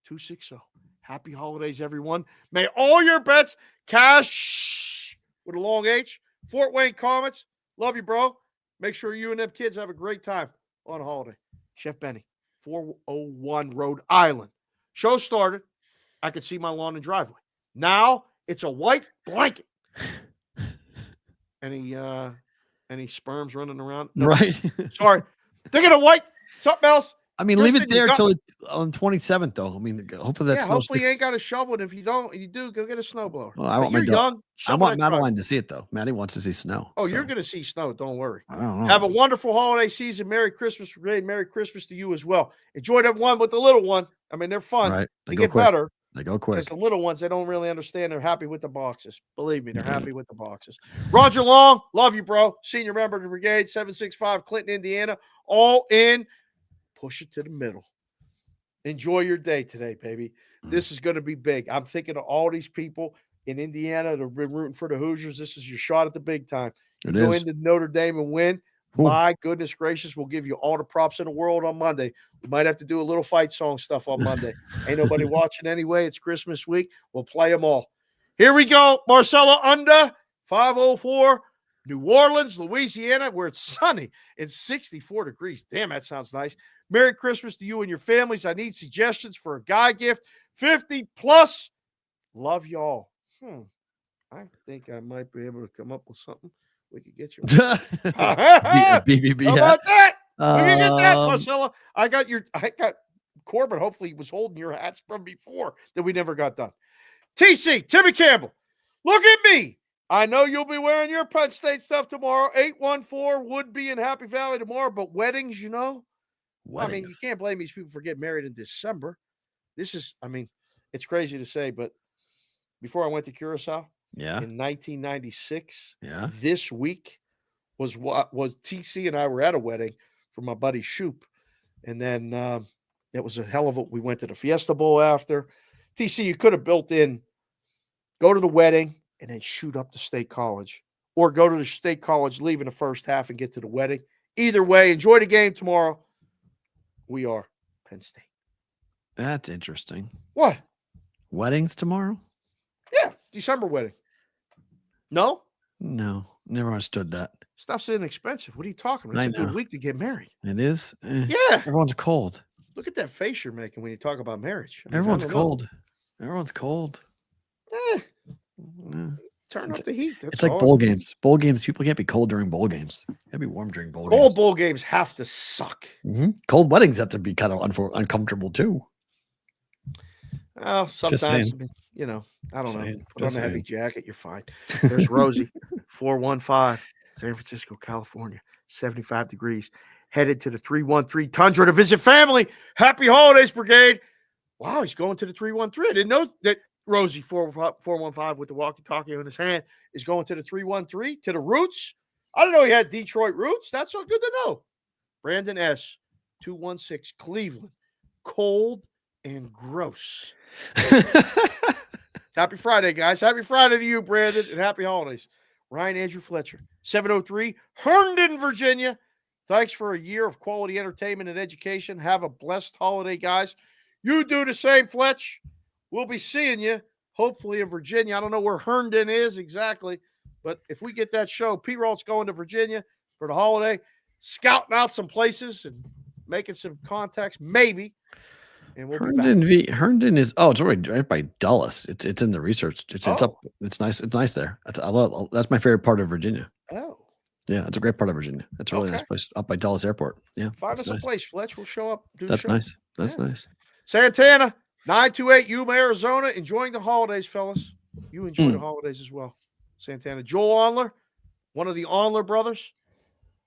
260. Happy holidays, everyone. May all your bets cash with a long H. Fort Wayne Comets. Love you, bro. Make sure you and them kids have a great time on a holiday. Chef Benny, 401 Rhode Island. Show started. I could see my lawn and driveway. Now it's a white blanket. Any sperms running around? No. Right. Sorry. Thinking of white. Something else. I mean, leave it Kristen, you there got- till on 27th, though. I mean, hopefully that Yeah, snow hopefully you sticks. ain't got a shovel. And if you don't, you do, go get a snowblower. Well, I But want my you're dog. young. I shovel want that Madeline driveway. to see it, though. Maddie wants to see snow. Oh, so, you're going to see snow. Don't worry. I don't know. Have a wonderful holiday season. Merry Christmas, Brigade. Merry Christmas to you as well. Enjoy that one with the little one. I mean, they're fun. Right. They go get quick. better. They go quick. Because the little ones, they don't really understand. They're happy with the boxes. Believe me, they're happy with the boxes. Roger Long, love you, bro. Senior member of the brigade, 765 Clinton, Indiana. All in. Push it to the middle. Enjoy your day today, baby. This is going to be big. I'm thinking of all these people in Indiana that have been rooting for the Hoosiers. This is your shot at the big time. It Go is. into Notre Dame and win. Ooh. My goodness gracious, we'll give you all the props in the world on Monday. We might have to do a little fight song stuff on Monday. Ain't nobody watching anyway. It's Christmas week. We'll play them all. Here we go. Marcella under 504, New Orleans, Louisiana, where it's sunny and 64 degrees. Damn, that sounds nice. Merry Christmas to you and your families. I need suggestions for a guy gift. 50 plus. Love y'all. I think I might be able to come up with something. We could get you. BBB. How about that? We can get that, Um, Marcella. I got Corbin. Hopefully, he was holding your hats from before that we never got done. TC, Timmy Campbell. Look at me. I know you'll be wearing your Penn State stuff tomorrow. 814 would be in Happy Valley tomorrow, but weddings, I mean, you Weddings. can't blame these people for getting married in December. This is, I mean, it's crazy to say, but before I went to Curacao Yeah. in 1996, Yeah. this week was TC and I were at a wedding for my buddy Shoop. And then it was a hell of a, we went to the Fiesta Bowl after. TC, you could have built in, go to the wedding and then shoot up to State College, or go to the State College, leave in the first half and get to the wedding. Either way, enjoy the game tomorrow. We are Penn State. That's interesting. What? Weddings tomorrow? Yeah, December wedding. No? No, never understood that. Stuff's inexpensive. What are you talking about? I It's a good know. week to get married. It is. Yeah. Everyone's cold. Look at that face you're making when you talk about marriage. I mean, I Everyone's don't know. cold. Everyone's cold. Eh, Yeah. turn It's- up the heat. That's It's like all. bowl games. Bowl games, people can't be cold during bowl games. Gotta be warm during bowl All games. bowl games have to suck. Cold weddings have to be kind of uncomfortable too. Well, sometimes, saying. I don't Saying, know. Put on just a heavy saying. jacket, you're fine. There's Rosie, 415, San Francisco, California, 75 degrees. Headed to the 313 Tundra to visit family. Happy holidays, Brigade. Wow, he's going to the 313. I didn't know that Rosie, 415 with the walkie-talkie in his hand, is going to the 313, to the roots. I didn't know he had Detroit roots. That's so good to know. Brandon S., 216, Cleveland. Cold and gross. Happy Friday, guys. Happy Friday to you, Brandon, and happy holidays. Ryan Andrew Fletcher, 703, Herndon, Virginia. Thanks for a year of quality entertainment and education. Have a blessed holiday, guys. You do the same, Fletch. We'll be seeing you, hopefully, in Virginia. I don't know where Herndon is exactly, but if we get that show, P-Roll's going to Virginia for the holiday, scouting out some places and making some contacts, maybe. And we'll be back. Herndon is it's right by Dulles. It's in the research. It's up. It's nice. It's nice there. That's my favorite part of Virginia. Oh. Yeah, it's a great part of Virginia. It's a really nice place up by Dulles Airport. Yeah, Find that's us a nice. place. Fletch will show up. That's nice. That's nice. Santana, 928 Yuma, Arizona. Enjoying the holidays, fellas. You enjoy the holidays as well. Santana. Joel Onler, one of the Onler brothers.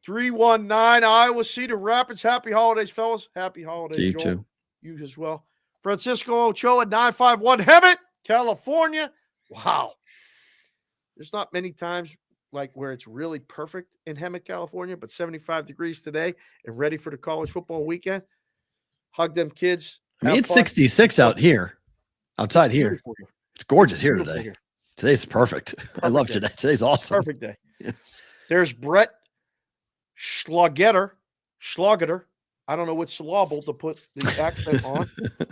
319 Iowa Cedar Rapids. Happy holidays, fellas. Happy holidays, To you Joel. too. You as well. Francisco Ochoa, 951 Hemet, California. Wow. There's not many times like where it's really perfect in Hemet, California, but 75 degrees today and ready for the college football weekend. Hug them kids. I mean, Have it's fun. 66 out here, outside here. Beautiful here. It's gorgeous here Beautiful today. here. Today's perfect. I love day. today. Today's awesome. Perfect day. Yeah. There's Brett Schlagetter. I don't know what syllable to put the accent on,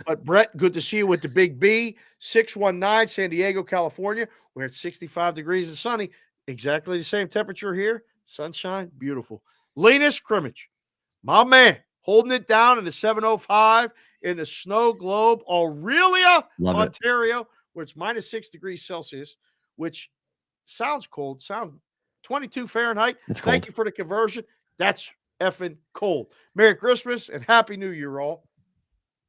but Brett, good to see you with the big B. 619 San Diego, California, where it's 65 degrees and sunny. Exactly the same temperature here. Sunshine, beautiful. Linus Crimmage, my man, holding it down in the 705 in the snow globe, Aurelia, Love it. Ontario, where it's minus 6 degrees Celsius, which sounds cold. Sounds 22 Fahrenheit. It's Thank cold. you for the conversion. That's effing cold. Merry Christmas and Happy New Year, all.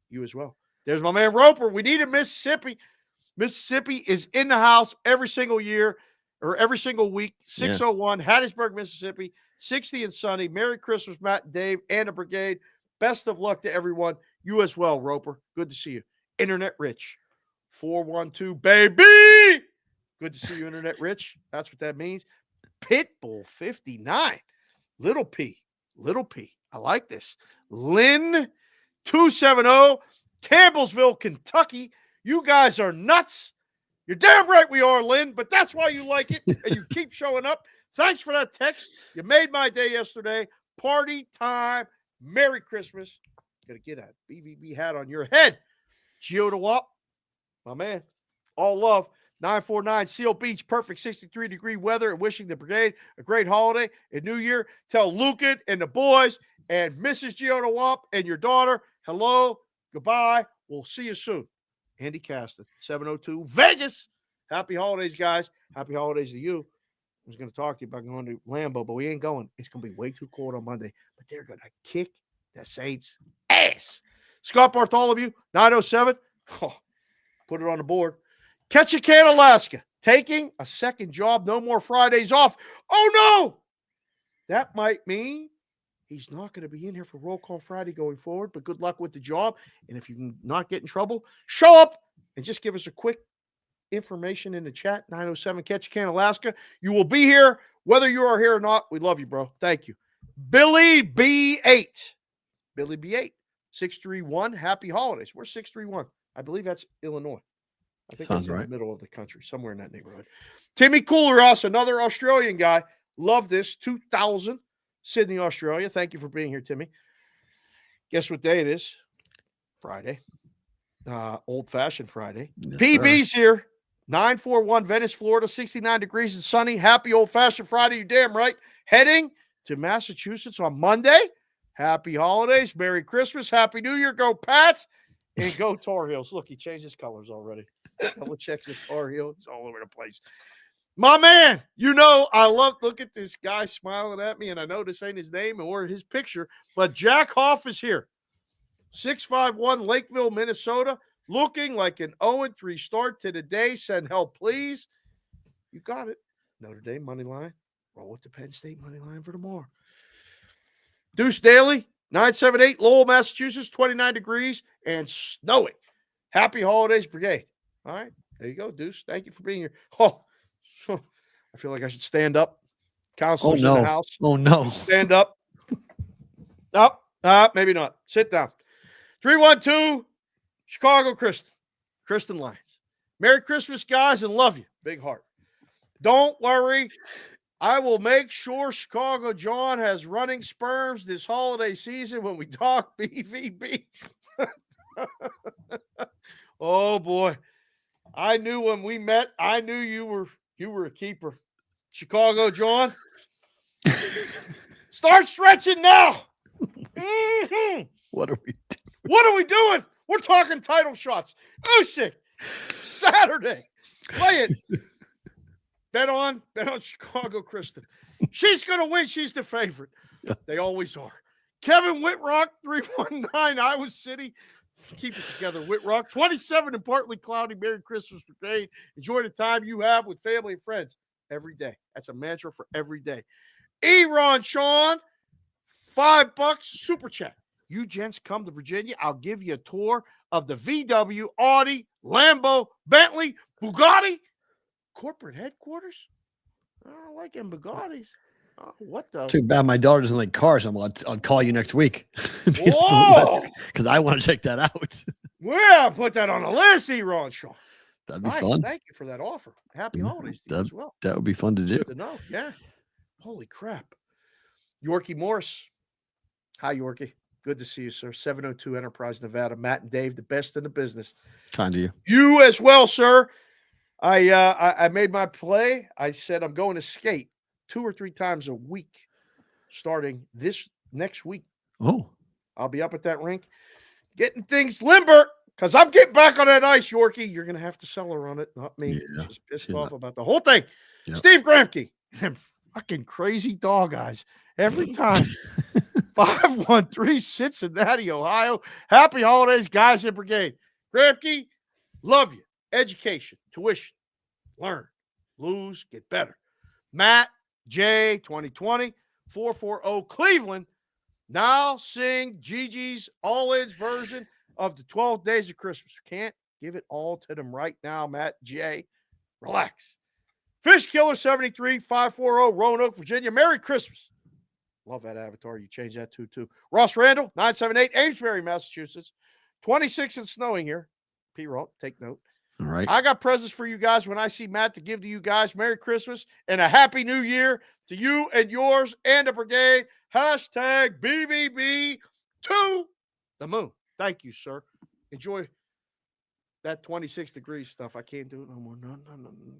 You as well. There's my man Roper. We needed Mississippi. Mississippi is in the house every single year or every single week. 601, Hattiesburg, Mississippi. 60 and sunny. Merry Christmas, Matt and Dave and the brigade. Best of luck to everyone. You as well, Roper. Good to see you. Internet Rich. 412, baby. Good to see you, Internet Rich. That's what that means. Pitbull 59. Little P. I like this. Lynn 270. Campbellsville, Kentucky. You guys are nuts. You're damn right we are, Lynn, but that's why you like it and you keep showing up. Thanks for that text. You made my day yesterday. Party time. Merry Christmas. Got to get a BVB hat on your head. Gio DeWalt, my man. All love. 949 Seal Beach, perfect 63-degree weather, and wishing the brigade a great holiday and New Year. Tell Lucan and the boys and Mrs. Gio DeWalt and your daughter, hello, goodbye. We'll see you soon. Andy Caston, 702 Vegas. Happy holidays, guys. Happy holidays to you. I was going to talk to you about going to Lambeau, but we ain't going. It's going to be way too cold on Monday, but they're going to kick the Saints' ass. Scott Bartholomew, 907. Oh, put it on the board. Ketchikan, Alaska, taking a second job. No more Fridays off. Oh, no. That might mean he's not going to be in here for Roll Call Friday going forward, but good luck with the job. And if you can not get in trouble, show up and just give us a quick information in the chat. 907 Ketchikan, Alaska. You will be here whether you are here or not. We love you, bro. Thank you. Billy B8. Billy B8. 631. Happy holidays. We're 631. I believe that's Illinois. I think Sounds that's in right. the middle of the country, somewhere in that neighborhood. Timmy Cooleraus, another Australian guy. Love this. 2000. Sydney, Australia. Thank you for being here, Timmy. Guess what day it is? Friday. Old-fashioned Friday. Yes, PB's here. 941 Venice, Florida. 69 degrees and sunny. Happy old-fashioned Friday. You damn right. Heading to Massachusetts on Monday. Happy holidays. Merry Christmas. Happy New Year. Go Pats. And go Tar Heels. Look, he changed his colors already. Belichick's a Tar Heel. He's all over the place. My man, you know, I look at this guy smiling at me, and I know this ain't his name or his picture, but Jack Hoff is here. 651 Lakeville, Minnesota, looking like an 0-3 start to the day. Send help, please. You got it. Notre Dame money line. Roll with the Penn State money line for tomorrow. Deuce Daly, 978 Lowell, Massachusetts, 29 degrees and snowing. Happy holidays, brigade. All right, there you go, Deuce. Thank you for being here. Oh, I feel like I should stand up. Counselors in the house. Oh, no. Stand up. No, maybe not. Sit down. 312 Chicago Kristen Lyons. Merry Christmas, guys, and love you. Big heart. Don't worry. I will make sure Chicago John has running sperms this holiday season when we talk BVB. Oh, boy. I knew when we met, I knew you were a keeper. Chicago John. Start stretching now. Mm-hmm. What are we doing? What are we doing? We're talking title shots. Usyk, Saturday. Play it. Bet on Chicago Kristen. She's going to win. She's the favorite. They always are. Kevin Whitrock, 319, Iowa City. Keep it together, Whitrock. 27 and partly cloudy. Merry Christmas, brigade. Enjoy the time you have with family and friends every day. That's a mantra for every day. Ron Sean, $5 super chat. You gents come to Virginia, I'll give you a tour of the VW, Audi, Lambo, Bentley, Bugatti corporate headquarters. I don't like them Bugattis. Oh, what the? Too bad my daughter doesn't like cars. I'll call you next week. Whoa! Because I want to check that out. Well, put that on the list, Ron Shaw. That'd be Nice. fun. Thank you for that offer. Happy holidays to you as well. That would be fun to do. Good to know. Yeah. Holy crap. Yorkie Morris. Hi, Yorkie. Good to see you, sir. 702 Enterprise, Nevada. Matt and Dave, the best in the business. Kind of you. You as well, sir. I made my play. I said I'm going to skate 2 or 3 times a week starting this next week. Oh. I'll be up at that rink getting things limber because I'm getting back on that ice, Yorkie. You're going to have to sell her on it, not me. Yeah, She's pissed she's off not. about the whole thing. Yep. Steve Gramke. Them fucking crazy dog eyes every time. 513 Cincinnati, Ohio. Happy holidays, guys in brigade. Gramke, love you. Education, tuition, learn, lose, get better. Matt J 2020 440 Cleveland. Now sing Gigi's All-Ins version of the 12 Days of Christmas. Can't give it all to them right now, Matt J. Relax. Fish Killer 73 540 Roanoke, Virginia. Merry Christmas. Love that avatar. You changed that too. Ross Randall 978 Amesbury, Massachusetts. 26 and snowing here. P-Roll, take note. All right. I got presents for you guys when I see Matt to give to you guys. Merry Christmas and a Happy New Year to you and yours and the brigade. Hashtag BVB to the moon. Thank you, sir. Enjoy that 26 degrees stuff. I can't do it no more. No.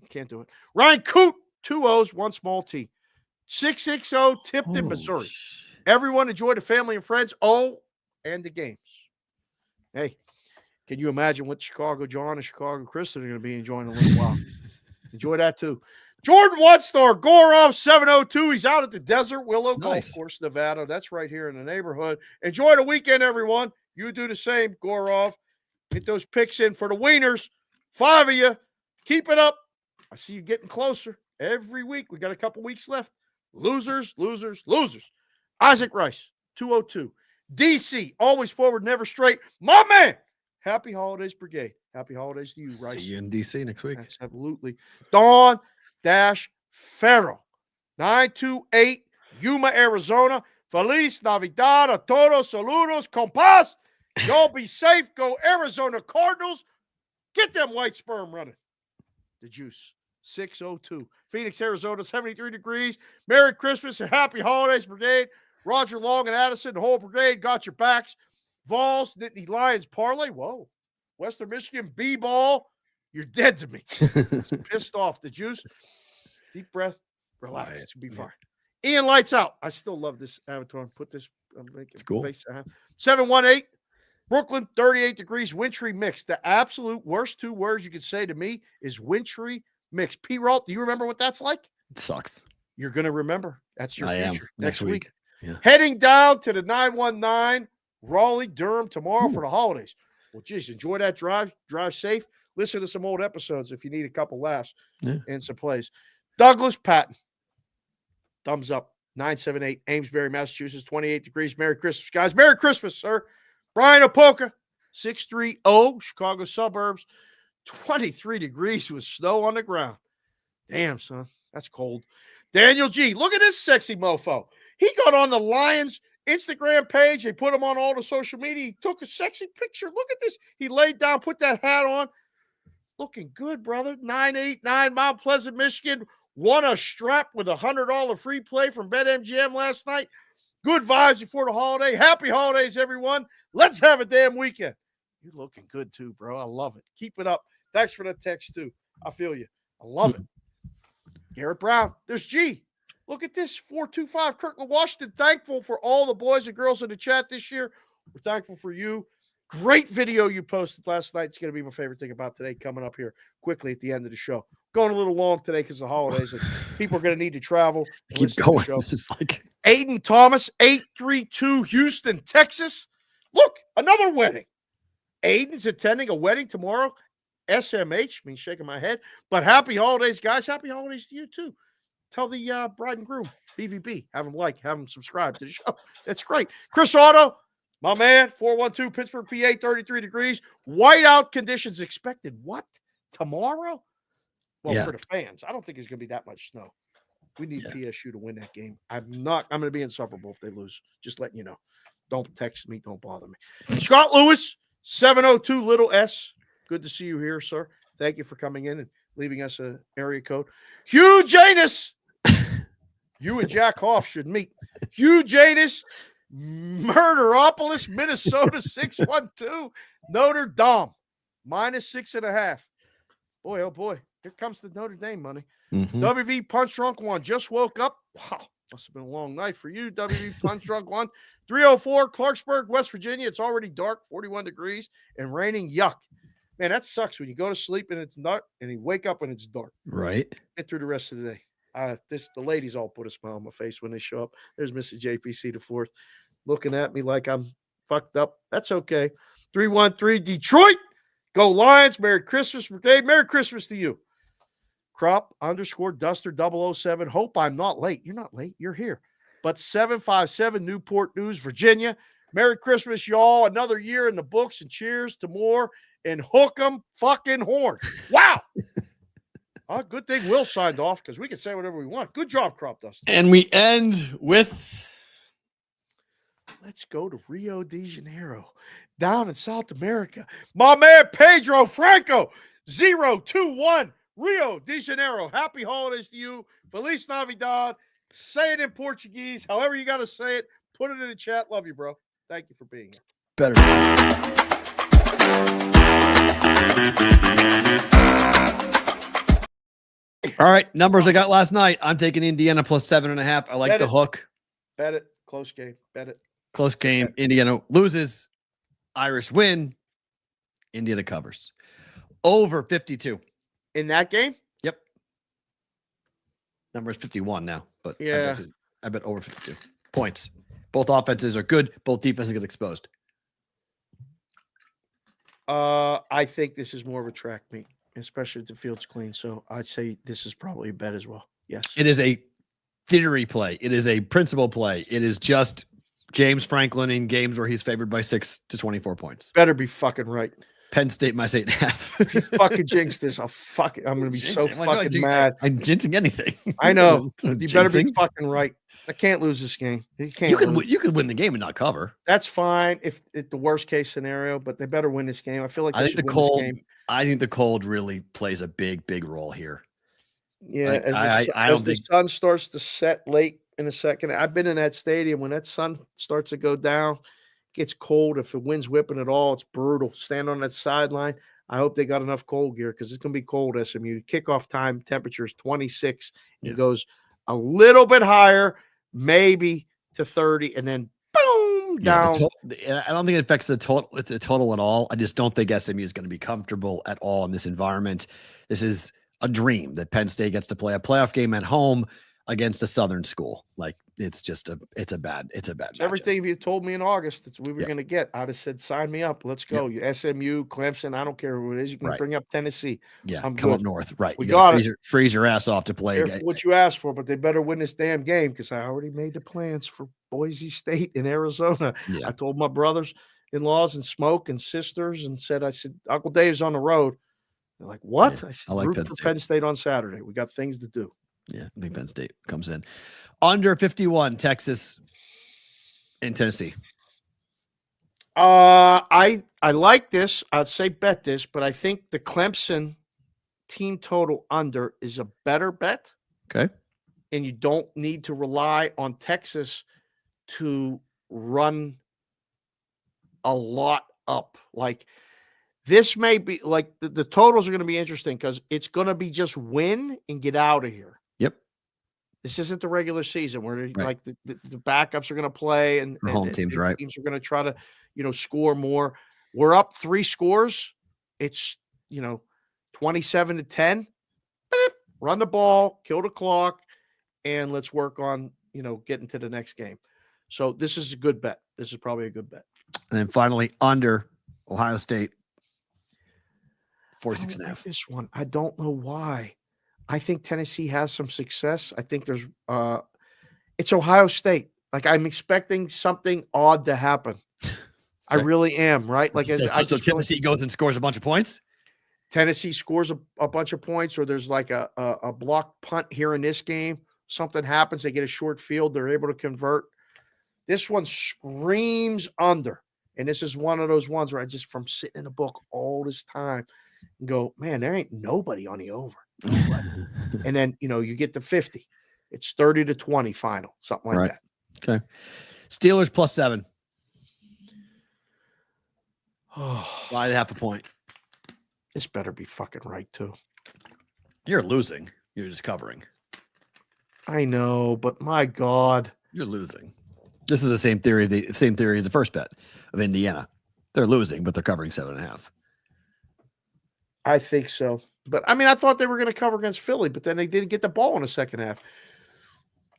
Can't do it. Ryan Coot, 2 O's, 1 small T. 660 Tipton, Missouri. Everyone enjoy the family and friends. Oh, and the games. Hey, can you imagine what Chicago John and Chicago Kristen are going to be enjoying in a little while? Enjoy that too. Jordan One-Star, Gorov 702. He's out at the Desert Willow Golf Course, Nevada. That's right here in the neighborhood. Enjoy the weekend, everyone. You do the same, Gorov. Get those picks in for the wieners. 5 of you. Keep it up. I see you getting closer every week. We got a couple weeks left. Losers. Isaac Rice, 202. DC, always forward, never straight. My man. Happy holidays, brigade. Happy holidays to you, Rice. See you in DC next week. Absolutely. Dawn Farrell, 928, Yuma, Arizona. Feliz Navidad a todos. Saludos, compas. Y'all be safe. Go Arizona Cardinals. Get them white sperm running. The juice. 602. Phoenix, Arizona, 73 degrees. Merry Christmas and happy holidays, brigade. Roger Long and Addison, the whole brigade, got your backs. Vols, Nittany Lions parlay. Whoa. Western Michigan B-ball. You're dead to me. Pissed off. The juice. Deep breath. Relax. It's going to be fine. Ian, lights out. I still love this avatar. Put this. It's cool. 718. Brooklyn, 38 degrees. Wintry mix. The absolute worst 2 words you could say to me is wintry mix. P-Ralt, do you remember what that's like? It sucks. You're going to remember. That's your future. Next week. Yeah. Heading down to the 919 Raleigh, Durham tomorrow for the holidays. Well, geez, enjoy that drive. Drive safe. Listen to some old episodes if you need a couple laughs and some plays. Douglas Patton. Thumbs up. 978 Amesbury, Massachusetts, 28 degrees. Merry Christmas, guys. Merry Christmas, sir. Brian Opoka, 630 Chicago suburbs, 23 degrees with snow on the ground. Damn, son. That's cold. Daniel G. Look at this sexy mofo. He got on the Lions Instagram page. They put him on all the social media. He took a sexy picture. Look at this. He laid down, put that hat on. Looking good, brother. 989 Mount Pleasant, Michigan. Won a strap with $100 free play from BetMGM last night. Good vibes before the holiday. Happy holidays, everyone. Let's have a damn weekend. You're looking good, too, bro. I love it. Keep it up. Thanks for the text, too. I feel you. I love it. Garrett Brown. There's G. Look at this. 425 Kirkland, Washington. Thankful for all the boys and girls in the chat this year. We're thankful for you. Great video you posted last night. It's going to be my favorite thing about today coming up here quickly at the end of the show. Going a little long today because of the holidays and people are going to need to travel. Keep going. This is like Aiden Thomas, 832 Houston, Texas. Look, another wedding. Aiden's attending a wedding tomorrow. SMH, means shaking my head. But happy holidays, guys. Happy holidays to you, too. Tell the bride and groom, BVB, have them subscribe to the show. That's great. Chris Otto, my man, 412 Pittsburgh, PA, 33 degrees. Whiteout conditions expected. What? Tomorrow? Well, for the fans, I don't think there's going to be that much snow. We need PSU to win that game. I'm going to be insufferable if they lose. Just letting you know. Don't text me. Don't bother me. Scott Lewis, 702 Little S. Good to see you here, sir. Thank you for coming in and leaving us an area code. Hugh Janus. You and Jack Hoff should meet. Hugh Janus, Murderopolis, Minnesota, 612. Notre Dame, -6.5. Boy, oh boy. Here comes the Notre Dame money. WV Punch Drunk 1 just woke up. Wow. Must have been a long night for you, WV Punch Drunk 1. 304 Clarksburg, West Virginia. It's already dark, 41 degrees, and raining. Yuck. Man, that sucks when you go to sleep and it's dark, and you wake up and it's dark. Right. Get through the rest of the day. The ladies all put a smile on my face when they show up. There's Mrs. JPC the fourth. looking at me like I'm fucked up. That's okay. 313 Detroit. Go Lions. Merry Christmas, Brigade. Merry Christmas to you. Crop _ Duster 007. Hope I'm not late. You're not late. You're here. But 757 Newport News, Virginia. Merry Christmas, y'all. Another year in the books, and cheers to more and hook 'em fucking horn. Wow. Good thing Will signed off because we can say whatever we want. Good job, Crop Duster. And we end with let's go to Rio de Janeiro, down in South America. My man Pedro Franco, 021 Rio de Janeiro. Happy holidays to you. Feliz Navidad. Say it in Portuguese, however you got to say it. Put it in the chat. Love you, bro. Thank you for being here. better. All right, numbers I got last night. I'm taking Indiana plus 7.5. I like Bet the it. hook. Bet it. Close game. Bet it. Close game. Indiana loses. Irish win. Indiana covers. Over 52. In that game? Yep. Number is 51 now, but Yeah. I bet over 52 points. Both offenses are good. Both defenses get exposed. I think this is more of a track meet, especially if the field's clean. So I'd say this is probably a bet as well. Yes. It is a theory play. It is a principle play. It is just James Franklin in games where he's favored by 6 to 24 points. Better be fucking right. Penn State minus 8.5. If you fucking jinx this, I'm going to be so fucking mad. I'm jinxing anything. I know. You better be Jinxing? fucking right. I can't lose this game. You can't You could lose. you could win the game and not cover. That's fine if the worst case scenario, but they better win this game. I feel like I they think the should win cold. this game. I think the cold really plays a big role here. Yeah, Like, as I don't the think- sun starts to set late in the second. I've been in that stadium when that sun starts to go down. Gets cold. If the wind's whipping at all, it's brutal. Stand on that sideline. I hope they got enough cold gear because it's going to be cold. SMU kickoff time temperature is 26. Yeah. It goes a little bit higher, maybe to 30, and then boom Yeah, down. I don't think it affects the total. It's a total at all. I just don't think SMU is going to be comfortable at all in this environment. This is a dream that Penn State gets to play a playoff game at home against a Southern school. Like it's a bad matchup. Everything you told me in August that we were Yeah. going to get, I'd have said, sign me up. Let's go. You SMU, Clemson, I don't care who it is. You can Right. bring up Tennessee. Yeah, I'm come good. up north. Right. We You gotta got it. freeze your ass off to play. Careful what you asked for, but they better win this damn game because I already made the plans for Boise State in Arizona. Yeah. I told my brothers-in-laws and Smoke and sisters and said, Uncle Dave's on the road. They're like, what? Yeah, I said, I like root Penn for State. Penn State on Saturday. We got things to do. Yeah, I think Penn State comes in. Under 51, Texas and Tennessee. I like this. I'd say bet this, but I think the Clemson team total under is a better bet. Okay. And you don't need to rely on Texas to run a lot up. Like this may be like the totals are going to be interesting because it's going to be just win and get out of here. Yep. This isn't the regular season where Right. like the backups are going to play and Or home teams, right. Teams are going to try to, score more. We're up 3 scores. It's, 27-10. Beep, run the ball, kill the clock, and let's work on, getting to the next game. So this is a good bet. This is probably a good bet. And then finally, under Ohio State, I 46 don't and a like half. this one. I don't know why. I think Tennessee has some success. I think there's it's Ohio State. Like I'm expecting something odd to happen. I Okay. really am, right? Like So I just feel like Tennessee goes and scores a bunch of points. Tennessee scores a bunch of points, or there's like a block punt here in this game. Something happens, they get a short field, they're able to convert. This one screams under. And this is one of those ones where I just from sitting in a book all this time and go, man, there ain't nobody on the over. Nobody. And then, you get to 50. It's 30-20 final, something like Right. that. Okay. Steelers plus 7. Oh, By half a point. this better be fucking right, too. You're losing. You're just covering. I know, but my God. You're losing. This is the same theory. The same theory as the first bet of Indiana. They're losing, but they're covering 7.5. I think so. But I mean, I thought they were going to cover against Philly, but then they didn't get the ball in the second half.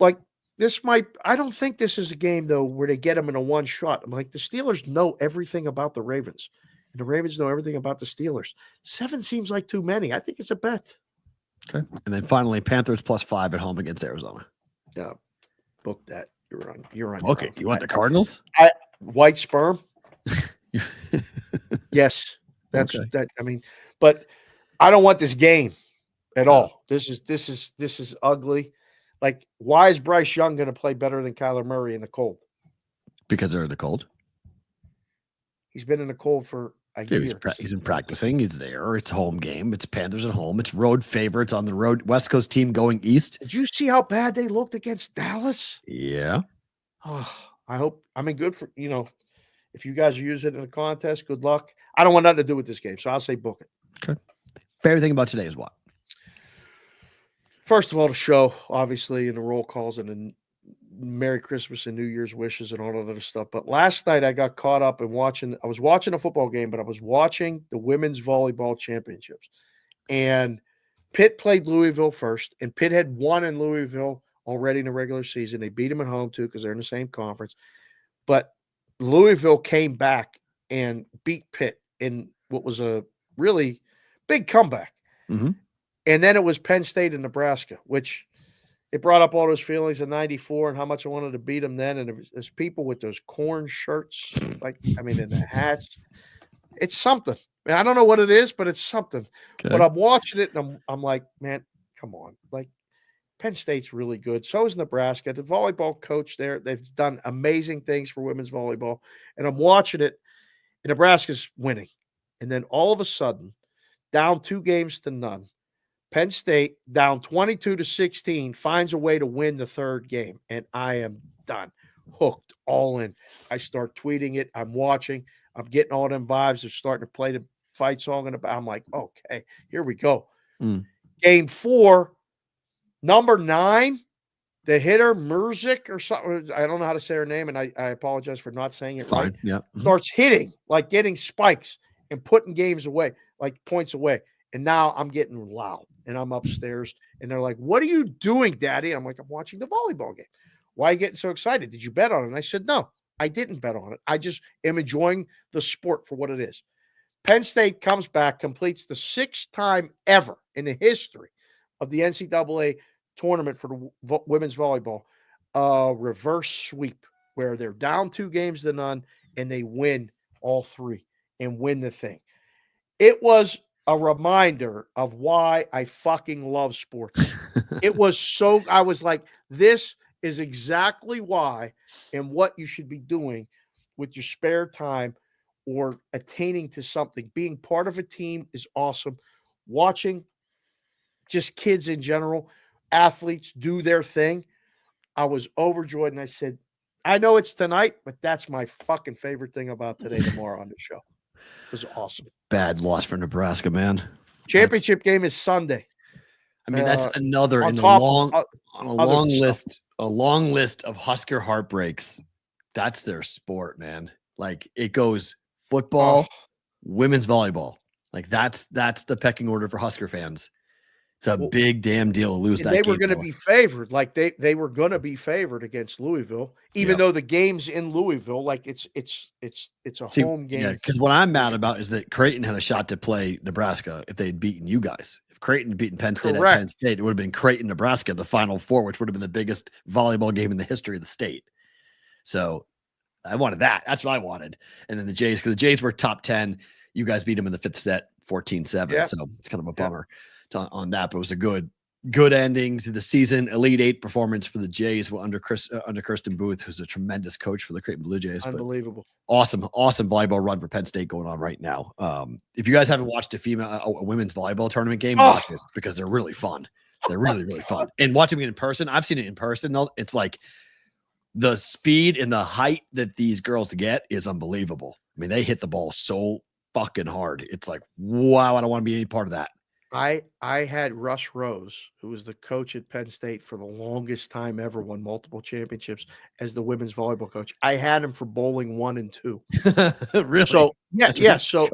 Like I don't think this is a game though where they get them in a one shot. I'm like, the Steelers know everything about the Ravens, and the Ravens know everything about the Steelers. 7 seems like too many. I think it's a bet. Okay. And then finally, Panthers +5 at home against Arizona. Yeah, book that. You're on. Okay. You want the Cardinals? White sperm? Yes. That's Okay. that. I mean, but I don't want this game at all. This is ugly. Like, why is Bryce Young going to play better than Kyler Murray in the cold? Because they're in the cold. He's been in the cold for a Yeah, year. he's been practicing. He's there. It's home game. It's Panthers at home. It's road favorites on the road. West Coast team going east. Did you see how bad they looked against Dallas? Yeah. Oh, I hope. I mean, good for if you guys are using it in a contest, good luck. I don't want nothing to do with this game, so I'll say book it. Okay. Favorite thing about today is what? First of all, the show, obviously, and the roll calls and the Merry Christmas and New Year's wishes and all that other stuff. But last night I got caught up in I was watching a football game, but I was watching the women's volleyball championships. And Pitt played Louisville first, and Pitt had won in Louisville already in the regular season. They beat them at home, too, because they're in the same conference. But Louisville came back and beat Pitt in what was a really big comeback. Mm-hmm. And then it was Penn State and Nebraska, which it brought up all those feelings in '94 and how much I wanted to beat them then. And there's people with those corn shirts, and the hats. It's something. I don't know what it is, but it's something. Okay. But I'm watching it and I'm like, man, come on. Like, Penn State's really good. So is Nebraska. The volleyball coach there, they've done amazing things for women's volleyball. And I'm watching it, and Nebraska's winning. And then all of a sudden, down 2-0, Penn State, down 22-16, finds a way to win the third game. And I am done. Hooked, all in. I start tweeting it. I'm watching. I'm getting all them vibes. They're starting to play the fight song. I'm like, okay, here we go. Game 4, number 9, the hitter, Murzik or something. I don't know how to say her name, and I apologize for not saying it right. Yeah. Starts hitting, like getting spikes and putting games away, like points away. And now I'm getting loud, and I'm upstairs, and they're like, what are you doing, Daddy? I'm like, I'm watching the volleyball game. Why are you getting so excited? Did you bet on it? And I said, no, I didn't bet on it. I just am enjoying the sport for what it is. Penn State comes back, completes the 6th time ever in the history of the NCAA tournament for the women's volleyball, reverse sweep, where they're down 2-0 and they win all 3 and win the thing. It was a reminder of why I fucking love sports. I was like, this is exactly why and what you should be doing with your spare time or attaining to something. Being part of a team is awesome. Watching just kids in general, athletes do their thing. I was overjoyed, and I said, I know it's tonight, but that's my fucking favorite thing about today, tomorrow on the show. It was awesome. Bad loss for Nebraska, man. Championship game is Sunday. I mean, that's another in the long list of Husker heartbreaks. That's their sport, man. Like, it goes football, women's volleyball. Like, that's the pecking order for Husker fans. It's a big damn deal to lose that game. They were going to be favored. Like, they were going to be favored against Louisville, even though the game's in Louisville. Like, it's a home game. Yeah, because what I'm mad about is that Creighton had a shot to play Nebraska if they had beaten you guys. If Creighton had beaten Penn State at Penn State, it would have been Creighton, Nebraska, the Final Four, which would have been the biggest volleyball game in the history of the state. So I wanted that. That's what I wanted. And then the Jays, because the Jays were top 10. You guys beat them in the 5th set, 14-7. Yeah. So it's kind of a bummer on that, but it was a good ending to the season. Elite 8 performance for the Jays under Kirsten Booth, who's a tremendous coach for the Creighton Blue Jays. Unbelievable. Awesome volleyball run for Penn State going on right now. If you guys haven't watched a women's volleyball tournament game, watch it, because they're really fun. They're really, really fun. And watching it in person, I've seen it in person. It's like the speed and the height that these girls get is unbelievable. I mean, they hit the ball so fucking hard. It's like, wow, I don't want to be any part of that. I had Russ Rose, who was the coach at Penn State for the longest time ever, won multiple championships, as the women's volleyball coach. I had him for bowling 1 and 2. Really? So So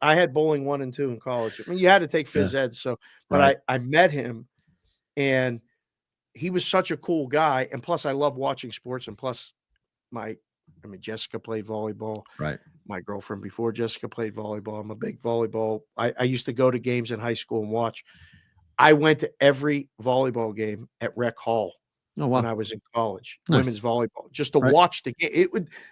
I had bowling 1 and 2 in college. I mean, you had to take phys ed. So, but I met him, and he was such a cool guy. And plus, I love watching sports. And plus, Jessica played volleyball. Right. My girlfriend before Jessica played volleyball. I'm a big volleyball. I used to go to games in high school and watch. I went to every volleyball game at Rec Hall when I was in college, women's volleyball, just to watch the game.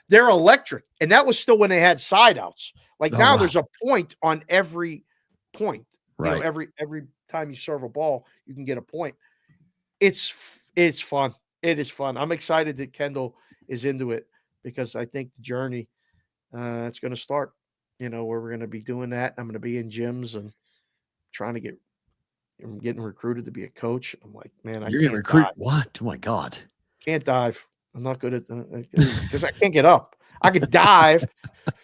They're electric. And that was still when they had side outs. Like now there's a point on every point. Right. You know, every time you serve a ball, you can get a point. It's fun. It is fun. I'm excited that Kendall is into it because I think the journey it's going to start, where we're going to be doing that. I'm going to be in gyms and I'm getting recruited to be a coach. I'm like, man, you're getting recruited. What? Oh my God. Can't dive. I'm not good at because I can't get up. I could dive.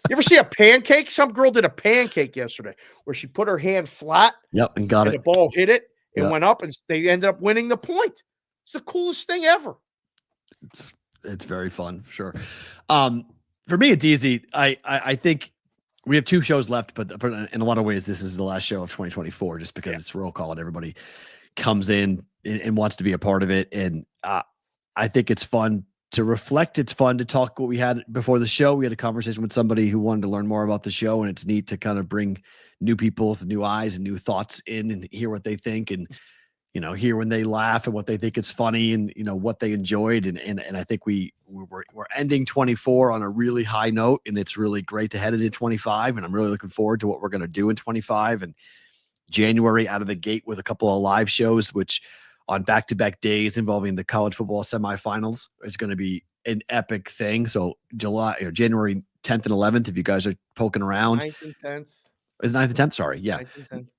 You ever see a pancake? Some girl did a pancake yesterday where she put her hand flat. Yep. And got it. The ball hit it. It went up and they ended up winning the point. It's the coolest thing ever. It's very fun. For sure. For me, it's easy. I think we have 2 shows left, but in a lot of ways, this is the last show of 2024, just because it's roll call and everybody comes in and wants to be a part of it. And I think it's fun to reflect. It's fun to talk what we had before the show. We had a conversation with somebody who wanted to learn more about the show, and it's neat to kind of bring new people, new eyes and new thoughts in and hear what they think and, hear when they laugh and what they think is funny and, what they enjoyed. And I think we're ending 24 on a really high note, and it's really great to head into 25. And I'm really looking forward to what we're going to do in 25 and January out of the gate with a couple of live shows, which on back-to-back days involving the college football semifinals is going to be an epic thing. So January 10th and 11th, if you guys are poking around. 9th and 10th. Is 9th and 10th? Sorry. Yeah.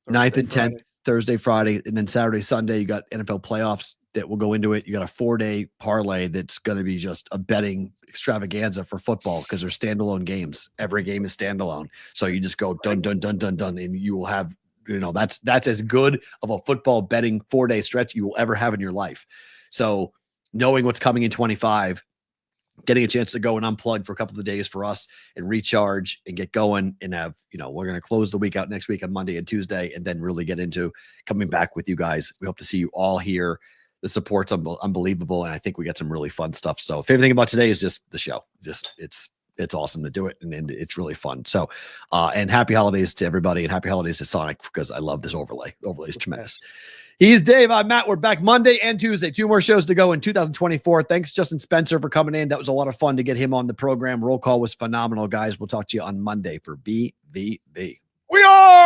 9th and 10th, Thursday, Friday, and then Saturday, Sunday, you got NFL playoffs that will go into it. You got a 4-day parlay that's going to be just a betting extravaganza for football because they're standalone games. Every game is standalone. So you just go dun, dun, dun, dun, dun, and you will have, that's as good of a football betting 4-day stretch you will ever have in your life. So knowing what's coming in 25, getting a chance to go and unplug for a couple of days for us and recharge and get going and have, we're going to close the week out next week on Monday and Tuesday and then really get into coming back with you guys. We hope to see you all here. The support's unbelievable. And I think we got some really fun stuff. So favorite thing about today is just the show. It's awesome to do it. And it's really fun. So, and happy holidays to everybody and happy holidays to Sonic because I love this overlay. Overlay is tremendous. He's Dave. I'm Matt. We're back Monday and Tuesday. 2 more shows to go in 2024. Thanks, Justin Spencer, for coming in. That was a lot of fun to get him on the program. Roll call was phenomenal, guys. We'll talk to you on Monday for BVB. We are.